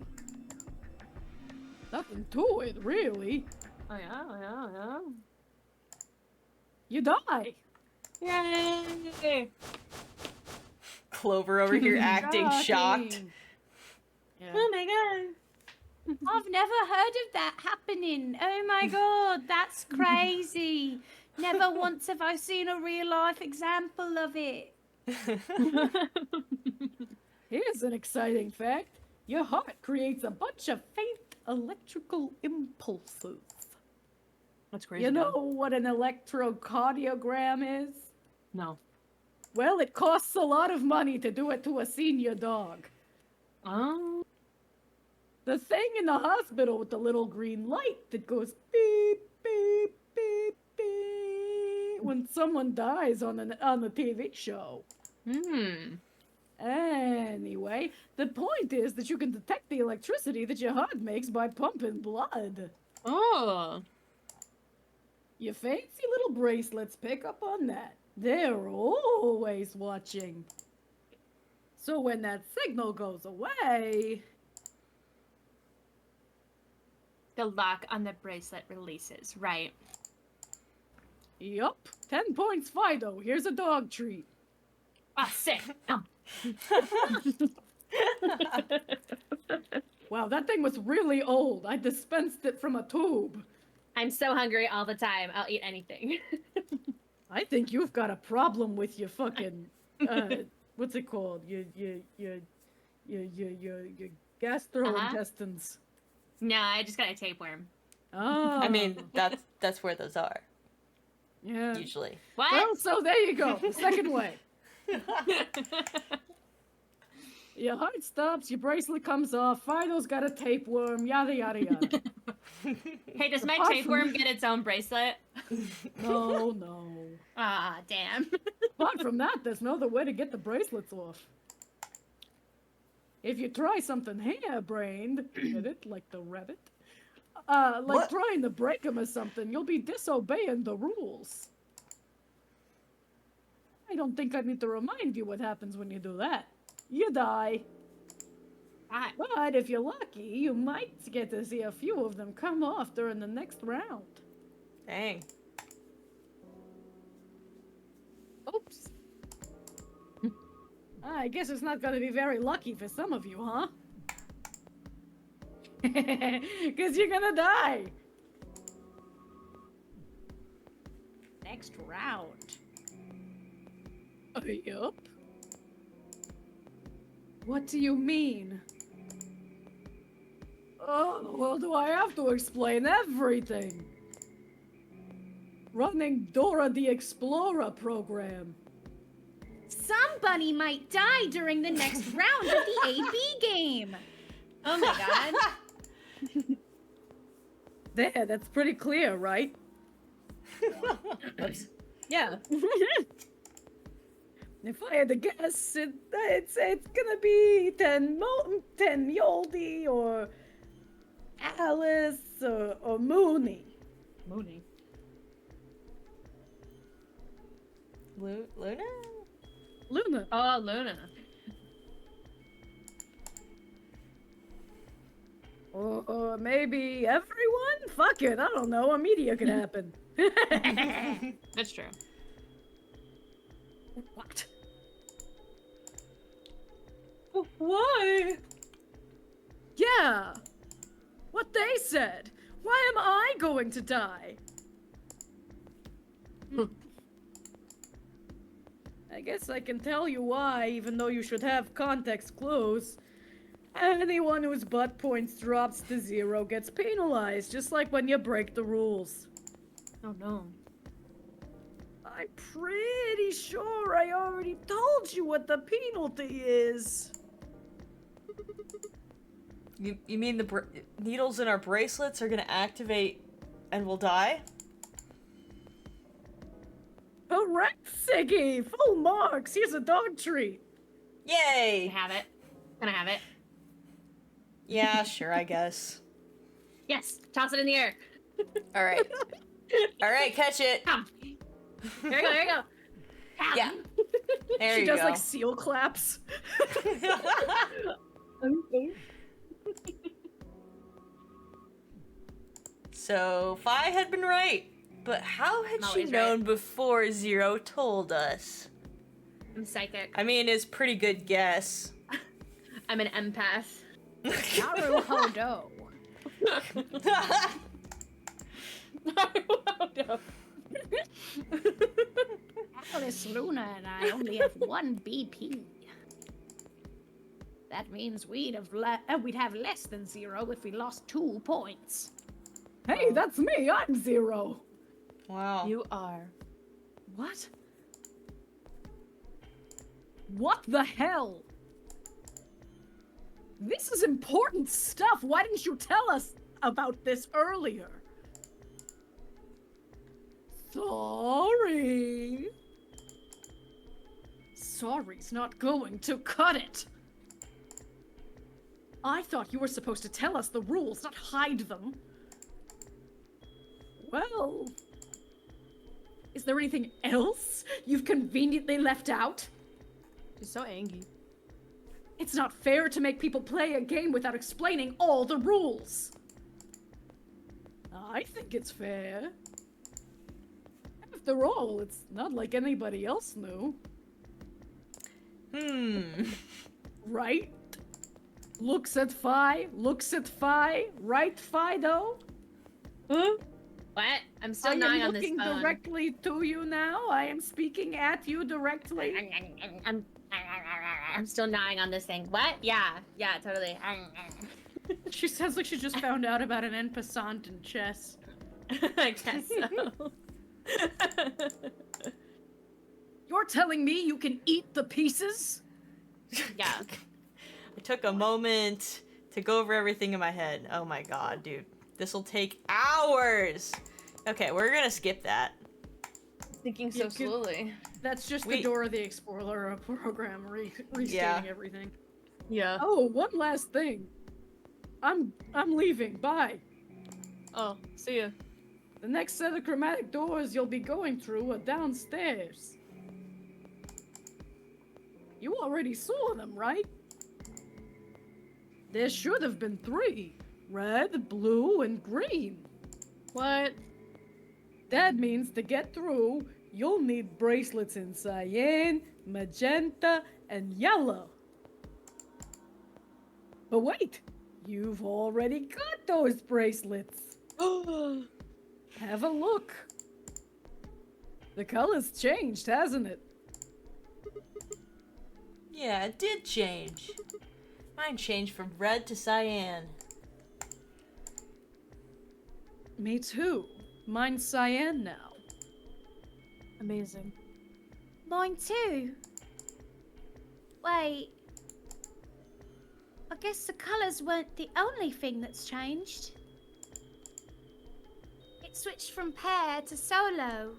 Nothing to it, really. Oh yeah. You die. Yay! Clover over here acting shocked. Shocking. Yeah. Oh my god. I've never heard of that happening. Oh my god, that's crazy. Never once have I seen a real life example of it. Here's an exciting fact. Your heart creates a bunch of faint electrical impulses. That's crazy. You know what an electrocardiogram is? No. Well, it costs a lot of money to do it to a senior dog. Oh. The thing in the hospital with the little green light that goes beep, beep, beep, beep when someone dies on a TV show. Hmm. Anyway, the point is that you can detect the electricity that your heart makes by pumping blood. Oh. Your fancy little bracelets pick up on that. They're always watching. So when that signal goes away... The lock on the bracelet releases, right? Yup. 10 points Fido. Here's a dog treat. Ah, sick. Wow, that thing was really old. I dispensed it from a tube. I'm so hungry all the time. I'll eat anything. I think you've got a problem with your fucking what's it called? Your gastrointestines. No, I just got a tapeworm. Oh. I mean, that's where those are, yeah. usually. What? Well, so there you go. The second way. Your heart stops, your bracelet comes off, Fido's got a tapeworm, yada yada yada. Hey, does my Apart from- tapeworm get its own bracelet? No. Ah, damn. Apart from that, there's no other way to get the bracelets off. If you try something harebrained, get it, like the rabbit, like What? trying to break them or something, you'll be disobeying the rules. I don't think I need to remind you what happens when you do that. You die. Ah, But if you're lucky, you might get to see a few of them come off during the next round. Dang. Oops. I guess it's not gonna be very lucky for some of you, huh? Because you're gonna die. Next round. Yup. What do you mean? Oh, well, do I have to explain everything? Running Dora the Explorer program. Somebody might die during the next round of the AB game. oh my god. There, that's pretty clear, right? Yeah. If I had to guess, it's gonna be 10 Yoldi or Alice or Mooney. Mooney. Luna? Luna. Oh, Luna. Or maybe everyone? Fuck it, I don't know. A media could happen. That's true. What? Why? Yeah. What they said. Why am I going to die? I guess I can tell you why, even though you should have context clues. Anyone whose butt points drops to 0 gets penalized, just like when you break the rules. Oh no. I'm pretty sure I already told you what the penalty is. You mean the needles in our bracelets are gonna activate and we'll die? Correct, Siggy! Full marks! Here's a dog treat! Can I Yay! have it? Can I have it? Yeah, sure, I guess. Yes. Toss it in the air. All right. All right, catch it. Come. There you go. There you go. Come. Yeah. There She you does go. like seal claps. So, Fi had been right. But how had I'm she always known right. before Zero told us? I'm psychic. I mean, it's a pretty good guess. I'm an empath. Naruhodo. No. Alice Luna and I only have 1 BP. That means we'd have less than 0 if we lost 2 points. Hey, that's me! I'm Zero! Wow. You are. What? What the hell? This is important stuff! Why didn't you tell us about this earlier? Sorry. Sorry's not going to cut it. I thought you were supposed to tell us the rules, not hide them. Well, is there anything else you've conveniently left out? She's so angry. It's not fair to make people play a game without explaining all the rules. I think it's fair. After all, it's not like anybody else knew, right? Looks at Fi, right, Fido? Huh? What? I'm still I gnawing am on this looking phone. directly to you now. I am speaking at you directly. I'm still gnawing on this thing. What? Yeah, totally. She sounds like she just found out about an en passant in chess. I guess so. You're telling me you can eat the pieces? Yeah. I took a moment to go over everything in my head. Oh my god, dude. This'll take hours! Okay, we're gonna skip that. Thinking You so could- slowly. That's just We- the Dora the Explorer program restating Yeah. everything. Yeah. Oh, one last thing. I'm leaving. Bye. Oh, see ya. The next set of chromatic doors you'll be going through are downstairs. You already saw them, right? There should have been 3. Red, blue, and green. What? That means to get through, you'll need bracelets in cyan, magenta, and yellow. But wait, you've already got those bracelets. Have a look. The color's changed, hasn't it? Yeah, it did change. Mine changed from red to cyan. Me too. Mine's cyan now. Amazing. Mine too. Wait. I guess the colours weren't the only thing that's changed. It switched from pair to solo.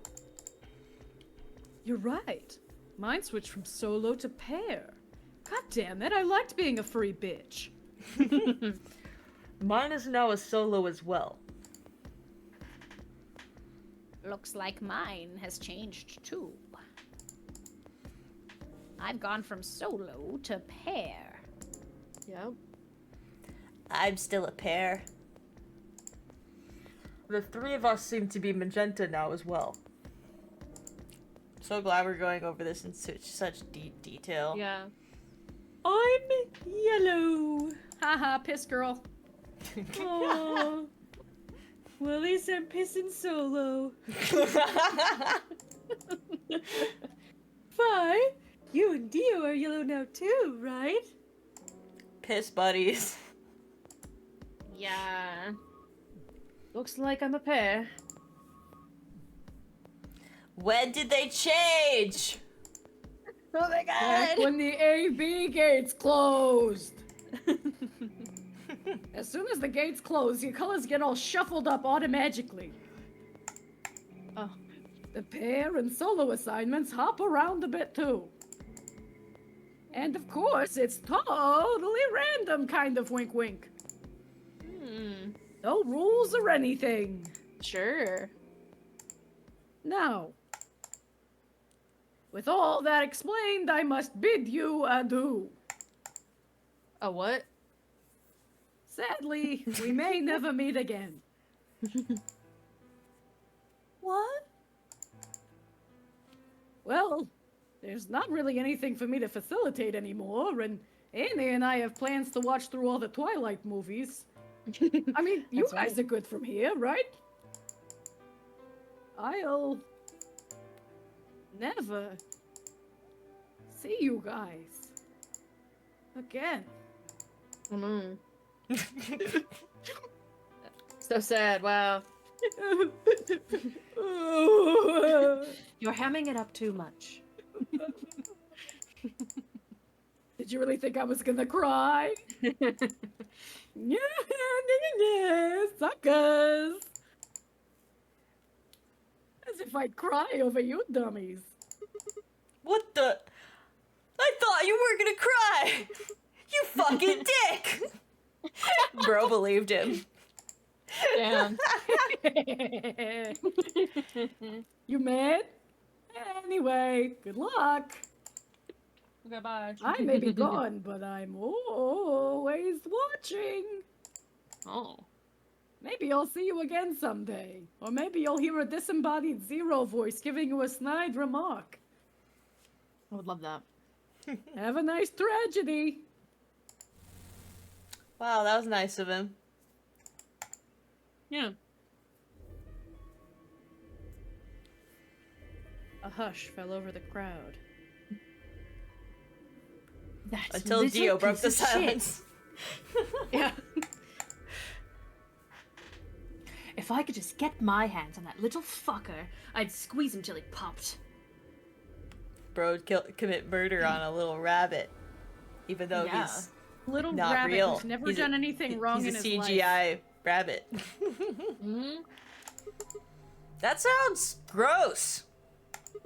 You're right. Mine switched from solo to pair. God damn it, I liked being a free bitch. Mine is now a solo as well. Looks like mine has changed too. I've gone from solo to pair. Yep. I'm still a pair. The 3 of us seem to be magenta now as well. So glad we're going over this in such deep detail. Yeah. I'm yellow. Haha, piss girl. Aww. Well, at least I'm pissing solo. Fi, you and Dio are yellow now too, right? Piss buddies. Yeah. Looks like I'm a pair. When did they change? Oh my Back when the AB gates closed. As soon as the gates close, your colors get all shuffled up automatically. Oh. The pair and solo assignments hop around a bit too. And of course, it's totally random kind of wink wink. No rules or anything. Sure. Now, with all that explained, I must bid you adieu. A what? Sadly, we may never meet again. What? Well, there's not really anything for me to facilitate anymore, and Annie and I have plans to watch through all the Twilight movies. I mean, you That's guys right. are good from here, right? I'll never see you guys again. Mm. So sad. Wow. You're hamming it up too much. Did you really think I was gonna cry? Yeah, suckers. As if I'd cry over you dummies. What the? I thought you were gonna cry! You fucking dick! Bro believed him. Damn. You mad? Anyway, good luck. Goodbye. I may be gone, but I'm always watching. Oh. Maybe I'll see you again someday. Or maybe you'll hear a disembodied Zero voice giving you a snide remark. I would love that. Have a nice tragedy. Wow, that was nice of him. Yeah. A hush fell over the crowd. That's Until little Dio broke the piece of shit. silence. Yeah. If I could just get my hands on that little fucker, I'd squeeze him till he popped. Bro would commit murder on a little rabbit. Even though Yeah. he's Little not rabbit real. who's never He's done anything wrong in he's his a life. CGI rabbit. Mm-hmm. That sounds gross.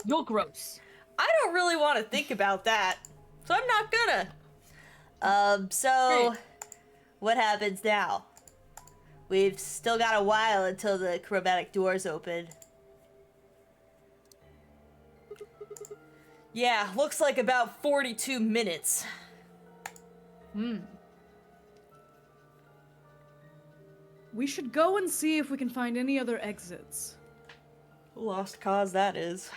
You're gross. I don't really want to think about that, so I'm not gonna. So what happens now? We've still got a while until the chromatic doors open. Yeah, looks like about 42 minutes. We should go and see if we can find any other exits. Lost cause that is.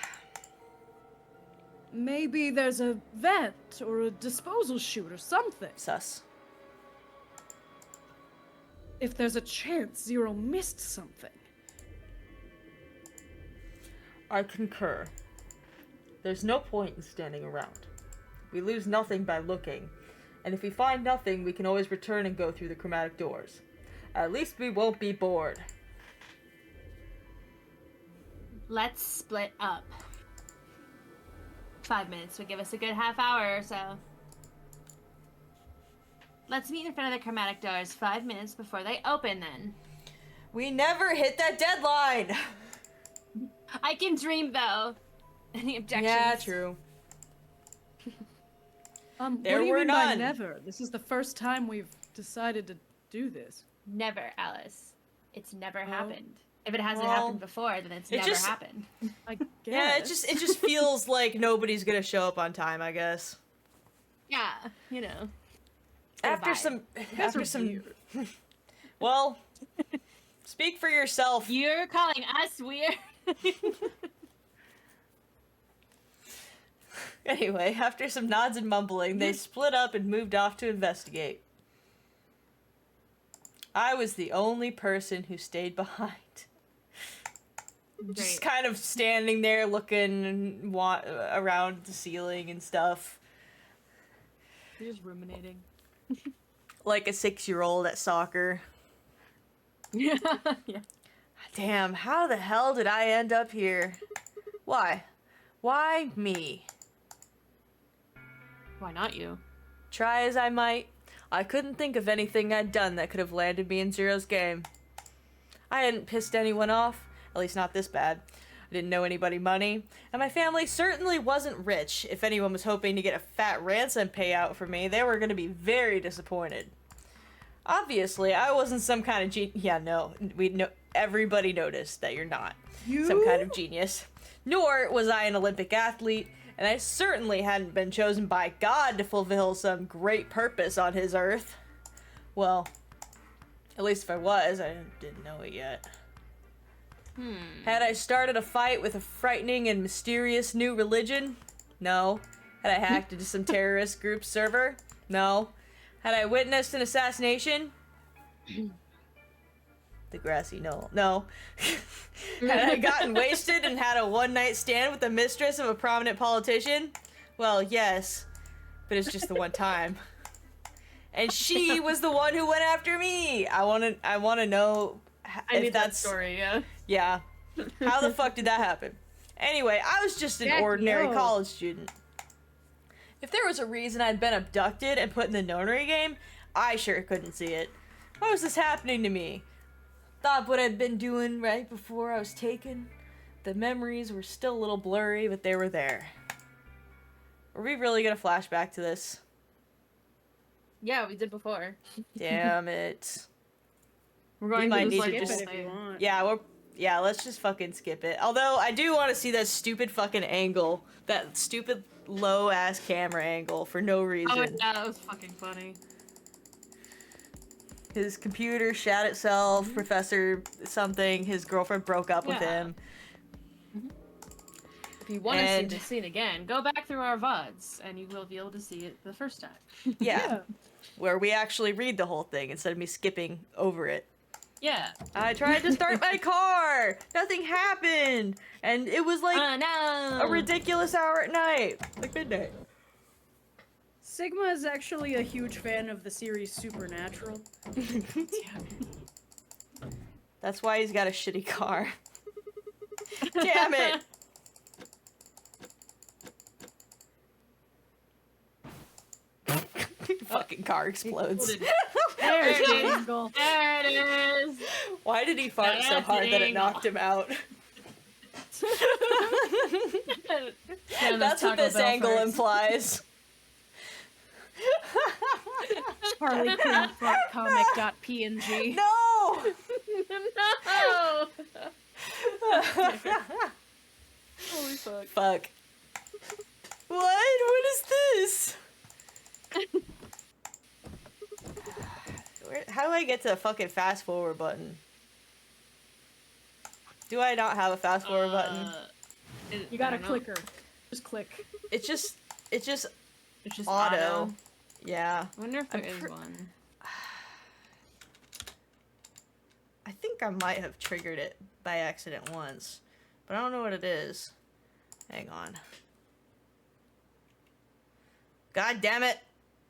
Maybe there's a vent or a disposal chute or something. Sus. If there's a chance Zero missed something. I concur. There's no point in standing around. We lose nothing by looking, and if we find nothing, we can always return and go through the chromatic doors. At least we won't be bored. Let's split up. 5 minutes would give us a good half hour or so. Let's meet in front of the chromatic doors 5 minutes before they open then. We never hit that deadline! I can dream though. Any objections? Yeah, true. There What do you were mean by none. never? This is the first time we've decided to do this. Never, Alice. It's never happened. If it hasn't well, happened before, then it's it never just- happened. I guess. Yeah, it just feels like nobody's gonna show up on time, I guess. Yeah, you know. After Goodbye. some well, speak for yourself. You're calling us weird? Anyway, after some nods and mumbling, they split up and moved off to investigate. I was the only person who stayed behind. Just Great. kind of standing there looking around the ceiling and stuff. You're just ruminating. Like a 6-year-old at soccer. Yeah. Damn, how the hell did I end up here? Why? Why me? Why not you? Try as I might, I couldn't think of anything I'd done that could have landed me in Zero's game. I hadn't pissed anyone off, at least not this bad. I didn't know anybody money, and my family certainly wasn't rich. If anyone was hoping to get a fat ransom payout from me, they were going to be very disappointed. Obviously, I wasn't some kind of yeah, no, everybody noticed that you're not some kind of genius. Nor was I an Olympic athlete, and I certainly hadn't been chosen by God to fulfill some great purpose on his earth. Well, at least if I was, I didn't know it yet. Had I started a fight with a frightening and mysterious new religion? No. Had I hacked into some terrorist group's server? No. Had I witnessed an assassination? The grassy knoll. No. Had I gotten wasted and had a one-night stand with the mistress of a prominent politician? Well, yes. But it's just the one time. And she was the one who went after me! I wanna know I if need that that's... story, yeah. Yeah. How the fuck did that happen? Anyway, I was just an Jackie ordinary O. college student. If there was a reason I'd been abducted and put in the nonary game, I sure couldn't see it. Why was this happening to me? Thought what I'd been doing right before I was taken. The memories were still a little blurry, but they were there. Are we really gonna flash back to this? Yeah, we did before. Damn it. We're going might to need just to like just- If you want. Yeah, let's just fucking skip it. Although, I do want to see that stupid fucking angle. That stupid low-ass camera angle for no reason. Oh yeah, that was fucking funny. His computer shat itself, Professor something, his girlfriend broke up with Yeah. him. If you want to see And- this scene again, go back through our VODs and you will be able to see it the first time. Yeah, where we actually read the whole thing instead of me skipping over it. Yeah. I tried to start my car! Nothing happened! And it was like Oh no! a ridiculous hour at night. Like midnight. Sigma is actually a huge fan of the series Supernatural. That's why he's got a shitty car. Damn it! Fucking car explodes. There's There the it is. angle. There it is! Why did he fart so That's hard that it angle. knocked him out? Yeah, That's what Taco this Bell angle farts. implies. Harley Quinn fart comic.png. No! No! Holy fuck. Fuck. What? What is this? How do I get to the fucking fast forward button? Do I not have a fast forward button? You got a clicker. Just click. It's just It's just auto. Yeah. I wonder if there I'm is pre- one. I think I might have triggered it by accident once, but I don't know what it is. Hang on. God damn it!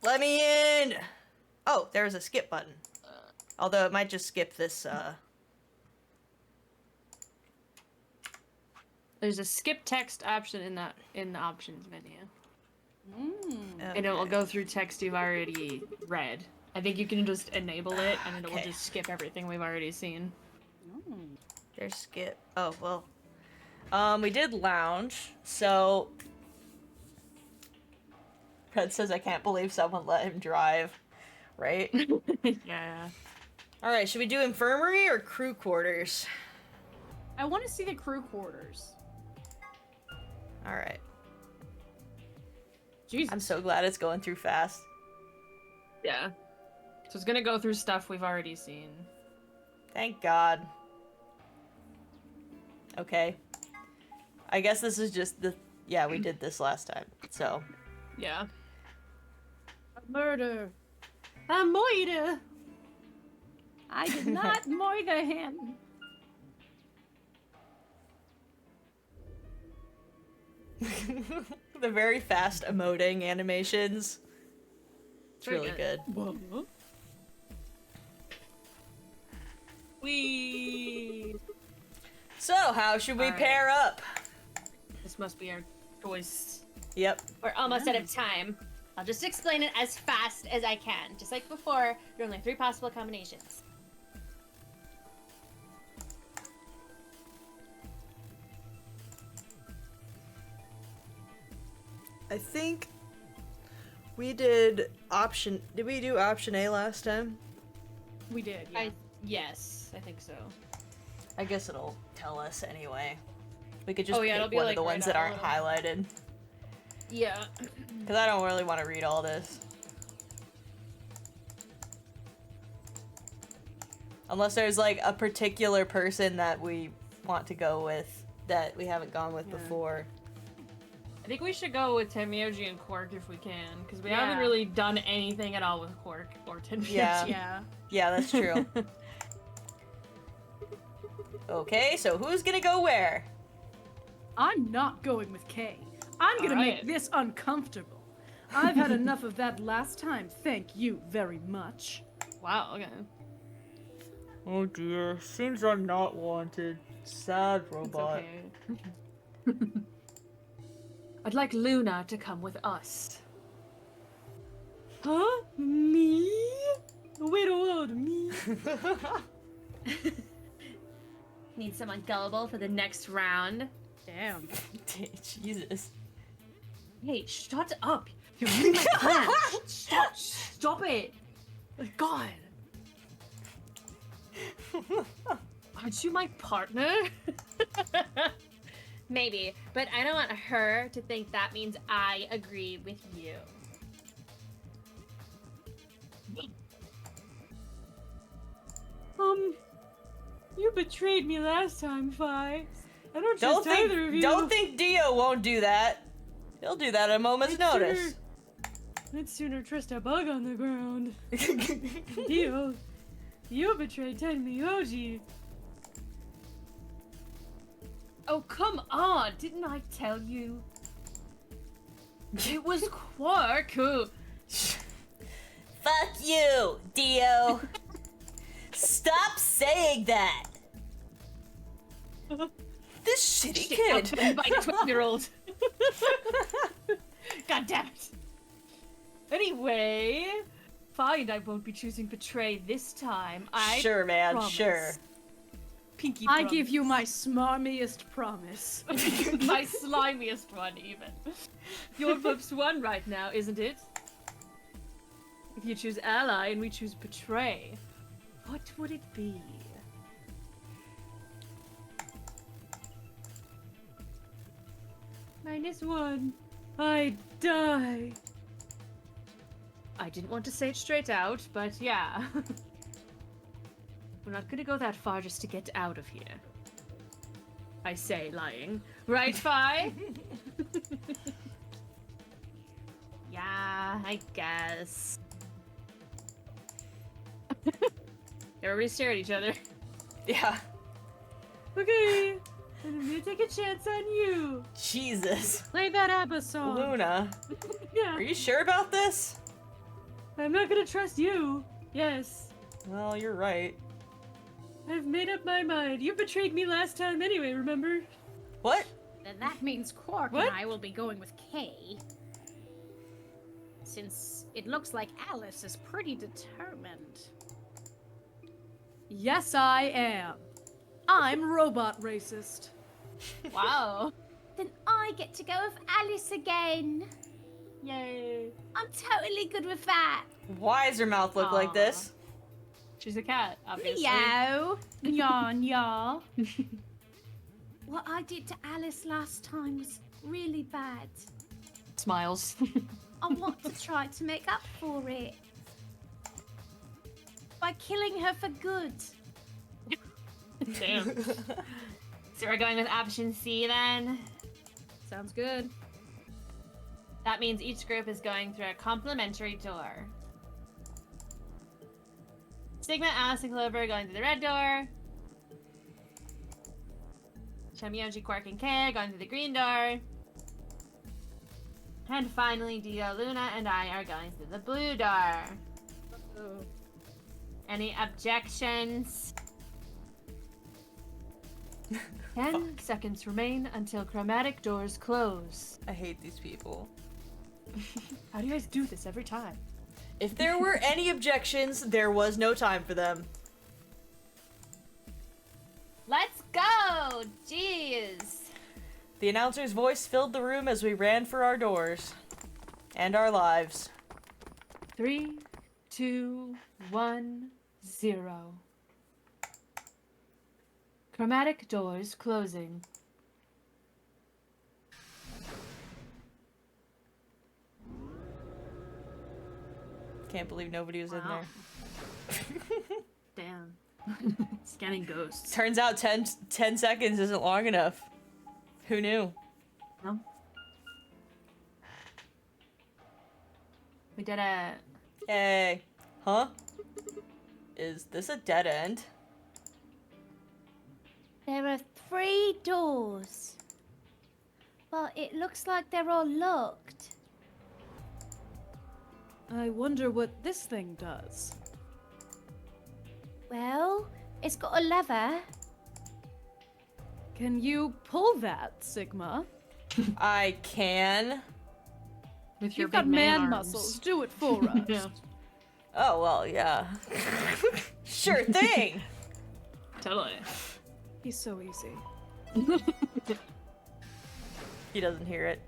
Let me in! Oh, there's a skip button. Although it might just skip this, There's a skip text option in the options menu. Mm. And it will go through text you've already read. I think you can just enable it and it will Okay. just skip everything we've already seen. There's skip. Oh, well. We did lounge, so... Fred says I can't believe someone let him drive. Right? Yeah. Alright, should we do infirmary or crew quarters? I want to see the crew quarters. Alright. Jesus. I'm so glad it's going through fast. Yeah. So it's gonna go through stuff we've already seen. Thank God. Okay. I guess this is just the... Yeah, we did this last time, so... Yeah. Murder. A moida! I did not murder him. The very fast emoting animations. It's Very really good. We. So, how should we Alright. pair up? must be our choice. Yep. We're almost out of time. I'll just explain it as fast as I can. Just like before, there are only 3 possible combinations. I think we did option. Did we do option A last time? We did. Yeah. Yes, I think so. I guess it'll tell us anyway. We could just Oh, yeah, pick it'll be, one like, of the right ones that on aren't the highlighted. Yeah. Because I don't really want to read all this. Unless there's like a particular person that we want to go with that we haven't gone with before. I think we should go with Tenmyoji and Quark if we can, because we Yeah. haven't really done anything at all with Quark or Tenmyoji. Yeah. Yeah. Yeah, that's true. Okay, so who's gonna go where? I'm not going with Kay. I'm gonna make Alright. this uncomfortable. I've had enough of that last time. Thank you very much. Wow, okay. Oh dear, seems I'm not wanted. Sad It's robot. okay. I'd like Luna to come with us. Huh? Me? Wait a word, me? Need someone gullible for the next round. Damn. Jesus. Hey, shut up! You're ruining my plan! Stop it! God! Aren't you my partner? Maybe, but I don't want her to think that means I agree with you. You betrayed me last time, Fi. I don't trust either of you. Don't think Dio won't do that. He'll do that at a moment's notice. I'd sooner trust a bug on the ground. Dio, you betrayed Tenmyoji. Oh, come on! Didn't I tell you? It was Quark who... Fuck you, Dio. Stop saying that. This shitty kid. By 12-year-old. God damn it. Anyway, fine, I won't be choosing Betray this time. Sure, man, promise. sure. Pinky I promise. give you my smarmiest promise. My slimiest one, even. Your vote's one right now, isn't it? If you choose Ally and we choose Betray, what would it be? -1. I die. I didn't want to say it straight out, but yeah. We're not gonna go that far just to get out of here. I say, lying. Right, Fi? Yeah, I guess. Everybody stare at each other. Yeah. Okay, and I'm gonna take a chance on you. Jesus. Play that ABBA song. Luna, Yeah, are you sure about this? I'm not gonna trust you. Yes, Well, you're right. I've made up my mind. You betrayed me last time anyway, remember? What? Then that means Quark What? and I will be going with Kay. Since it looks like Alice is pretty determined. Yes, I am. I'm robot racist. Wow. Then I get to go with Alice again. Yay. I'm totally good with that. Why does her mouth look like Aw. this? She's a cat, obviously. Meow. Yawn, yaw. What I did to Alice last time was really bad. Smiles. I want to try to make up for it. By killing her for good. Damn. So we're going with option C then? Sounds good. That means each group is going through a complimentary door. Sigma, Alice, and Clover going through the red door. Tenmyoji, Quark, and Kay going through the green door. And finally, Dio, Luna, and I are going through the blue door. Any objections? 10 seconds remain until chromatic doors close. I hate these people. How do you guys do this every time? If there were any objections, there was no time for them. Let's go! Jeez. The announcer's voice filled the room as we ran for our doors. And our lives. 3, 2, 1, 0. Chromatic doors closing. Can't believe nobody was in Wow. there. Damn. Scanning ghosts. Turns out 10 seconds isn't long enough. Who knew? No? We did it. Yay. Huh? Is this a dead end? There are 3 doors. But it looks like they're all locked. I wonder what this thing does. Well, it's got a lever. Can you pull that, Sigma? I can. With your You've got big man man arms. muscles. Do it for us. Yeah. Oh, well, yeah. Sure thing. Totally. He's so easy. He doesn't hear it.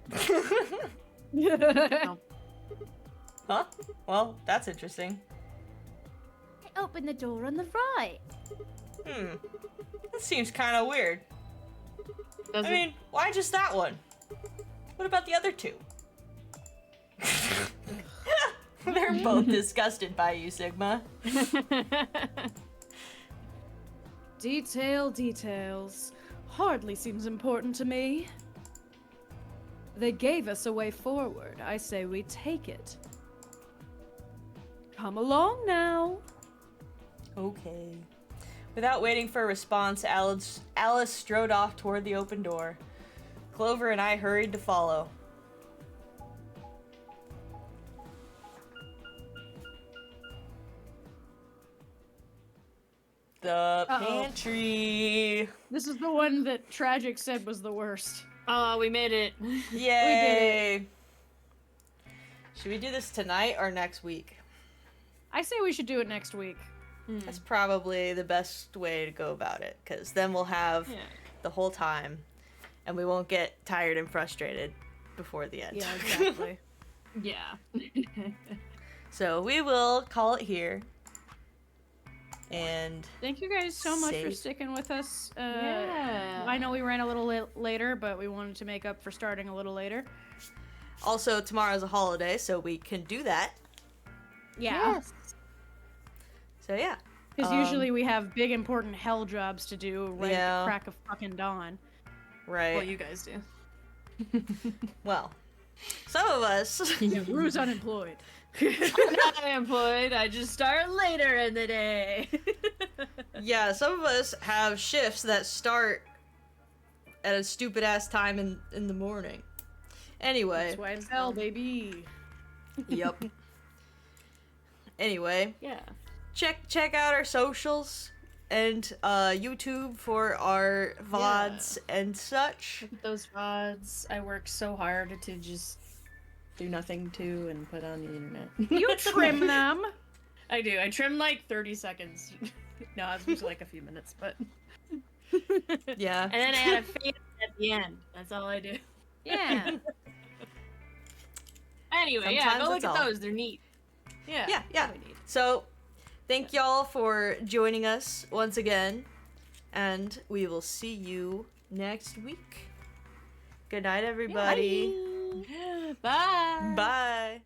No. Huh? Well, that's interesting. I opened the door on the right. That seems kind of weird. Does I it- mean, why just that one? What about the other 2? They're both disgusted by you, Sigma. Details. Hardly seems important to me. They gave us a way forward. I say we take it. Come along now. Okay. Without waiting for a response, Alice strode off toward the open door. Clover and I hurried to follow. The Uh-oh. pantry. This is the one that Tragic said was the worst. Oh, we made it. Yay! Should we do this tonight or next week? I say we should do it next week. That's probably the best way to go about it, because then we'll have Yeah. the whole time, and we won't get tired and frustrated before the end. Yeah, exactly. Yeah. So we will call it here. And Thank you guys so much for Safe. sticking with us. Yeah. I know we ran a little later, but we wanted to make up for starting a little later. also, tomorrow's a holiday, so we can do that. Yeah. Yes. So yeah. Because Um, usually we have big important hell jobs to do right at Yeah. the crack of fucking dawn. Right. Well, you guys do. Well, some of us. Rue's unemployed. I'm not employed. I just start later in the day. Yeah, some of us have shifts that start at a stupid ass time in the morning. Anyway. That's why it's hell, baby. Yep. Anyway, Yeah. check out our socials and YouTube for our VODs and such. Those VODs, I work so hard to just do nothing to and put on the internet. You trim them. I do. I trim like 30 seconds. No, it's usually like a few minutes, but. Yeah. And then I add a fade at the end. That's all I do. Yeah. Anyway, yeah, Sometimes go look that's at all. those. They're neat. Yeah. really neat. So, thank y'all for joining us once again, and we will see you next week. Good night, everybody. Bye. Bye.